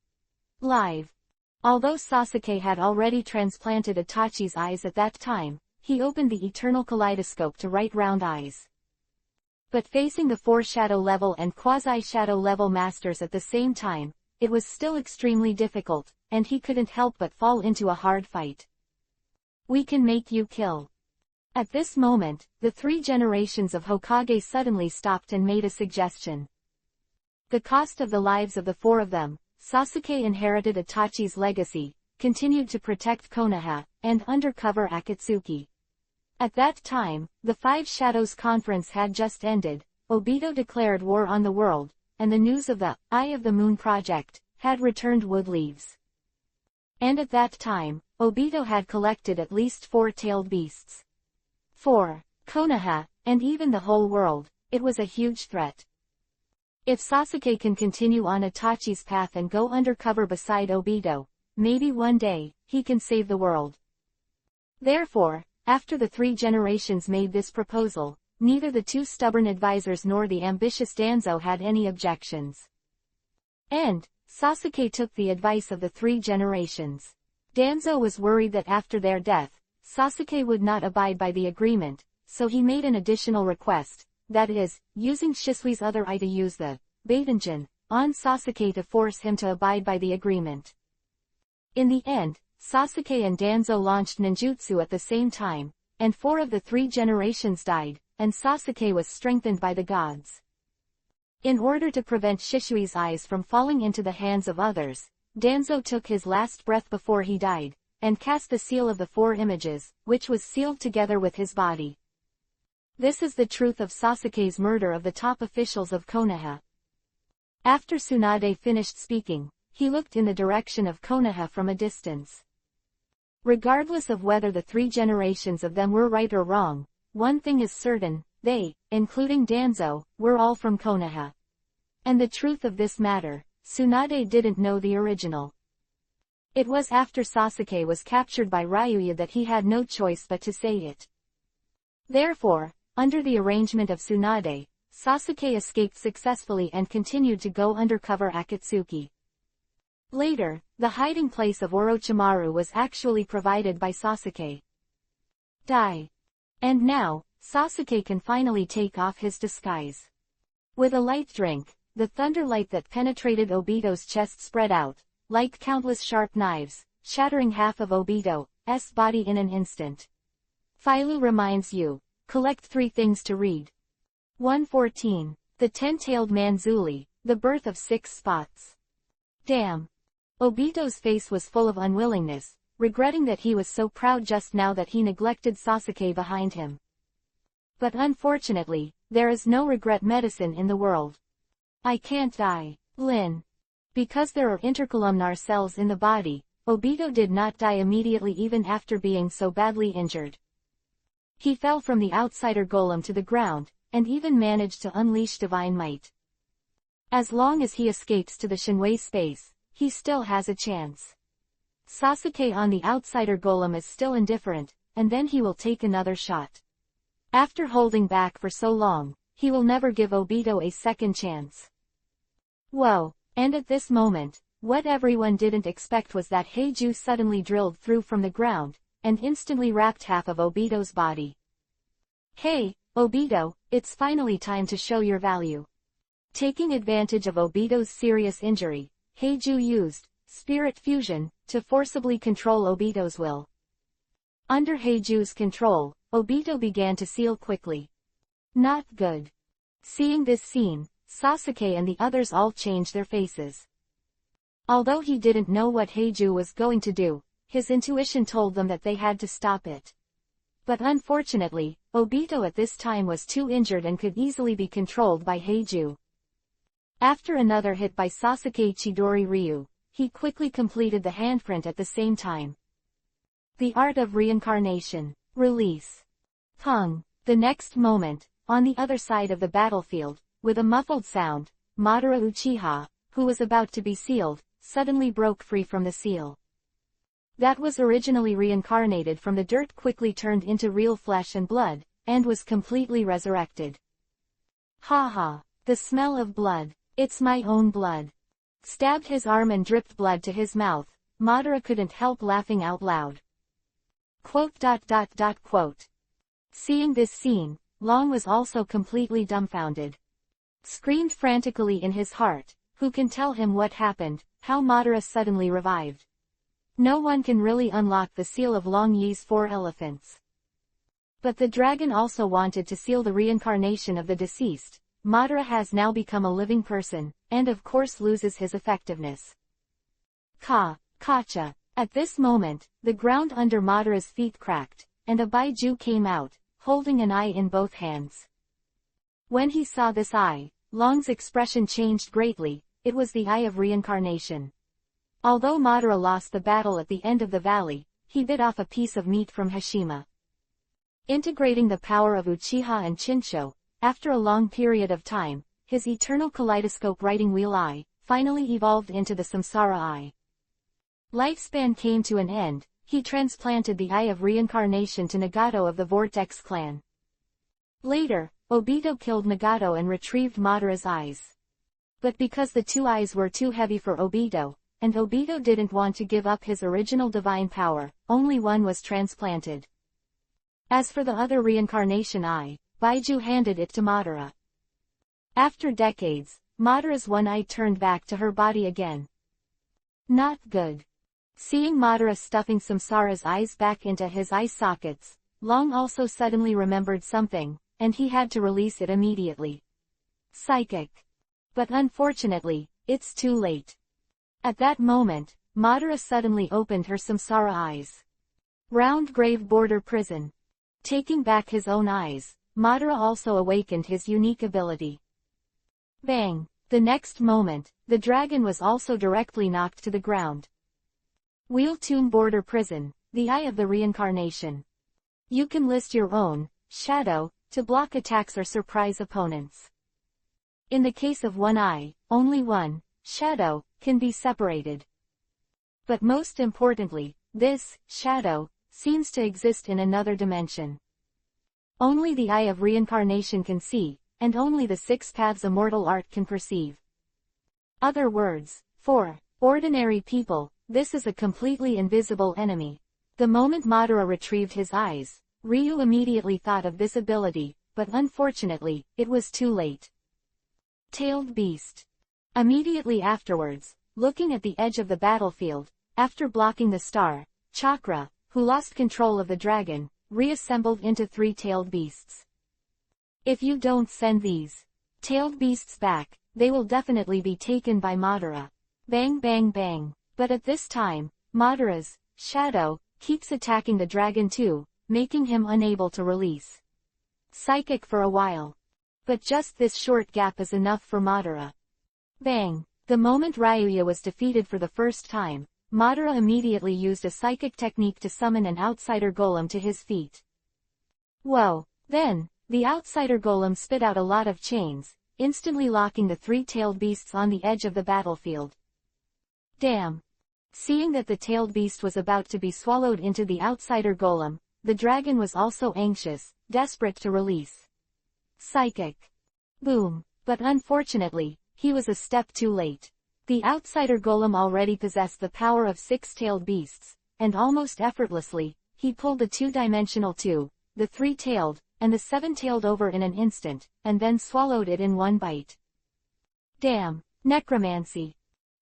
Live. Although Sasuke had already transplanted Itachi's eyes at that time, he opened the eternal kaleidoscope to right round eyes. But facing the 4 shadow level and quasi-shadow level masters at the same time, it was still extremely difficult, and he couldn't help but fall into a hard fight. We can make you kill. At this moment, the 3 generations of Hokage suddenly stopped and made a suggestion. The cost of the lives of the 4 of them, Sasuke inherited Itachi's legacy, continued to protect Konoha, and undercover Akatsuki. At that time, the Five Shadows Conference had just ended, Obito declared war on the world, and the news of the Eye of the Moon project had returned wood leaves. And at that time, Obito had collected at least 4-tailed beasts. For Konoha, and even the whole world, it was a huge threat. If Sasuke can continue on Itachi's path and go undercover beside Obito, maybe one day, he can save the world. Therefore, after the 3 generations made this proposal, neither the 2 stubborn advisors nor the ambitious Danzo had any objections. And Sasuke took the advice of the 3 generations. Danzo was worried that after their death, Sasuke would not abide by the agreement, so he made an additional request, that is, using Shisui's other eye to use the Baidanjin on Sasuke to force him to abide by the agreement. In the end, Sasuke and Danzo launched ninjutsu at the same time, and 4 of the 3 generations died, and Sasuke was strengthened by the gods. In order to prevent Shisui's eyes from falling into the hands of others, Danzo took his last breath before he died, and cast the seal of the 4 images, which was sealed together with his body. This is the truth of Sasuke's murder of the top officials of Konoha. After Tsunade finished speaking, he looked in the direction of Konoha from a distance. Regardless of whether the 3 generations of them were right or wrong, one thing is certain, they, including Danzo, were all from Konoha. And the truth of this matter, Tsunade didn't know the original. It was after Sasuke was captured by Ryuya that he had no choice but to say it. Therefore, under the arrangement of Tsunade, Sasuke escaped successfully and continued to go undercover Akatsuki. Later, the hiding place of Orochimaru was actually provided by Sasuke. Die. And now, Sasuke can finally take off his disguise. With a light drink, the thunderlight that penetrated Obito's chest spread out, like countless sharp knives, shattering half of Obito's body in an instant. Phyllu reminds you, collect 3 things to read. 114. The Ten-Tailed Manzuli, the Birth of 6 Spots. Damn. Obito's face was full of unwillingness, regretting that he was so proud just now that he neglected Sasuke behind him. But unfortunately, there is no regret medicine in the world. I can't die, Lin. Because there are intercolumnar cells in the body, Obito did not die immediately even after being so badly injured. He fell from the outsider golem to the ground, and even managed to unleash divine might. As long as he escapes to the Shinwei space, he still has a chance. Sasuke on the outsider golem is still indifferent, and then he will take another shot. After holding back for so long, he will never give Obito a second chance. Whoa, and at this moment, what everyone didn't expect was that Heiju suddenly drilled through from the ground, and instantly wrapped half of Obito's body. Hey, Obito, it's finally time to show your value. Taking advantage of Obito's serious injury, Heiju used Spirit Fusion to forcibly control Obito's will. Under Heiju's control, Obito began to seal quickly. Not good. Seeing this scene, Sasuke and the others all changed their faces. Although he didn't know what Heiju was going to do, his intuition told them that they had to stop it. But unfortunately, Obito at this time was too injured and could easily be controlled by Heiju. After another hit by Sasuke Chidori Ryu, he quickly completed the handprint at the same time. The Art of Reincarnation. Release. Pung. The next moment, on the other side of the battlefield, with a muffled sound, Madara Uchiha, who was about to be sealed, suddenly broke free from the seal. That was originally reincarnated from the dirt quickly turned into real flesh and blood, and was completely resurrected. Ha ha. The smell of blood. It's my own blood. Stabbed his arm and dripped blood to his mouth, Madara couldn't help laughing out loud. Quote. Seeing this scene, Long was also completely dumbfounded. Screamed frantically in his heart, who can tell him what happened, how Madara suddenly revived. No one can really unlock the seal of Long Yi's 4 elephants. But the dragon also wanted to seal the reincarnation of the deceased. Madara has now become a living person, and of course loses his effectiveness. Kacha. At this moment, the ground under Madara's feet cracked, and a Baiju came out, holding an eye in both hands. When he saw this eye, Long's expression changed greatly. It was the Eye of Reincarnation. Although Madara lost the battle at the end of the valley, he bit off a piece of meat from Hashima. Integrating the power of Uchiha and Chincho, after a long period of time, his eternal kaleidoscope writing wheel eye finally evolved into the Samsara Eye. Lifespan came to an end. He transplanted the Eye of Reincarnation to Nagato of the Vortex clan. Later, Obito killed Nagato and retrieved Madara's eyes. But because the 2 eyes were too heavy for Obito, and Obito didn't want to give up his original divine power, only one was transplanted. As for the other reincarnation eye, Baiju handed it to Madara. After decades, Madara's one eye turned back to her body again. Not good. Seeing Madara stuffing Samsara's eyes back into his eye sockets, Long also suddenly remembered something, and he had to release it immediately. Psychic. But unfortunately, it's too late. At that moment, Madara suddenly opened her Samsara eyes. Round grave border prison. Taking back his own eyes, Madara also awakened his unique ability. Bang! The next moment, the dragon was also directly knocked to the ground. Wheel Tomb Border Prison, the Eye of the Reincarnation. You can list your own shadow to block attacks or surprise opponents. In the case of one eye, only one shadow can be separated. But most importantly, this shadow seems to exist in another dimension. Only the Eye of Reincarnation can see, and only the 6 paths immortal art can perceive. Other words, for ordinary people, this is a completely invisible enemy. The moment Madara retrieved his eyes, Ryu immediately thought of this ability, but unfortunately, it was too late. Tailed beast. Immediately afterwards, looking at the edge of the battlefield, after blocking the star, Chakra, who lost control of the dragon, reassembled into 3 tailed beasts. If you don't send these tailed beasts back, they will definitely be taken by Madara. Bang bang bang. But at this time, Madara's shadow keeps attacking the dragon too, making him unable to release psychic for a while. But just this short gap is enough for Madara. Bang! The moment Ryuya was defeated for the first time, Madara immediately used a psychic technique to summon an outsider golem to his feet. Whoa! Then, the outsider golem spit out a lot of chains, instantly locking the 3-tailed beasts on the edge of the battlefield. Damn! Seeing that the tailed beast was about to be swallowed into the outsider golem, the dragon was also anxious, desperate to release psychic. Boom! But unfortunately, he was a step too late. The outsider golem already possessed the power of 6-tailed beasts, and almost effortlessly, he pulled the 2-dimensional 2, the 3-tailed, and the 7-tailed over in an instant, and then swallowed it in one bite. Damn! Necromancy!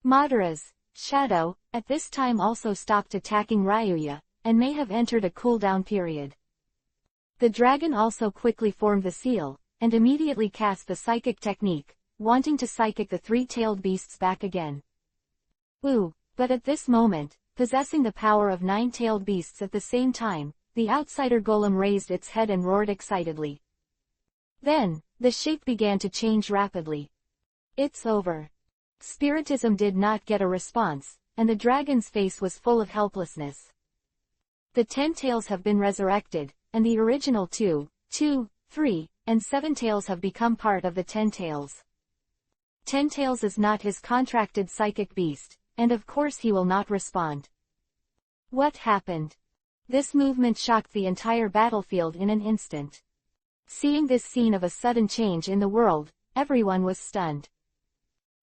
Madara's shadow, at this time also stopped attacking Ryuya, and may have entered a cooldown period. The dragon also quickly formed the seal, and immediately cast the psychic technique, wanting to psychic the 3-tailed beasts back again. Ooh, but at this moment, possessing the power of 9-tailed beasts at the same time, the outsider golem raised its head and roared excitedly. Then, the shape began to change rapidly. It's over. Spiritism did not get a response, and the dragon's face was full of helplessness. The 10 tails have been resurrected, and the original 2, 3, and 7 tails have become part of the 10 tails. 10 tails is not his contracted psychic beast, and of course he will not respond. What happened? This movement shocked the entire battlefield in an instant. Seeing this scene of a sudden change in the world, everyone was stunned.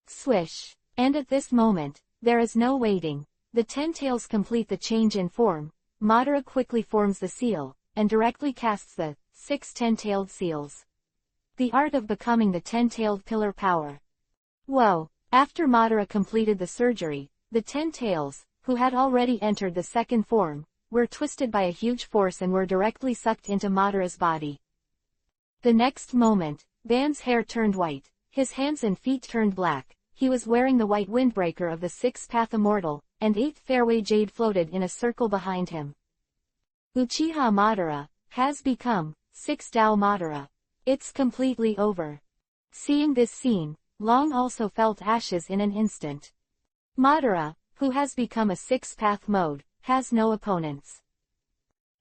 Swish! And at this moment, there is no waiting. The 10 tails complete the change in form. Madara quickly forms the seal, and directly casts the 6 10-tailed seals. The art of becoming the 10-tailed pillar power. Whoa! After Madara completed the surgery, the 10 tails, who had already entered the second form, were twisted by a huge force and were directly sucked into Madara's body. The next moment, Ban's hair turned white, his hands and feet turned black, he was wearing the white windbreaker of the 6th Immortal, and 8th Fairway Jade floated in a circle behind him. Uchiha Madara has become 6 Dao Madara. It's completely over. Seeing this scene, Long also felt ashes in an instant. Madara, who has become a 6-path mode, has no opponents.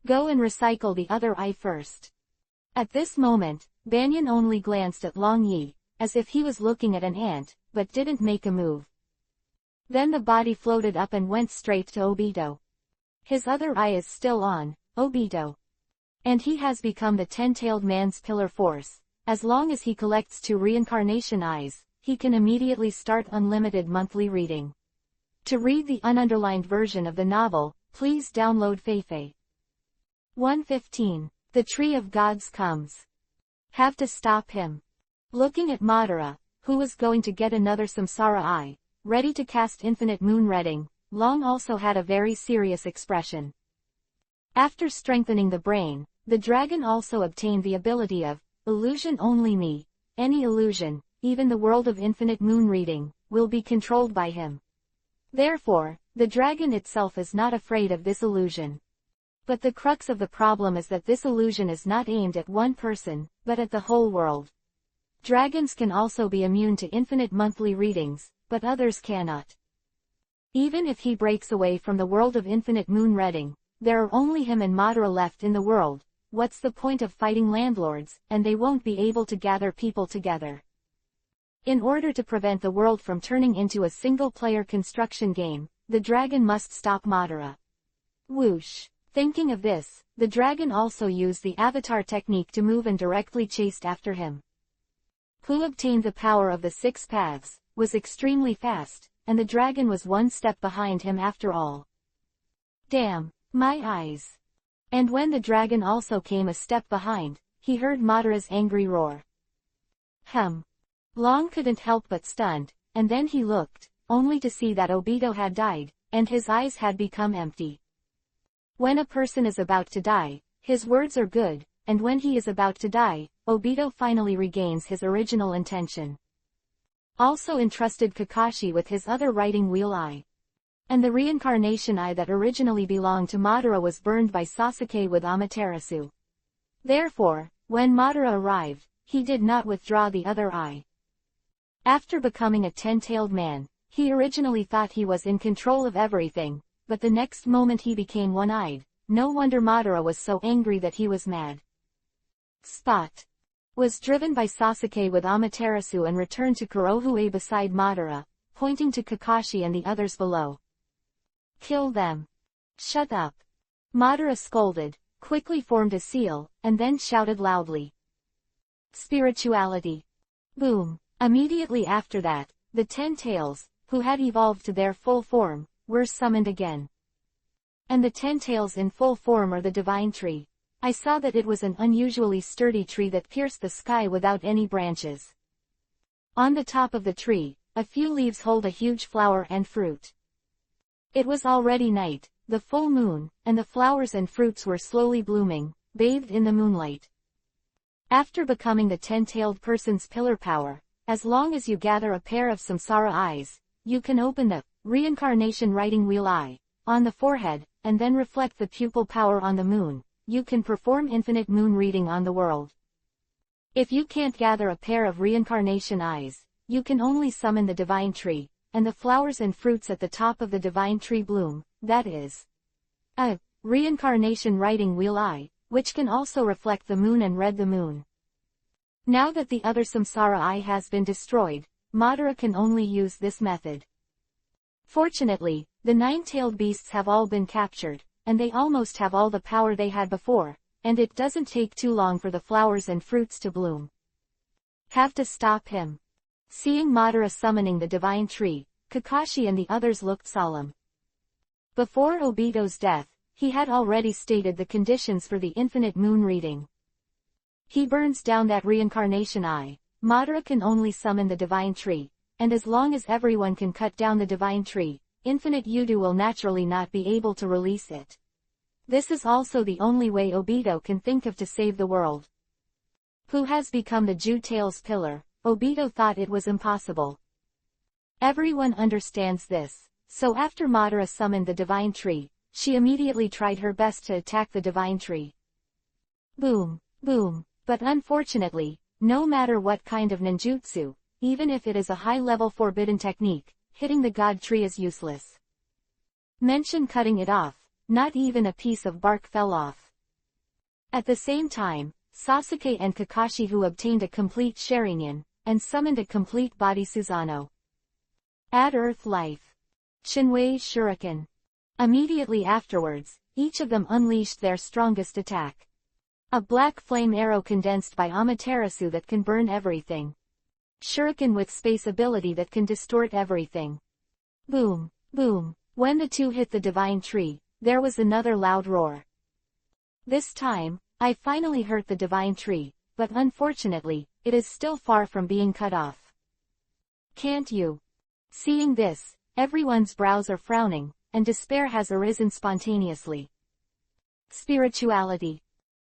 Go and recycle the other eye first. At this moment, Banyan only glanced at Long Yi, as if he was looking at an ant, but didn't make a move. Then the body floated up and went straight to Obito. His other eye is still on, Obito. And he has become the 10-tailed man's pillar force. As long as he collects 2 reincarnation eyes, he can immediately start unlimited monthly reading. To read the ununderlined version of the novel, please download Feifei. 115. The Tree of Gods comes. Have to stop him. Looking at Madara, who was going to get another Samsara eye, ready to cast Infinite Moon Reading, Long also had a very serious expression. After strengthening the brain, the dragon also obtained the ability of Illusion Only Me. Any illusion, even the world of Infinite Moon Reading, will be controlled by him. Therefore, the dragon itself is not afraid of this illusion. But the crux of the problem is that this illusion is not aimed at one person, but at the whole world. Dragons can also be immune to infinite monthly readings, but others cannot. Even if he breaks away from the world of Infinite Moon Reading, there are only him and Madara left in the world. What's the point of fighting landlords, and they won't be able to gather people together? In order to prevent the world from turning into a single-player construction game, the dragon must stop Madara. Whoosh! Thinking of this, the dragon also used the avatar technique to move and directly chased after him. Who obtained the power of the 6 paths, was extremely fast, and the dragon was one step behind him after all. Damn, my eyes! And when the dragon also came a step behind, he heard Madara's angry roar. Long couldn't help but stunned, and then he looked, only to see that Obito had died, and his eyes had become empty. When a person is about to die, his words are good, and when he is about to die, Obito finally regains his original intention. Also entrusted Kakashi with his other writing wheel eye. And the reincarnation eye that originally belonged to Madara was burned by Sasuke with Amaterasu. Therefore, when Madara arrived, he did not withdraw the other eye. After becoming a 10-tailed man, he originally thought he was in control of everything, but the next moment he became one-eyed. No wonder Madara was so angry that he was mad. Spot was driven by Sasuke with Amaterasu and returned to Kurohue beside Madara, pointing to Kakashi and the others below. Kill them. Shut up. Madara scolded, quickly formed a seal, and then shouted loudly. Spirituality. Boom. Immediately after that, the 10 tails, who had evolved to their full form, were summoned again. And the 10 tails in full form are the divine tree. I saw that it was an unusually sturdy tree that pierced the sky without any branches. On the top of the tree, a few leaves hold a huge flower and fruit. It was already night, the full moon, and the flowers and fruits were slowly blooming, bathed in the moonlight. After becoming the 10-tailed person's pillar power, as long as you gather a pair of samsara eyes, you can open the reincarnation writing wheel eye on the forehead, and then reflect the pupil power on the moon. You can perform infinite moon reading on the world. If you can't gather a pair of reincarnation eyes, you can only summon the divine tree, and the flowers and fruits at the top of the divine tree bloom, that is a reincarnation writing wheel eye, which can also reflect the moon and read the moon. Now that the other samsara eye has been destroyed, Madara can only use this method. Fortunately, the 9-tailed beasts have all been captured, and they almost have all the power they had before, and it doesn't take too long for the flowers and fruits to bloom. Have to stop him. Seeing Madara summoning the divine tree, Kakashi and the others looked solemn. Before Obito's death, he had already stated the conditions for the infinite moon reading. He burns down that reincarnation eye, Madara can only summon the divine tree, and as long as everyone can cut down the divine tree, infinite Yudu will naturally not be able to release it. This is also the only way Obito can think of to save the world. Who has become the Ju-Tail's pillar, Obito thought it was impossible. Everyone understands this, so after Madara summoned the divine tree, she immediately tried her best to attack the divine tree. Boom, boom, but unfortunately, no matter what kind of ninjutsu, even if it is a high-level forbidden technique, hitting the god tree is useless. Mention cutting it off, not even a piece of bark fell off. At the same time, Sasuke and Kakashi, who obtained a complete Sharingan, and summoned a complete body Susanoo. Add Earth Life. Shinwei Shuriken. Immediately afterwards, each of them unleashed their strongest attack. A black flame arrow condensed by Amaterasu that can burn everything. Shuriken with space ability that can distort everything. Boom, boom. When the two hit the divine tree, there was another loud roar. This time, I finally hurt the divine tree, but unfortunately, it is still far from being cut off. Can't you? Seeing this, everyone's brows are frowning, and despair has arisen spontaneously. Spirituality.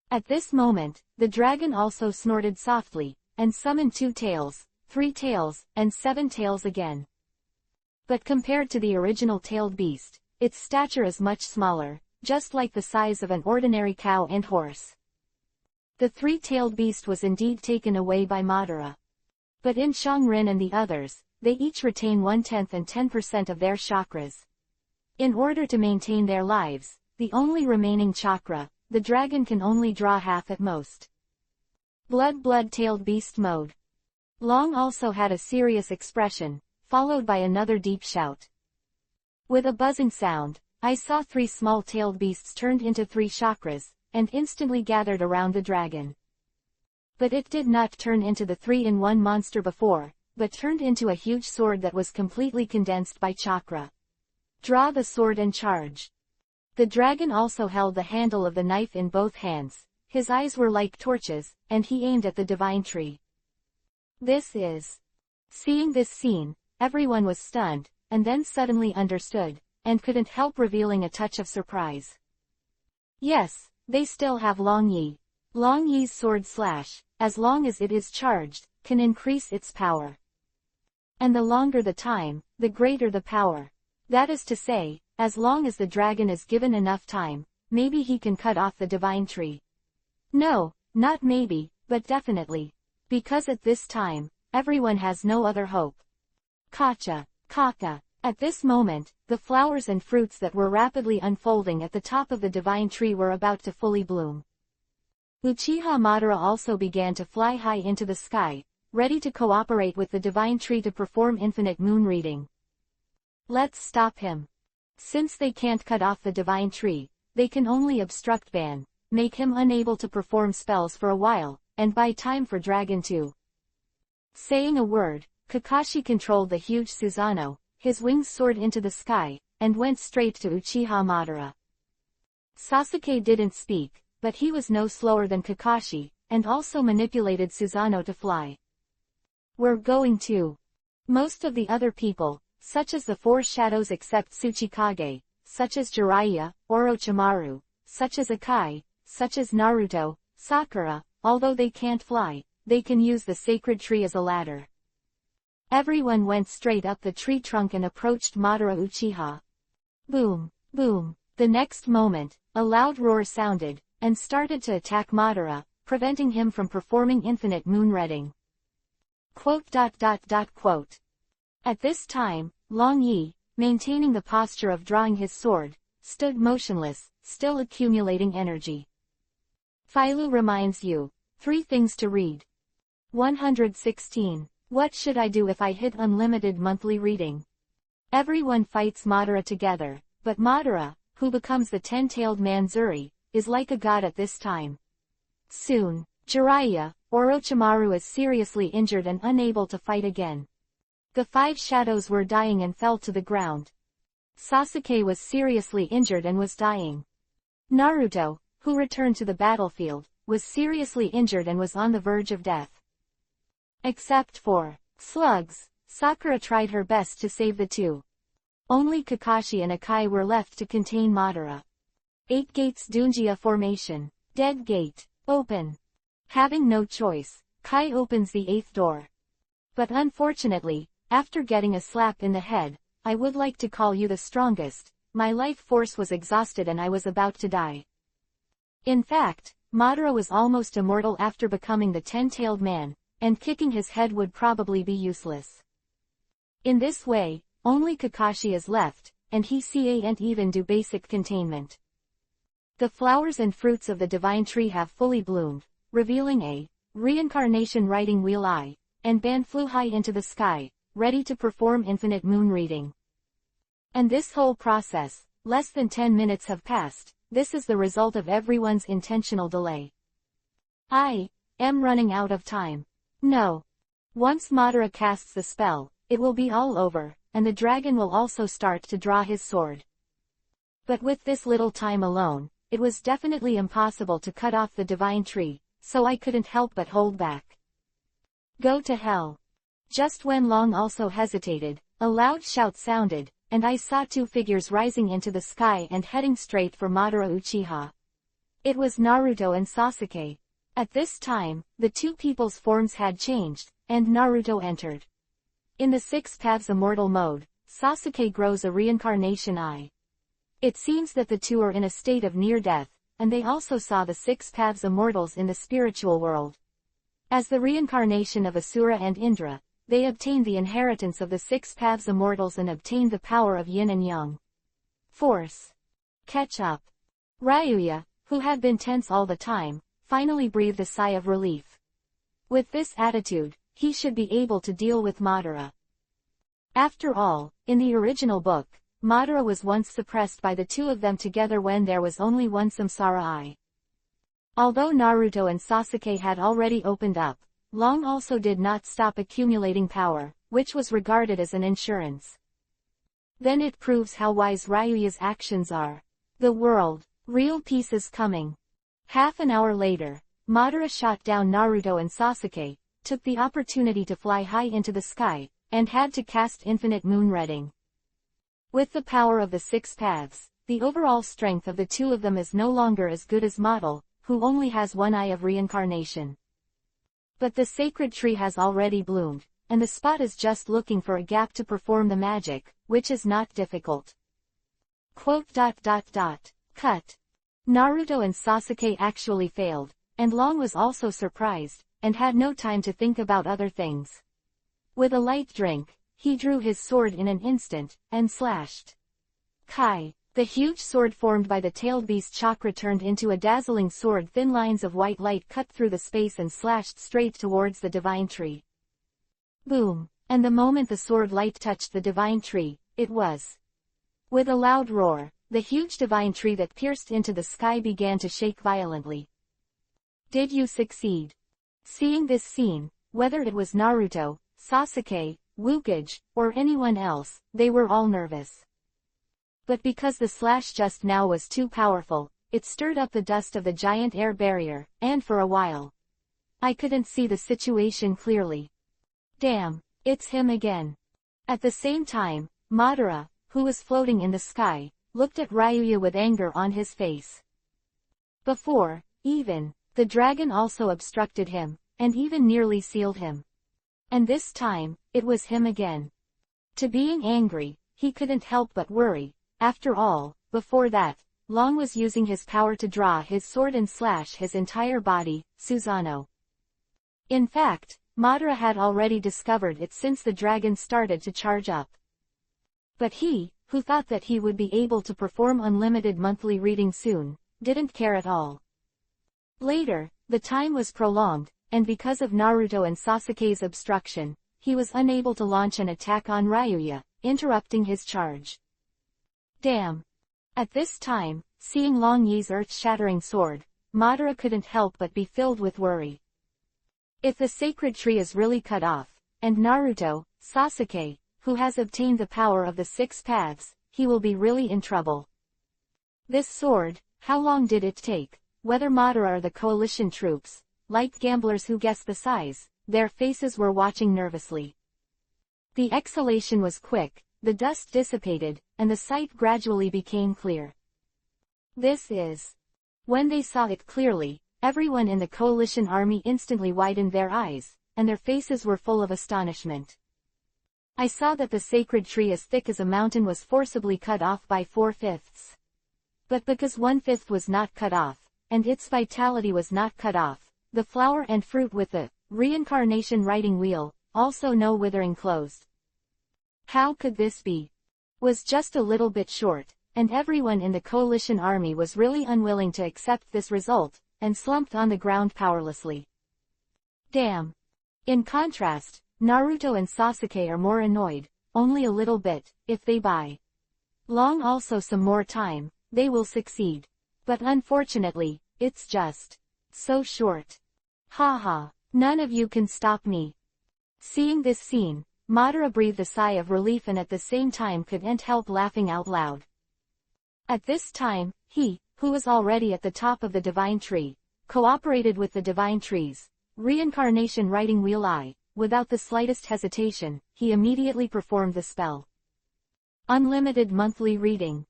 At this moment, the dragon also snorted softly, and summoned 2 tails, 3 tails, and 7 tails again. But compared to the original tailed beast, its stature is much smaller, just like the size of an ordinary cow and horse. The 3-tailed beast was indeed taken away by Madara. But in Shangrin and the others, they each retain 1/10 and 10% of their chakras. In order to maintain their lives, the only remaining chakra, the dragon can only draw half at most. Blood-tailed beast mode. Long also had a serious expression, followed by another deep shout. With a buzzing sound, I saw 3 small-tailed beasts turned into 3 chakras, and instantly gathered around the dragon. But it did not turn into the 3-in-1 monster before, but turned into a huge sword that was completely condensed by chakra. Draw the sword and charge. The dragon also held the handle of the knife in both hands, his eyes were like torches, and he aimed at the divine tree. This is Seeing this scene, everyone was stunned, and then suddenly understood, and couldn't help revealing a touch of surprise. Yes, they still have Long Yi. Long Yi's sword slash, as long as it is charged, can increase its power. And the longer the time, the greater the power. That is to say, as long as the dragon is given enough time, maybe he can cut off the divine tree. No, not maybe, but definitely. Because at this time, everyone has no other hope. Kacha, Kaka. At this moment, the flowers and fruits that were rapidly unfolding at the top of the divine tree were about to fully bloom. Uchiha Madara also began to fly high into the sky, ready to cooperate with the divine tree to perform infinite moon reading. Let's stop him. Since they can't cut off the divine tree, they can only obstruct ban, make him unable to perform spells for a while, and buy time for Dragon 2. Saying a word, Kakashi controlled the huge Susanoo, his wings soared into the sky, and went straight to Uchiha Madara. Sasuke didn't speak, but he was no slower than Kakashi, and also manipulated Susanoo to fly. We're going to. Most of the other people, such as the four shadows except Tsuchikage, such as Jiraiya, Orochimaru, such as Akai, such as Naruto, Sakura, although they can't fly, they can use the sacred tree as a ladder. Everyone went straight up the tree trunk and approached Madara Uchiha. Boom, boom. The next moment, a loud roar sounded, and started to attack Madara, preventing him from performing infinite moon reading. Quote. At this time, Long Yi, maintaining the posture of drawing his sword, stood motionless, still accumulating energy. Philo reminds you. 3 things to read. 116. What should I do if I hit unlimited monthly reading? Everyone fights Madara together, but Madara, who becomes the 10-tailed man Zuri, is like a god at this time. Soon, Jiraiya, Orochimaru is seriously injured and unable to fight again. The 5 shadows were dying and fell to the ground. Sasuke was seriously injured and was dying. Naruto, who returned to the battlefield, was seriously injured and was on the verge of death. Except for slugs, Sakura tried her best to save the 2. Only Kakashi and Akai were left to contain Madara. 8 gates Dungia formation. Dead gate. Open. Having no choice, Kai opens the 8th door. But unfortunately, after getting a slap in the head, I would like to call you the strongest, my life force was exhausted and I was about to die. In fact, Madara was almost immortal after becoming the 10-tailed man, and kicking his head would probably be useless. In this way, only Kakashi is left, and he can't even do basic containment. The flowers and fruits of the divine tree have fully bloomed, revealing a reincarnation writing wheel eye, and Ban flew high into the sky, ready to perform infinite moon reading. And this whole process, less than 10 minutes have passed. This is the result of everyone's intentional delay. I am running out of time. No. Once Madara casts the spell, it will be all over, and the dragon will also start to draw his sword. But with this little time alone, it was definitely impossible to cut off the divine tree, so I couldn't help but hold back. Go to hell. Just when Long also hesitated, a loud shout sounded, and I saw 2 figures rising into the sky and heading straight for Madara Uchiha. It was Naruto and Sasuke. At this time, the 2 people's forms had changed, and Naruto entered. In the 6 Paths Immortal mode, Sasuke grows a reincarnation eye. It seems that the 2 are in a state of near death, and they also saw the 6 Paths Immortals in the spiritual world. As the reincarnation of Asura and Indra, they obtained the inheritance of the 6 Paths Immortals and obtained the power of yin and yang. Force. Catch up. Ryuya, who had been tense all the time, finally breathed a sigh of relief. With this attitude, he should be able to deal with Madara. After all, in the original book, Madara was once suppressed by the 2 of them together when there was only one Samsara eye. Although Naruto and Sasuke had already opened up, Long also did not stop accumulating power, which was regarded as an insurance. Then it proves how wise Ryuya's actions are. The world, real peace is coming. Half an hour later, Madara shot down Naruto and Sasuke, took the opportunity to fly high into the sky, and had to cast infinite moon reading. With the power of the 6 paths, the overall strength of the two of them is no longer as good as Model, who only has one eye of reincarnation. But the sacred tree has already bloomed, and the spot is just looking for a gap to perform the magic, which is not difficult. Cut. Naruto and Sasuke actually failed, and Long was also surprised, and had no time to think about other things. With a light drink, he drew his sword in an instant, and slashed. Kai. The huge sword formed by the tailed beast chakra turned into a dazzling sword. Thin lines of white light cut through the space and slashed straight towards the divine tree. Boom! And the moment the sword light touched the divine tree, it was. With a loud roar, the huge divine tree that pierced into the sky began to shake violently. Did you succeed? Seeing this scene, whether it was Naruto, Sasuke, Hokage, or anyone else, they were all nervous. But because the slash just now was too powerful, it stirred up the dust of the giant air barrier, and for a while, I couldn't see the situation clearly. Damn, it's him again. At the same time, Madara, who was floating in the sky, looked at Ryuya with anger on his face. Before, even, the dragon also obstructed him, and even nearly sealed him. And this time, it was him again. To being angry, he couldn't help but worry. After all, before that, Long was using his power to draw his sword and slash his entire body, Susanoo. In fact, Madara had already discovered it since the dragon started to charge up. But he, who thought that he would be able to perform unlimited monthly reading soon, didn't care at all. Later, the time was prolonged, and because of Naruto and Sasuke's obstruction, he was unable to launch an attack on Ryuya, interrupting his charge. Damn. At this time, seeing Long Yi's earth-shattering sword, Madara couldn't help but be filled with worry. If the sacred tree is really cut off, and Naruto, Sasuke, who has obtained the power of the 6 paths, he will be really in trouble. This sword, how long did it take? Whether Madara or the coalition troops, like gamblers who guessed the size, their faces were watching nervously. The exhalation was quick, the dust dissipated, and the sight gradually became clear. This is. When they saw it clearly, everyone in the coalition army instantly widened their eyes, and their faces were full of astonishment. I saw that the sacred tree as thick as a mountain was forcibly cut off by 4/5. But because 1/5 was not cut off, and its vitality was not cut off, the flower and fruit with the reincarnation writing wheel, also no withering closed. How could this be? Was just a little bit short, and everyone in the coalition army was really unwilling to accept this result, and slumped on the ground powerlessly. Damn. In contrast, Naruto and Sasuke are more annoyed, only a little bit. If they buy Long also some more time, they will succeed. But unfortunately, it's just so short. Haha, none of you can stop me. Seeing this scene, Madara breathed a sigh of relief and at the same time couldn't help laughing out loud. At this time, he, who was already at the top of the divine tree, cooperated with the divine tree's reincarnation writing wheel eye. Without the slightest hesitation, he immediately performed the spell. Unlimited monthly reading.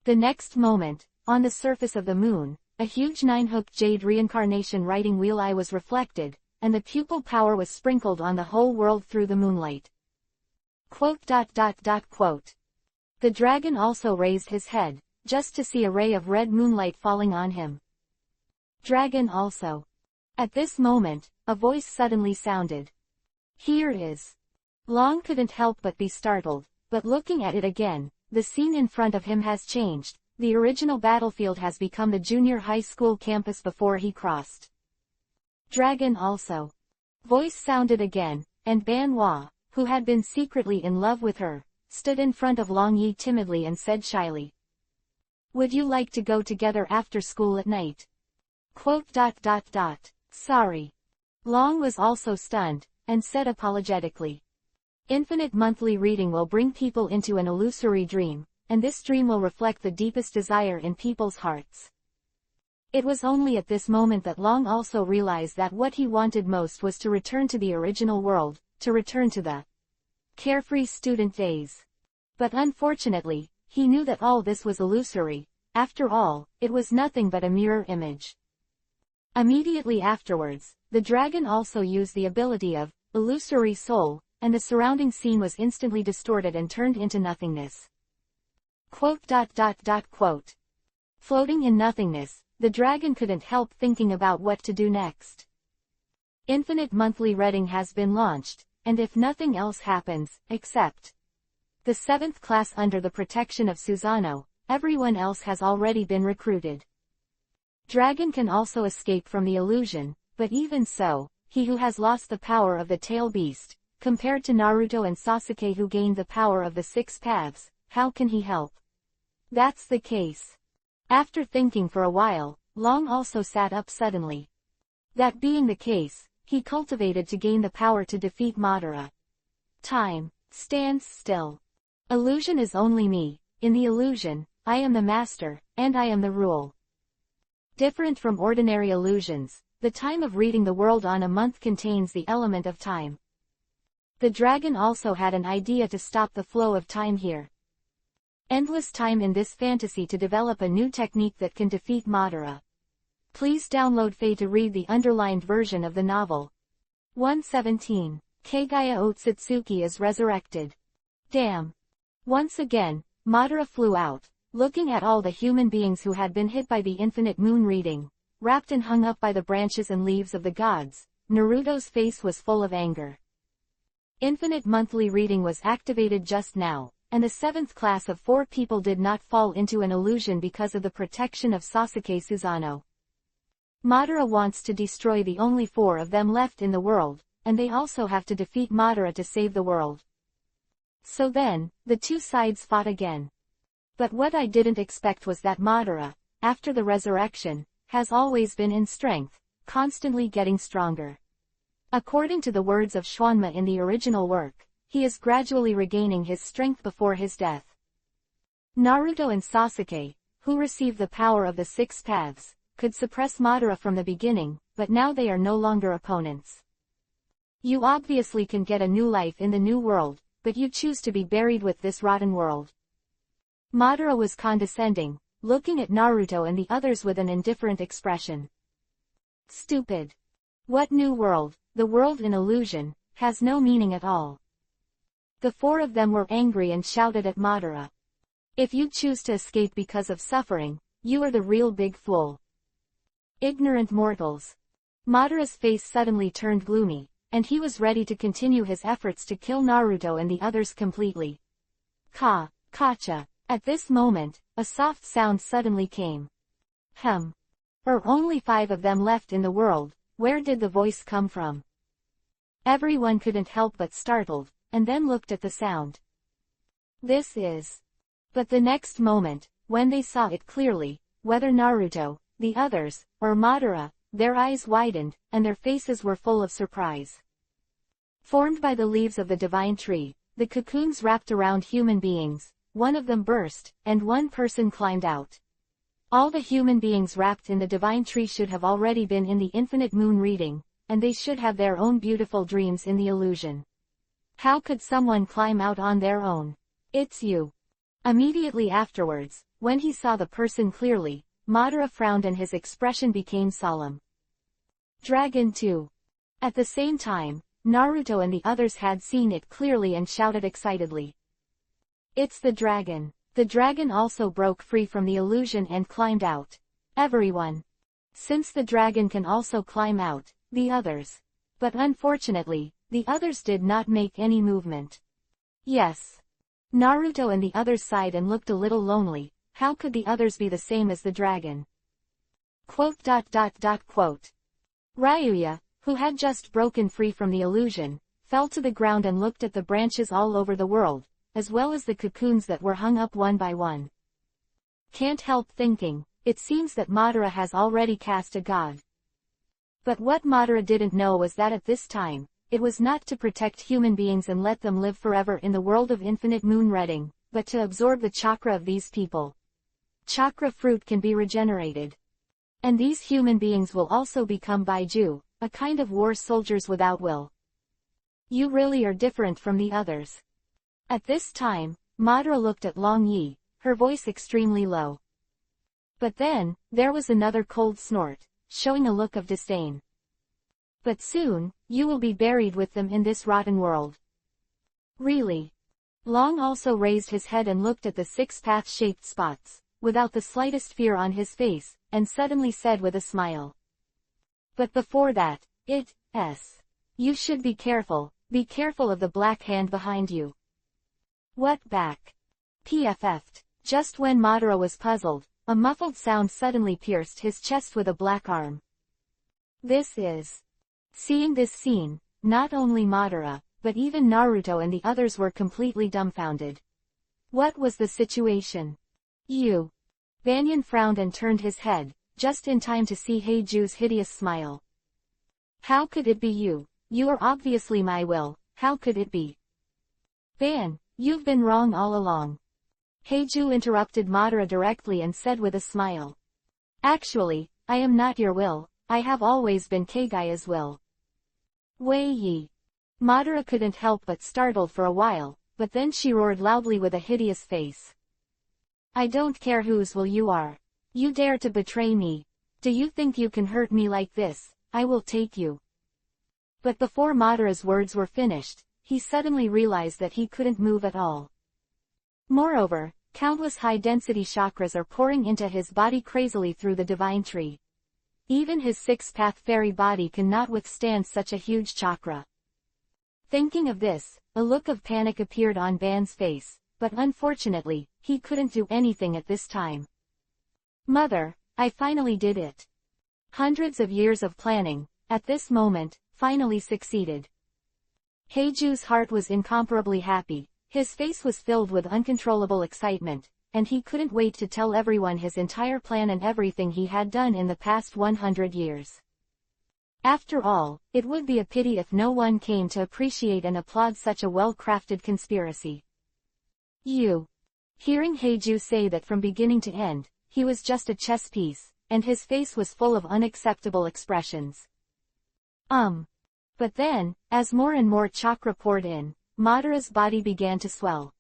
The next moment, on the surface of the moon, a huge 9-hooked jade reincarnation writing wheel eye was reflected, and the pupil power was sprinkled on the whole world through the moonlight. The dragon also raised his head, just to see a ray of red moonlight falling on him. Dragon also. At this moment, a voice suddenly sounded. Here is. Long couldn't help but be startled, but looking at it again, the scene in front of him has changed. The original battlefield has become the junior high school campus before he crossed. Dragon also. Voice sounded again, and Ban Hua, who had been secretly in love with her, stood in front of Long Yi timidly and said shyly. Would you like to go together after school at night? Sorry. Long was also stunned, and said apologetically. Infinite monthly reading will bring people into an illusory dream, and this dream will reflect the deepest desire in people's hearts. It was only at this moment that Long also realized that what he wanted most was to return to the original world, to return to the carefree student days. But unfortunately, he knew that all this was illusory. After all, it was nothing but a mirror image. Immediately afterwards, the dragon also used the ability of illusory soul, and the surrounding scene was instantly distorted and turned into nothingness. Quote. Floating in nothingness, the dragon couldn't help thinking about what to do next. Infinite monthly reading has been launched, and if nothing else happens, except the 7th class under the protection of Susano, everyone else has already been recruited. Dragon can also escape from the illusion, but even so, he who has lost the power of the tail beast, compared to Naruto and Sasuke who gained the power of the 6 paths, how can he help? That's the case. After thinking for a while, Long also sat up suddenly. That being the case, he cultivated to gain the power to defeat Madara. Time stands still. Illusion is only me. In the illusion, I am the master, and I am the rule. Different from ordinary illusions, the time of reading the world on a month contains the element of time. The dragon also had an idea to stop the flow of time here. Endless time in this fantasy to develop a new technique that can defeat Madara. Please download Faye to read the underlined version of the novel. 117. Kagaya Otsutsuki is resurrected. Damn. Once again, Madara flew out, looking at all the human beings who had been hit by the infinite moon reading, wrapped and hung up by the branches and leaves of the gods. Naruto's face was full of anger. Infinite monthly reading was activated just now, and the 7th class of 4 people did not fall into an illusion because of the protection of Sasuke Susano. Madara wants to destroy the only 4 of them left in the world, and they also have to defeat Madara to save the world. So then, the two sides fought again. But what I didn't expect was that Madara, after the resurrection, has always been in strength, constantly getting stronger. According to the words of Schwanma in the original work, he is gradually regaining his strength before his death. Naruto and Sasuke, who received the power of the 6 paths, could suppress Madara from the beginning, but now they are no longer opponents. You obviously can get a new life in the new world, but you choose to be buried with this rotten world. Madara was condescending, looking at Naruto and the others with an indifferent expression. Stupid. What new world? The world in illusion has no meaning at all. The 4 of them were angry and shouted at Madara. If you choose to escape because of suffering, you are the real big fool. Ignorant mortals. Madara's face suddenly turned gloomy, and he was ready to continue his efforts to kill Naruto and the others completely. Kacha. At this moment, a soft sound suddenly came. Only 5 of them left in the world, where did the voice come from? Everyone couldn't help but startled, and then looked at the sound. This is... But the next moment, when they saw it clearly, whether Naruto, the others, or Madara, their eyes widened, and their faces were full of surprise. Formed by the leaves of the divine tree, the cocoons wrapped around human beings, one of them burst, and one person climbed out. All the human beings wrapped in the divine tree should have already been in the infinite moon reading, and they should have their own beautiful dreams in the illusion. How could someone climb out on their own? It's you. Immediately afterwards, when he saw the person clearly, Madara frowned and his expression became solemn. Dragon 2. At the same time, Naruto and the others had seen it clearly and shouted excitedly. It's the dragon. The dragon also broke free from the illusion and climbed out. Everyone. Since the dragon can also climb out, the others. But unfortunately, the others did not make any movement. Yes. Naruto and the others sighed and looked a little lonely. How could the others be the same as the dragon? Ryuya, who had just broken free from the illusion, fell to the ground and looked at the branches all over the world, as well as the cocoons that were hung up one by one. Can't help thinking, it seems that Madara has already cast a god. But what Madara didn't know was that at this time, it was not to protect human beings and let them live forever in the world of infinite moon reading, but to absorb the chakra of these people. Chakra fruit can be regenerated. And these human beings will also become Baiju, a kind of war soldiers without will. You really are different from the others. At this time, Madara looked at Long Yi, her voice extremely low. But then, there was another cold snort, showing a look of disdain. But soon, you will be buried with them in this rotten world. Really? Long also raised his head and looked at the 6 path-shaped spots, without the slightest fear on his face, and suddenly said with a smile. But before that, you should be careful of the black hand behind you. What back? PFF'd. Just when Madara was puzzled, a muffled sound suddenly pierced his chest with a black arm. This is... Seeing this scene, not only Madara, but even Naruto and the others were completely dumbfounded. What was the situation? You. Banyan frowned and turned his head, just in time to see Heiju's hideous smile. How could it be you? You are obviously my will, how could it be? Ban, you've been wrong all along. Heiju interrupted Madara directly and said with a smile. Actually, I am not your will, I have always been Kagaya's will. Wei Yi. Madara couldn't help but startled for a while, but then she roared loudly with a hideous face. I don't care whose will you are. You dare to betray me. Do you think you can hurt me like this? I will take you. But before Madara's words were finished, he suddenly realized that he couldn't move at all. Moreover, countless high-density chakras are pouring into his body crazily through the divine tree. Even his 6-path fairy body cannot withstand such a huge chakra. Thinking of this, a look of panic appeared on Ban's face, but unfortunately, he couldn't do anything at this time. Mother, I finally did it. Hundreds of years of planning, at this moment, finally succeeded. Heiju's heart was incomparably happy, his face was filled with uncontrollable excitement, and he couldn't wait to tell everyone his entire plan and everything he had done in the past 100 years. After all, it would be a pity if no one came to appreciate and applaud such a well-crafted conspiracy. You. Hearing Heiju say that from beginning to end, he was just a chess piece, and his face was full of unacceptable expressions. But then, as more and more chakra poured in, Madara's body began to swell.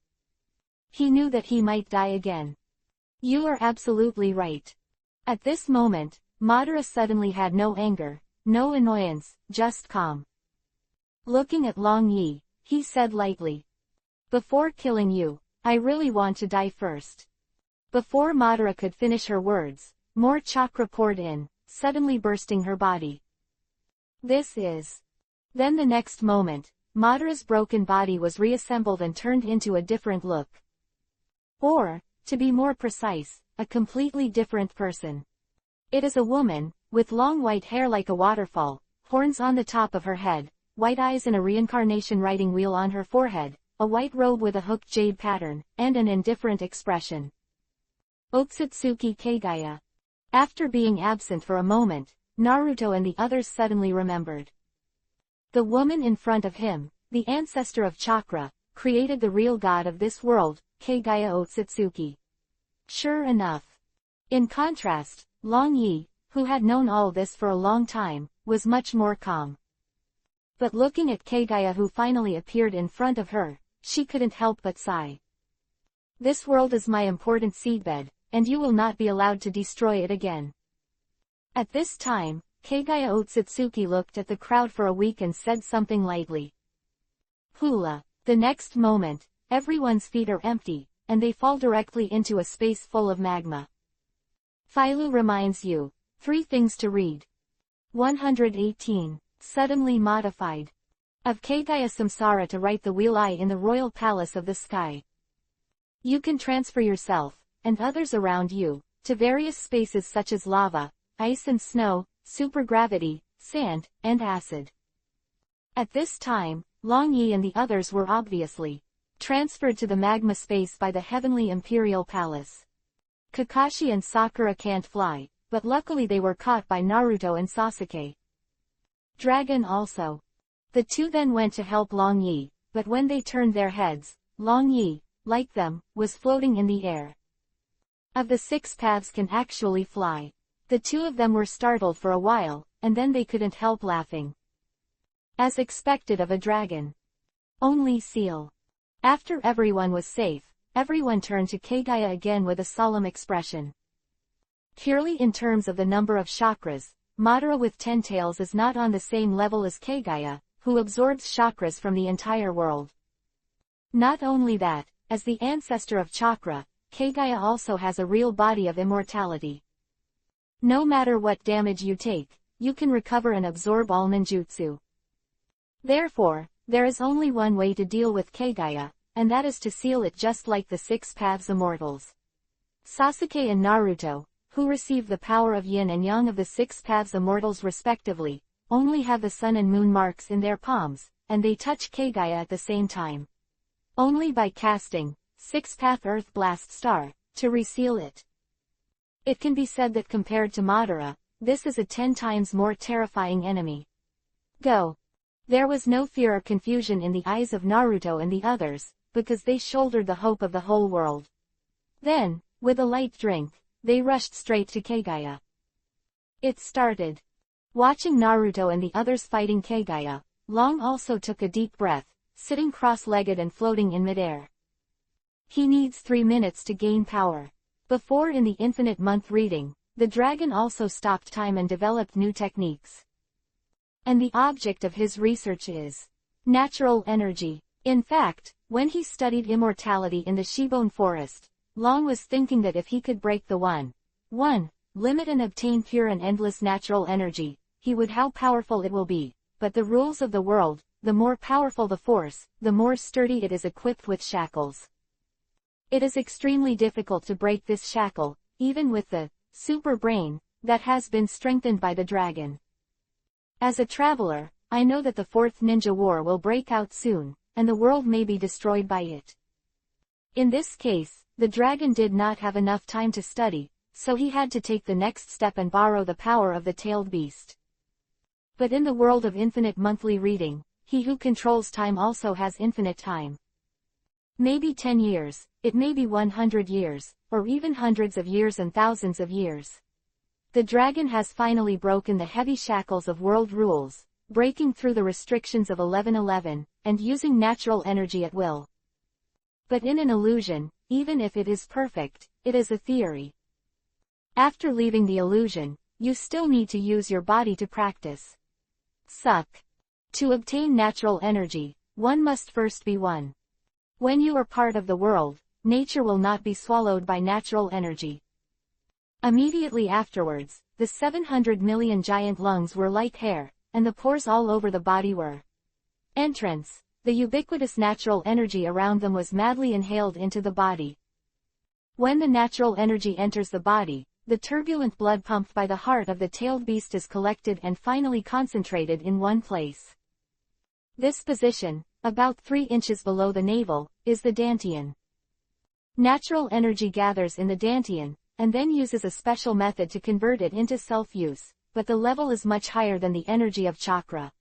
He knew that he might die again. You are absolutely right. At this moment, Madara suddenly had no anger, no annoyance, just calm. Looking at Long Yi, he said lightly. Before killing you, I really want to die first. Before Madara could finish her words, more chakra poured in, suddenly bursting her body. This is... Then the next moment, Madara's broken body was reassembled and turned into a different look. Or, to be more precise, a completely different person. It is a woman, with long white hair like a waterfall, horns on the top of her head, white eyes and a reincarnation writing wheel on her forehead, a white robe with a hooked jade pattern, and an indifferent expression. Otsutsuki Kagaya. After being absent for a moment, Naruto and the others suddenly remembered. The woman in front of him, the ancestor of chakra, created the real god of this world, Kagaya Otsutsuki. Sure enough. In contrast, Long Yi, who had known all this for a long time, was much more calm. But looking at Kagaya who finally appeared in front of her, she couldn't help but sigh. This world is my important seedbed, and you will not be allowed to destroy it again. At this time, Kagaya Otsutsuki looked at the crowd for a week and said something lightly. Hula. The next moment, everyone's feet are empty, and they fall directly into a space full of magma. Philo reminds you. 3 things to read. 118. Suddenly modified. Of Kagaya Samsara to write the wheel I in the royal palace of the sky. You can transfer yourself, and others around you, to various spaces such as lava, ice and snow, supergravity, sand, and acid. At this time, Long Yi and the others were obviously transferred to the magma space by the Heavenly Imperial Palace. Kakashi and Sakura can't fly, but luckily they were caught by Naruto and Sasuke. Dragon also. The two then went to help Long Yi, but when they turned their heads, Long Yi, like them, was floating in the air. Of the 6 paths can actually fly. The two of them were startled for a while, and then they couldn't help laughing. As expected of a dragon. Only seal. After everyone was safe, everyone turned to Kagaya again with a solemn expression. Purely in terms of the number of chakras, Madara with 10 tails is not on the same level as Kagaya, who absorbs chakras from the entire world. Not only that, as the ancestor of chakra, Kagaya also has a real body of immortality. No matter what damage you take, you can recover and absorb all ninjutsu. Therefore, there is only one way to deal with Kagaya, and that is to seal it just like the 6 paths immortals. Sasuke and Naruto, who receive the power of yin and yang of the 6 paths immortals respectively, only have the sun and moon marks in their palms, and they touch Kagaya at the same time. Only by casting 6-path Earth Blast Star to reseal it. It can be said that compared to Madara, this is a 10 times more terrifying enemy. Go. There was no fear or confusion in the eyes of Naruto and the others, because they shouldered the hope of the whole world. Then, with a light drink, they rushed straight to Kagaya. It started. Watching Naruto and the others fighting Kagaya, Long also took a deep breath, sitting cross-legged and floating in midair. He needs 3 minutes to gain power. Before in the Infinite Month reading, the dragon also stopped time and developed new techniques. And the object of his research is natural energy. In fact, when he studied immortality in the Shibone Forest, Long was thinking that if he could break the 1 limit and obtain pure and endless natural energy, he would how powerful it will be. But the rules of the world, the more powerful the force, the more sturdy it is equipped with shackles. It is extremely difficult to break this shackle, even with the super brain that has been strengthened by the dragon. As a traveler, I know that the 4th Ninja War will break out soon, and the world may be destroyed by it. In this case, the dragon did not have enough time to study, so he had to take the next step and borrow the power of the tailed beast. But in the world of infinite monthly reading, he who controls time also has infinite time. Maybe 10 years, it may be 100 years, or even hundreds of years and thousands of years. The dragon has finally broken the heavy shackles of world rules, breaking through the restrictions of 1111, and using natural energy at will. But in an illusion, even if it is perfect, it is a theory. After leaving the illusion, you still need to use your body to practice. Suck. To obtain natural energy, one must first be one. When you are part of the world, nature will not be swallowed by natural energy. Immediately afterwards, the 700 million giant lungs were like hair, and the pores all over the body were entrance. The ubiquitous natural energy around them was madly inhaled into the body. When the natural energy enters the body, the turbulent blood pumped by the heart of the tailed beast is collected and finally concentrated in one place. This position, about 3 inches below the navel, is the dantian. Natural energy gathers in the dantian, and then uses a special method to convert it into self-use, but the level is much higher than the energy of chakra.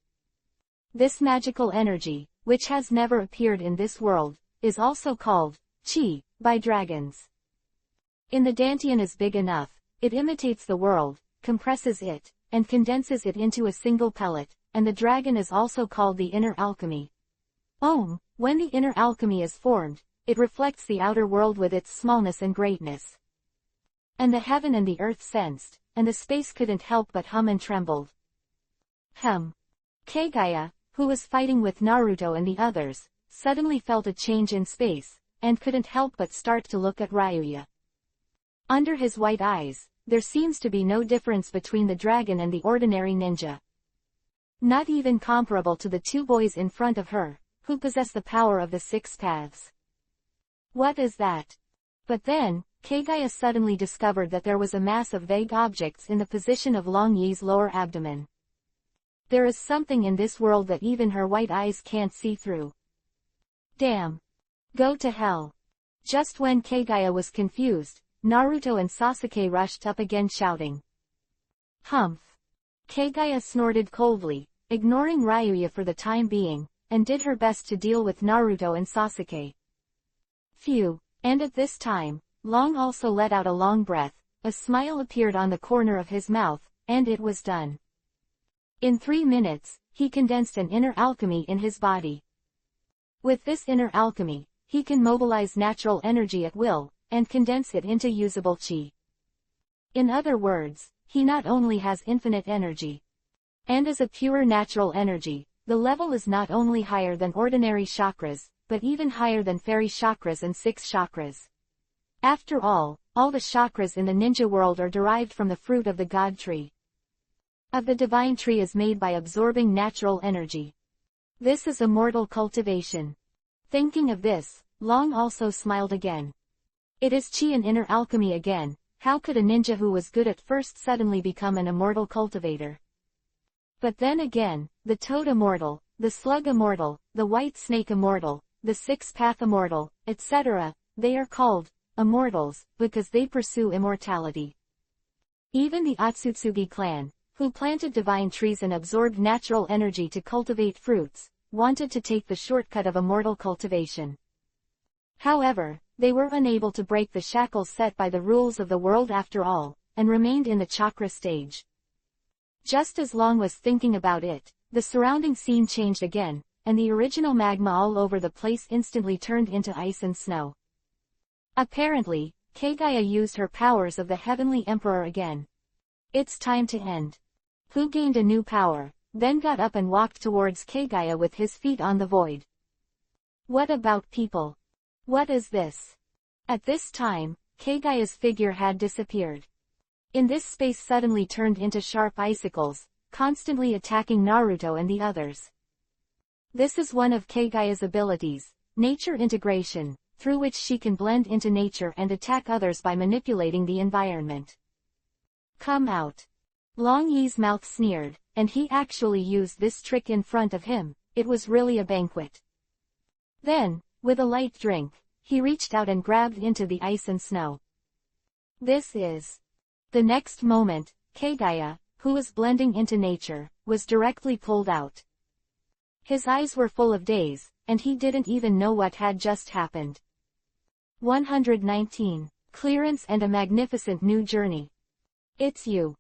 This magical energy, which has never appeared in this world, is also called chi by dragons. In the dantian is big enough, it imitates the world, compresses it, and condenses it into a single pellet, and the dragon is also called the inner alchemy. When the inner alchemy is formed, it reflects the outer world with its smallness and greatness. And the heaven and the earth sensed, and the space couldn't help but hum and trembled. Kagaya, who was fighting with Naruto and the others, suddenly felt a change in space, and couldn't help but start to look at Ryuya. Under his white eyes, there seems to be no difference between the dragon and the ordinary ninja. Not even comparable to the 2 boys in front of her, who possess the power of the 6 paths. What is that? But then, Kagaya suddenly discovered that there was a mass of vague objects in the position of Long Yi's lower abdomen. There is something in this world that even her white eyes can't see through. Damn. Go to hell. Just when Kagaya was confused, Naruto and Sasuke rushed up again shouting. Humph. Kagaya snorted coldly, ignoring Ryuya for the time being, and did her best to deal with Naruto and Sasuke. Phew. And at this time, Long also let out a long breath, a smile appeared on the corner of his mouth, and it was done. In 3 minutes, he condensed an inner alchemy in his body. With this inner alchemy, he can mobilize natural energy at will, and condense it into usable chi. In other words, he not only has infinite energy, and is a pure natural energy, the level is not only higher than ordinary chakras, but even higher than fairy chakras and 6 chakras. After all the chakras in the ninja world are derived from the fruit of the god tree. Of the divine tree is made by absorbing natural energy. This is immortal cultivation. Thinking of this, Long also smiled again. It is chi and inner alchemy again. How could a ninja who was good at first suddenly become an immortal cultivator? But then again, the toad immortal, the slug immortal, the white snake immortal, the 6-path immortal, etc., they are called immortals because they pursue immortality. Even the Otsutsugi clan, who planted divine trees and absorbed natural energy to cultivate fruits, wanted to take the shortcut of immortal cultivation. However, they were unable to break the shackles set by the rules of the world after all, and remained in the chakra stage. Just as Long was thinking about it, the surrounding scene changed again, and the original magma all over the place instantly turned into ice and snow. Apparently, Kagaya used her powers of the Heavenly Emperor again. It's time to end. Who gained a new power, then got up and walked towards Kagaya with his feet on the void. What about people? What is this? At this time, Kagaya's figure had disappeared. In this space suddenly turned into sharp icicles, constantly attacking Naruto and the others. This is one of Kagaya's abilities, nature integration, through which she can blend into nature and attack others by manipulating the environment. Come out. Long Yi's mouth sneered, and he actually used this trick in front of him. It was really a banquet. Then, with a light drink, he reached out and grabbed into the ice and snow. This is... The next moment, Kagaya, who was blending into nature, was directly pulled out. His eyes were full of daze, and he didn't even know what had just happened. 119. Clearance and a magnificent new journey. It's you.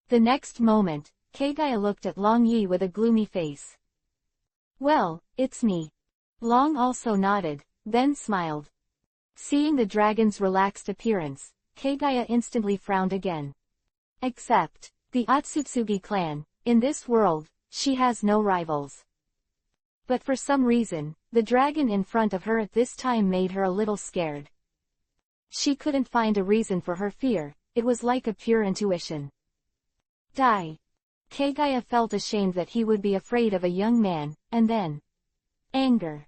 The next moment, Kagaya looked at Long Yi with a gloomy face. Well, it's me. Long also nodded, then smiled. Seeing the dragon's relaxed appearance, Kagaya instantly frowned again. Except, the Otsutsugi clan, in this world, she has no rivals. But for some reason, the dragon in front of her at this time made her a little scared. She couldn't find a reason for her fear, it was like a pure intuition. Die. Kagaya felt ashamed that he would be afraid of a young man, and then... anger.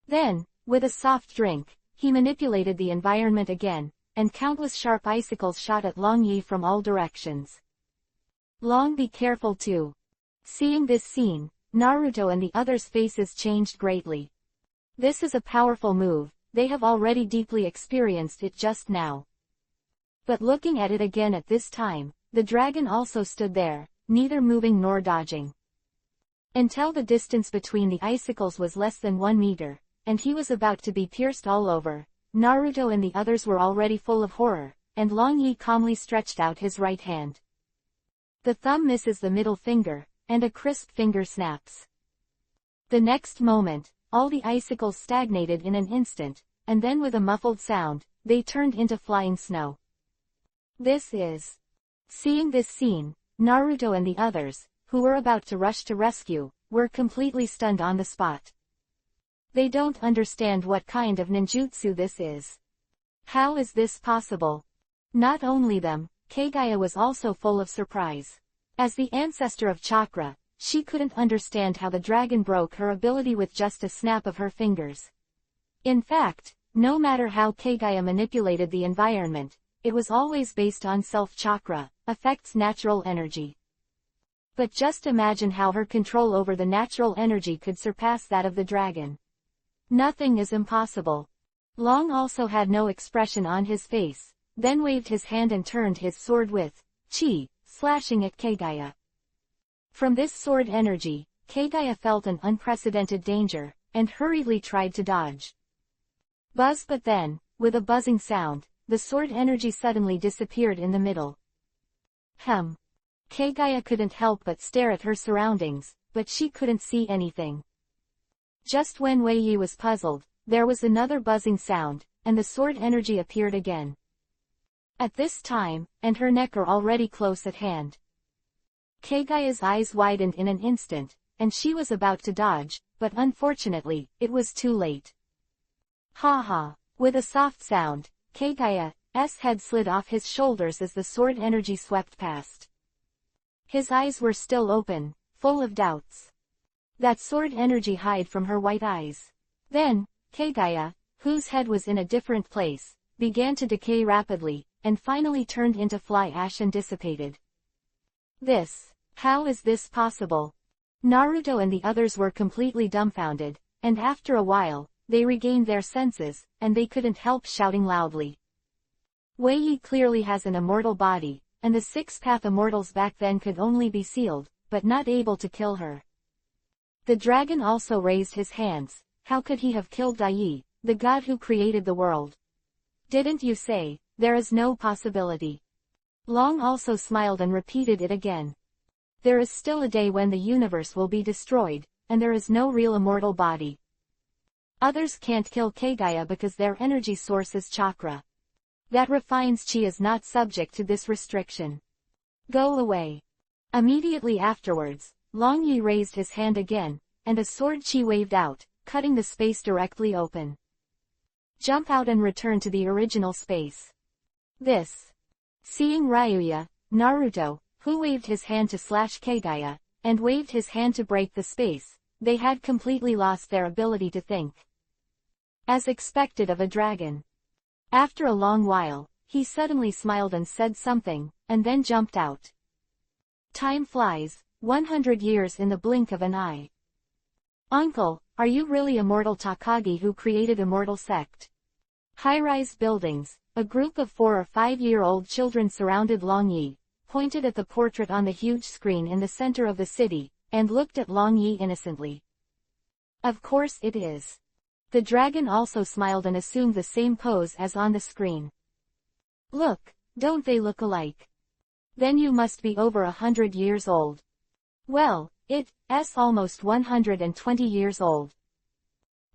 Then, with a soft drink, he manipulated the environment again, and countless sharp icicles shot at Long Yi from all directions. Long, be careful too. Seeing this scene, Naruto and the others' faces changed greatly. This is a powerful move, they have already deeply experienced it just now. But looking at it again at this time, the dragon also stood there, neither moving nor dodging. Until the distance between the icicles was less than 1 meter, and he was about to be pierced all over. Naruto and the others were already full of horror, and Long Yi calmly stretched out his right hand. The thumb misses the middle finger, and a crisp finger snaps. The next moment, all the icicles stagnated in an instant, and then with a muffled sound, they turned into flying snow. This is... Seeing this scene, Naruto and the others, who were about to rush to rescue, were completely stunned on the spot. They don't understand what kind of ninjutsu this is. How is this possible? Not only them, Kagaya was also full of surprise. As the ancestor of chakra, she couldn't understand how the dragon broke her ability with just a snap of her fingers. In fact, no matter how Kagaya manipulated the environment, it was always based on self-chakra, affects natural energy. But just imagine how her control over the natural energy could surpass that of the dragon. Nothing is impossible. Long also had no expression on his face, then waved his hand and turned his sword with chi, slashing at Kagaya. From this sword energy, Kagaya felt an unprecedented danger, and hurriedly tried to dodge. Buzz, but then, with a buzzing sound, the sword energy suddenly disappeared in the middle. Kagaya couldn't help but stare at her surroundings, but she couldn't see anything. Just when Wei Yi was puzzled, there was another buzzing sound, and the sword energy appeared again. At this time, and her neck are already close at hand. Kagaya's eyes widened in an instant, and she was about to dodge, but unfortunately, it was too late. Ha ha! With a soft sound, Kagaya's head slid off his shoulders as the sword energy swept past. His eyes were still open, full of doubts. That sword energy hid from her white eyes. Then, Kagaya, whose head was in a different place, began to decay rapidly, and finally turned into fly ash and dissipated. How is this possible? Naruto and the others were completely dumbfounded, and after a while, they regained their senses, and they couldn't help shouting loudly. Wei Yi clearly has an immortal body, and the six-path immortals back then could only be sealed, but not able to kill her. The dragon also raised his hands. How could he have killed Dai, the god who created the world? Didn't you say, there is no possibility? Long also smiled and repeated it again. There is still a day when the universe will be destroyed, and there is no real immortal body. Others can't kill Kagaya because their energy source is chakra. That refines chi is not subject to this restriction. Go away. Immediately afterwards, Long Yi raised his hand again, and a sword chi waved out, cutting the space directly open. Jump out and return to the original space. Seeing Ryuya, Naruto, who waved his hand to slash Kagaya, and waved his hand to break the space, they had completely lost their ability to think. As expected of a dragon. After a long while, he suddenly smiled and said something, and then jumped out. Time flies, 100 years in the blink of an eye. Uncle, are you really immortal Takagi who created Immortal Sect? High-rise buildings, a group of 4 or 5-year-old children surrounded Long Yi, pointed at the portrait on the huge screen in the center of the city, and looked at Long Yi innocently. Of course it is. The dragon also smiled and assumed the same pose as on the screen. Look, don't they look alike? Then you must be over 100 years old. Well, it's almost 120 years old.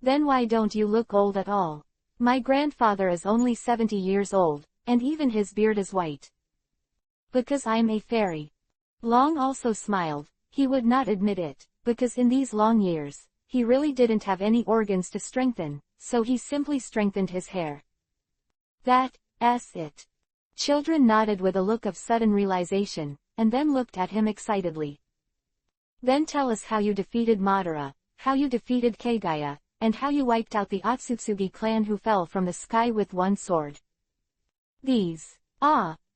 Then why don't you look old at all? My grandfather is only 70 years old, and even his beard is white. Because I'm a fairy. Long also smiled. He would not admit it, because in these long years, he really didn't have any organs to strengthen, so he simply strengthened his hair. That's it. Children nodded with a look of sudden realization, and then looked at him excitedly. Then tell us how you defeated Madara, how you defeated Kagaya, and how you wiped out the Otsutsuki clan who fell from the sky with one sword.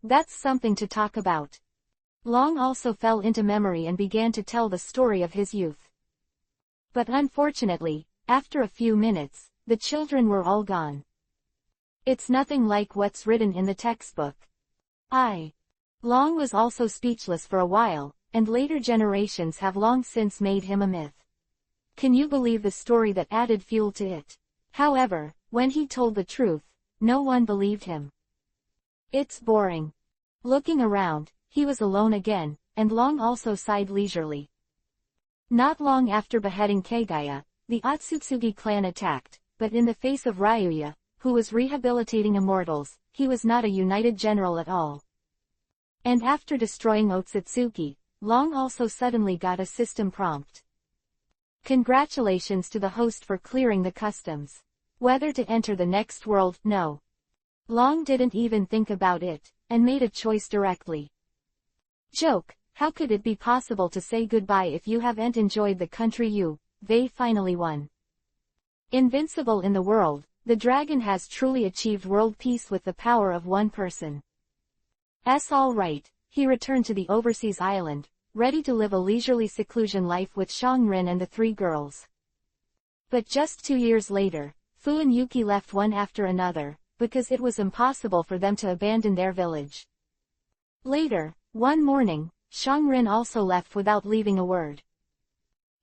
That's something to talk about. Long also fell into memory and began to tell the story of his youth. But unfortunately, after a few minutes, the children were all gone. It's nothing like what's written in the textbook. Long was also speechless for a while, and later generations have long since made him a myth. Can you believe the story that added fuel to it? However, when he told the truth, no one believed him. It's boring. Looking around, he was alone again, and Long also sighed leisurely. Not long after beheading Kagaya, the Otsutsuki clan attacked, but in the face of Ryuya, who was rehabilitating immortals, he was not a united general at all. And after destroying Otsutsuki, Long also suddenly got a system prompt. Congratulations to the host for clearing the customs. Whether to enter the next world, no. Long didn't even think about it, and made a choice directly. Joke, how could it be possible to say goodbye if you haven't enjoyed the country they finally won? Invincible in the world, the dragon has truly achieved world peace with the power of one person. All right, he returned to the overseas island, ready to live a leisurely seclusion life with Shangrin and the 3 girls. But just 2 years later, Fu and Yuki left one after another, because it was impossible for them to abandon their village. Later, one morning, Shangrin also left without leaving a word.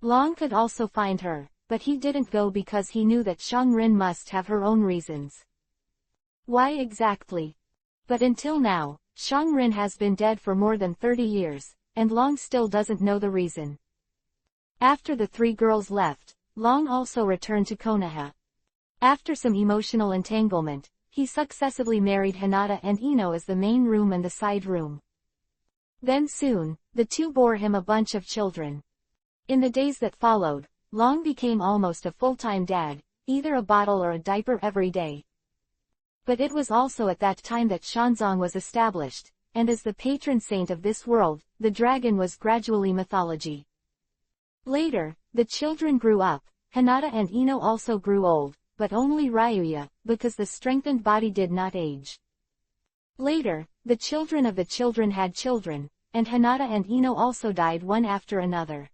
Long could also find her, but he didn't go because he knew that Shangrin must have her own reasons. Why exactly? But until now, Shangrin has been dead for more than 30 years, and Long still doesn't know the reason. After the three girls left, Long also returned to Konoha. After some emotional entanglement, he successively married Hinata and Ino as the main room and the side room. Then soon, the two bore him a bunch of children. In the days that followed, Long became almost a full-time dad, either a bottle or a diaper every day. But it was also at that time that Shanzong was established, and as the patron saint of this world, the dragon was gradually mythology. Later, the children grew up, Hinata and Ino also grew old, but only Ryuya, because the strengthened body did not age. Later, the children of the children had children, and Hinata and Ino also died one after another.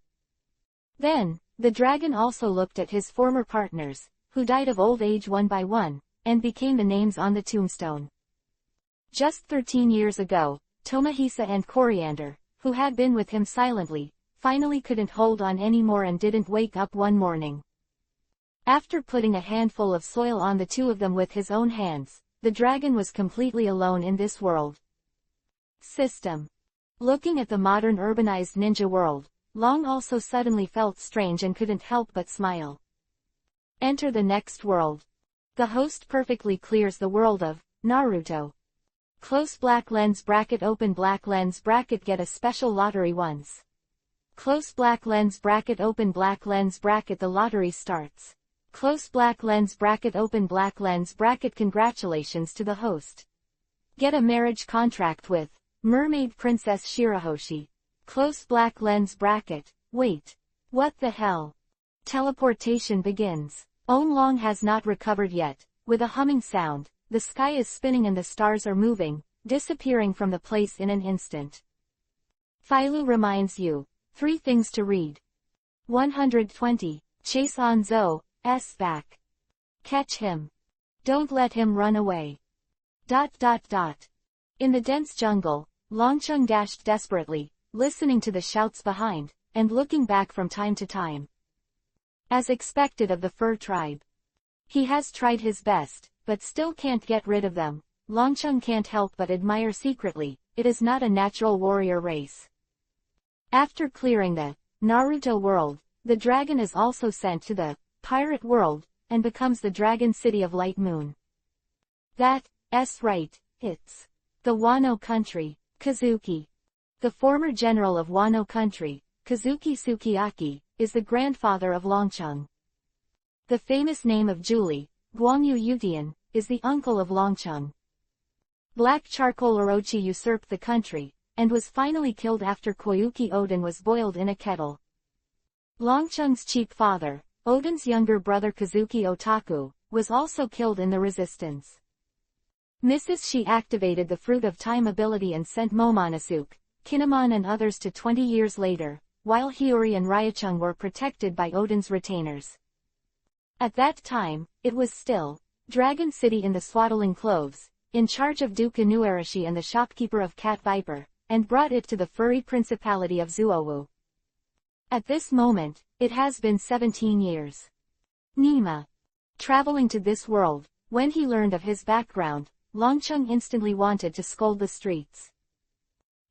Then, the dragon also looked at his former partners, who died of old age one by one, and became the names on the tombstone. Just 13 years ago, Tomohisa and Coriander, who had been with him silently, finally couldn't hold on anymore and didn't wake up one morning. After putting a handful of soil on the two of them with his own hands, the dragon was completely alone in this world. System. Looking at the modern urbanized ninja world, Long also suddenly felt strange and couldn't help but smile. Enter the next world. The host perfectly clears the world of Naruto. Close black lens bracket open black lens bracket get a special lottery once. Close black lens bracket open black lens bracket the lottery starts. Close black lens bracket open black lens bracket congratulations to the host. Get a marriage contract with Mermaid Princess Shirahoshi. Close black lens bracket. Wait. What the hell? Teleportation begins. Long has not recovered yet. With a humming sound, the sky is spinning and the stars are moving, disappearing from the place in an instant. Philo reminds you. 3 things to read. 120. Chase on Zo's back. Catch him. Don't let him run away. ... In the dense jungle, Longcheng dashed desperately, listening to the shouts behind, and looking back from time to time. As expected of the fur tribe. He has tried his best, but still can't get rid of them. Longcheng can't help but admire secretly, it is not a natural warrior race. After clearing the Naruto world, the dragon is also sent to the pirate world, and becomes the Dragon City of Light Moon. That's right, it's the Wano country, Kazuki. The former general of Wano country, Kazuki Sukiyaki, is the grandfather of Longcheng. The famous name of Julie, Guangyu Yutian, is the uncle of Longcheng. Black charcoal Orochi usurped the country, and was finally killed after Koyuki Odin was boiled in a kettle. Longcheng's cheap father, Odin's younger brother Kazuki Otaku, was also killed in the resistance. Mrs. Shi activated the Fruit of Time ability and sent Momonosuke, Kinemon and others to 20 years later, while Hiyori and Ryucheng were protected by Odin's retainers. At that time, it was still Dragon City in the swaddling clothes, in charge of Duke Inuarashi and the shopkeeper of Cat Viper, and brought it to the furry principality of Zuowu. At this moment, it has been 17 years. Nima. Traveling to this world, when he learned of his background, Longcheng instantly wanted to scold the streets.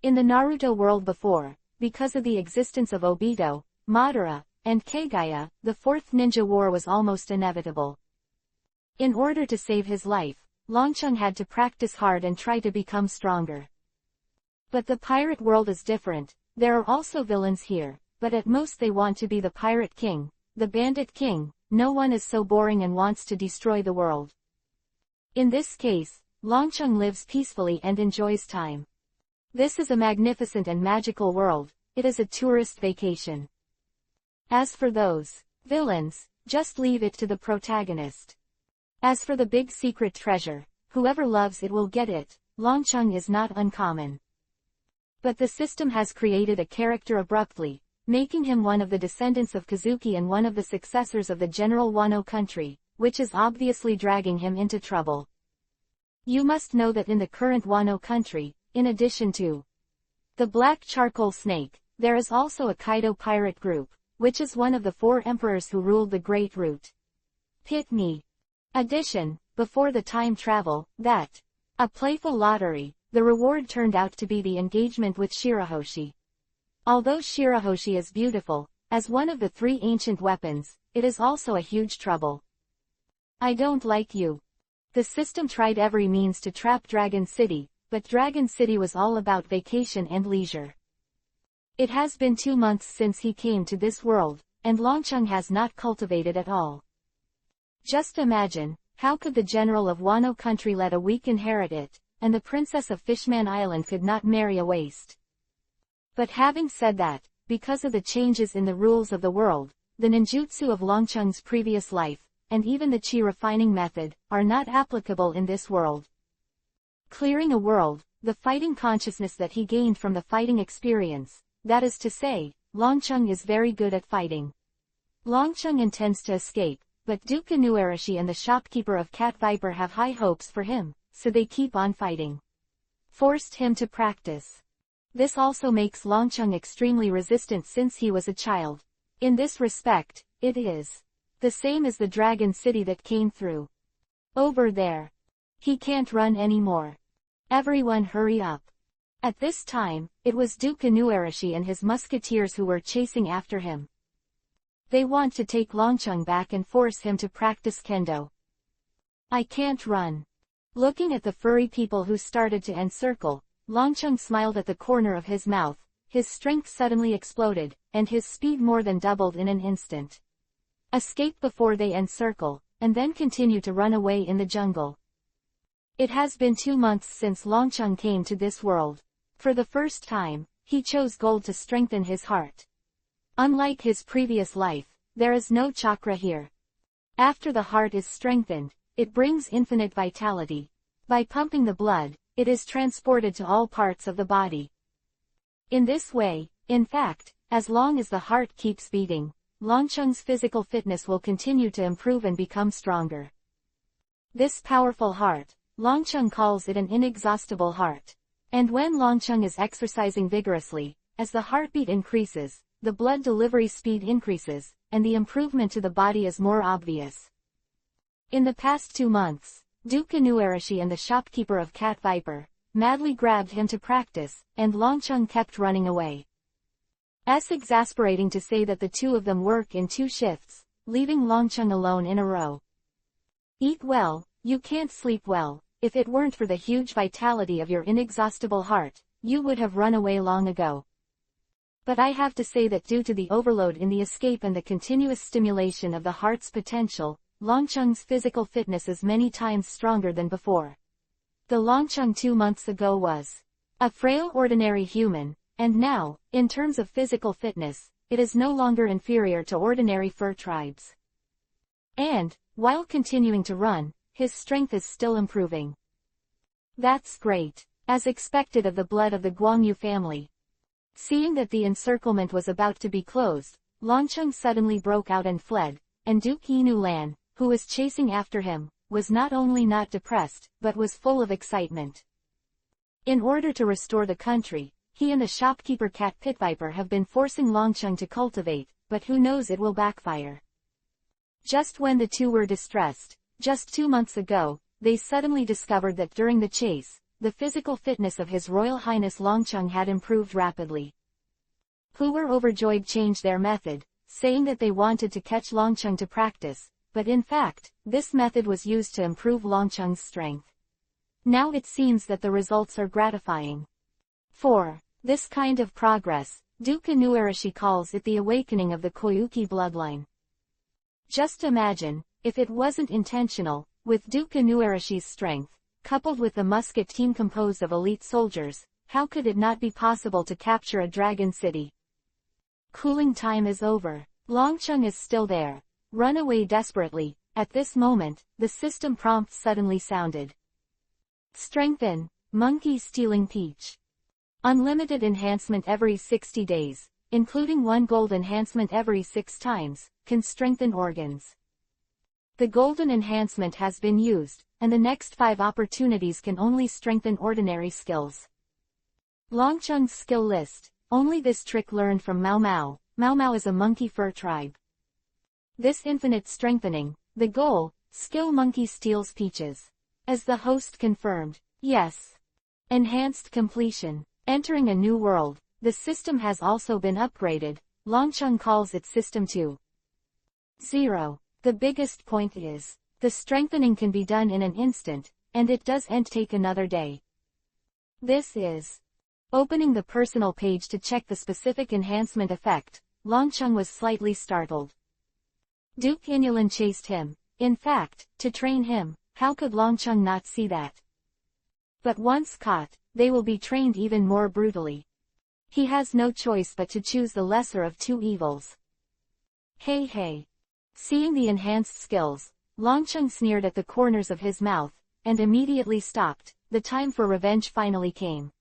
In the Naruto world before, because of the existence of Obito, Madara, and Kagaya, the Fourth Ninja War was almost inevitable. In order to save his life, Longcheng had to practice hard and try to become stronger. But the pirate world is different. There are also villains here, but at most they want to be the pirate king, the bandit king. No one is so boring and wants to destroy the world. In this case, Longcheng lives peacefully and enjoys time. This is a magnificent and magical world. It is a tourist vacation. As for those villains, just leave it to the protagonist. As for the big secret treasure, whoever loves it will get it. Longcheng is not uncommon. But the system has created a character abruptly, making him one of the descendants of Kazuki and one of the successors of the general Wano country, which is obviously dragging him into trouble. You must know that in the current Wano country, in addition to the Black Charcoal Snake, there is also a Kaido pirate group, which is one of the 4 emperors who ruled the Great Route. Pit me. Addition, before the time travel, that a playful lottery, the reward turned out to be the engagement with Shirahoshi. Although Shirahoshi is beautiful, as one of the 3 ancient weapons, it is also a huge trouble. I don't like you. The system tried every means to trap Dragon City, but Dragon City was all about vacation and leisure. It has been 2 months since he came to this world, and Longcheng has not cultivated at all. Just imagine, how could the general of Wano country let a weak inherit it, and the princess of Fishman Island could not marry a waste? But having said that, because of the changes in the rules of the world, the ninjutsu of Longcheng's previous life, and even the chi refining method, are not applicable in this world. Clearing a world, the fighting consciousness that he gained from the fighting experience, that is to say, Longcheng is very good at fighting. Longcheng intends to escape, but Duke Inuarashi and the shopkeeper of Cat Viper have high hopes for him, so they keep on fighting. Forced him to practice. This also makes Longcheng extremely resistant since he was a child. In this respect, it is the same as the Dragon City that came through. Over there. He can't run anymore. Everyone hurry up. At this time, it was Duke Inuarashi and his musketeers who were chasing after him. They want to take Longcheng back and force him to practice kendo. I can't run. Looking at the furry people who started to encircle, Longcheng smiled at the corner of his mouth, his strength suddenly exploded, and his speed more than doubled in an instant. Escape before they encircle, and then continue to run away in the jungle. It has been 2 months since Longcheng came to this world. For the first time, he chose gold to strengthen his heart. Unlike his previous life, there is no chakra here. After the heart is strengthened, it brings infinite vitality. By pumping the blood, it is transported to all parts of the body. In this way, in fact, as long as the heart keeps beating, Longcheng's physical fitness will continue to improve and become stronger. This powerful heart, Longcheng calls it an inexhaustible heart. And when Longcheng is exercising vigorously, as the heartbeat increases, the blood delivery speed increases, and the improvement to the body is more obvious. In the past 2 months, Duke Inuarashi and the shopkeeper of Cat Viper madly grabbed him to practice, and Longcheng kept running away. It's exasperating to say that the 2 of them work in 2 shifts, leaving Longcheng alone in a row. Eat well, you can't sleep well. If it weren't for the huge vitality of your inexhaustible heart, you would have run away long ago. But I have to say that due to the overload in the escape and the continuous stimulation of the heart's potential, Longcheng's physical fitness is many times stronger than before. The Longcheng 2 months ago was a frail ordinary human, and now, in terms of physical fitness, it is no longer inferior to ordinary fur tribes. And, while continuing to run, his strength is still improving. That's great, as expected of the blood of the Guangyu family. Seeing that the encirclement was about to be closed, Longcheng suddenly broke out and fled, and Duke Inu Lan, who was chasing after him, was not only not depressed, but was full of excitement. In order to restore the country, he and the shopkeeper Cat Viper have been forcing Longcheng to cultivate, but who knows, it will backfire. Just when the 2 were distressed, just 2 months ago, they suddenly discovered that during the chase, the physical fitness of His Royal Highness Longcheng had improved rapidly. Who were overjoyed changed their method, saying that they wanted to catch Longcheng to practice, but in fact, this method was used to improve Longcheng's strength. Now it seems that the results are gratifying. For this kind of progress, Duke Inuarashi calls it the awakening of the Koyuki bloodline. Just imagine, if it wasn't intentional, with Duke Inuarashi's strength, coupled with the musket team composed of elite soldiers, how could it not be possible to capture a dragon city? Cooling time is over. Longcheng is still there. Run away desperately. At this moment, the system prompt suddenly sounded. Strengthen, monkey stealing peach. Unlimited enhancement every 60 days, including 1 gold enhancement every 6 times, can strengthen organs. The golden enhancement has been used, and the next 5 opportunities can only strengthen ordinary skills. Longcheng's skill list. Only this trick learned from Mao Mao. Mao Mao is a monkey fur tribe. This infinite strengthening, the goal, Skill monkey steals peaches. As the host confirmed, yes. Enhanced completion. Entering a new world, the system has also been upgraded. Longcheng calls it System 2.0. The biggest point is, the strengthening can be done in an instant, and it doesn't take another day. This is opening the personal page to check the specific enhancement effect. Longcheng was slightly startled. Duke Inulan chased him. In fact, to train him, how could Longcheng not see that? But once caught, they will be trained even more brutally. He has no choice but to choose the lesser of two evils. Hey hey. Seeing the enhanced skills, Longcheng sneered at the corners of his mouth, and immediately stopped. The time for revenge finally came.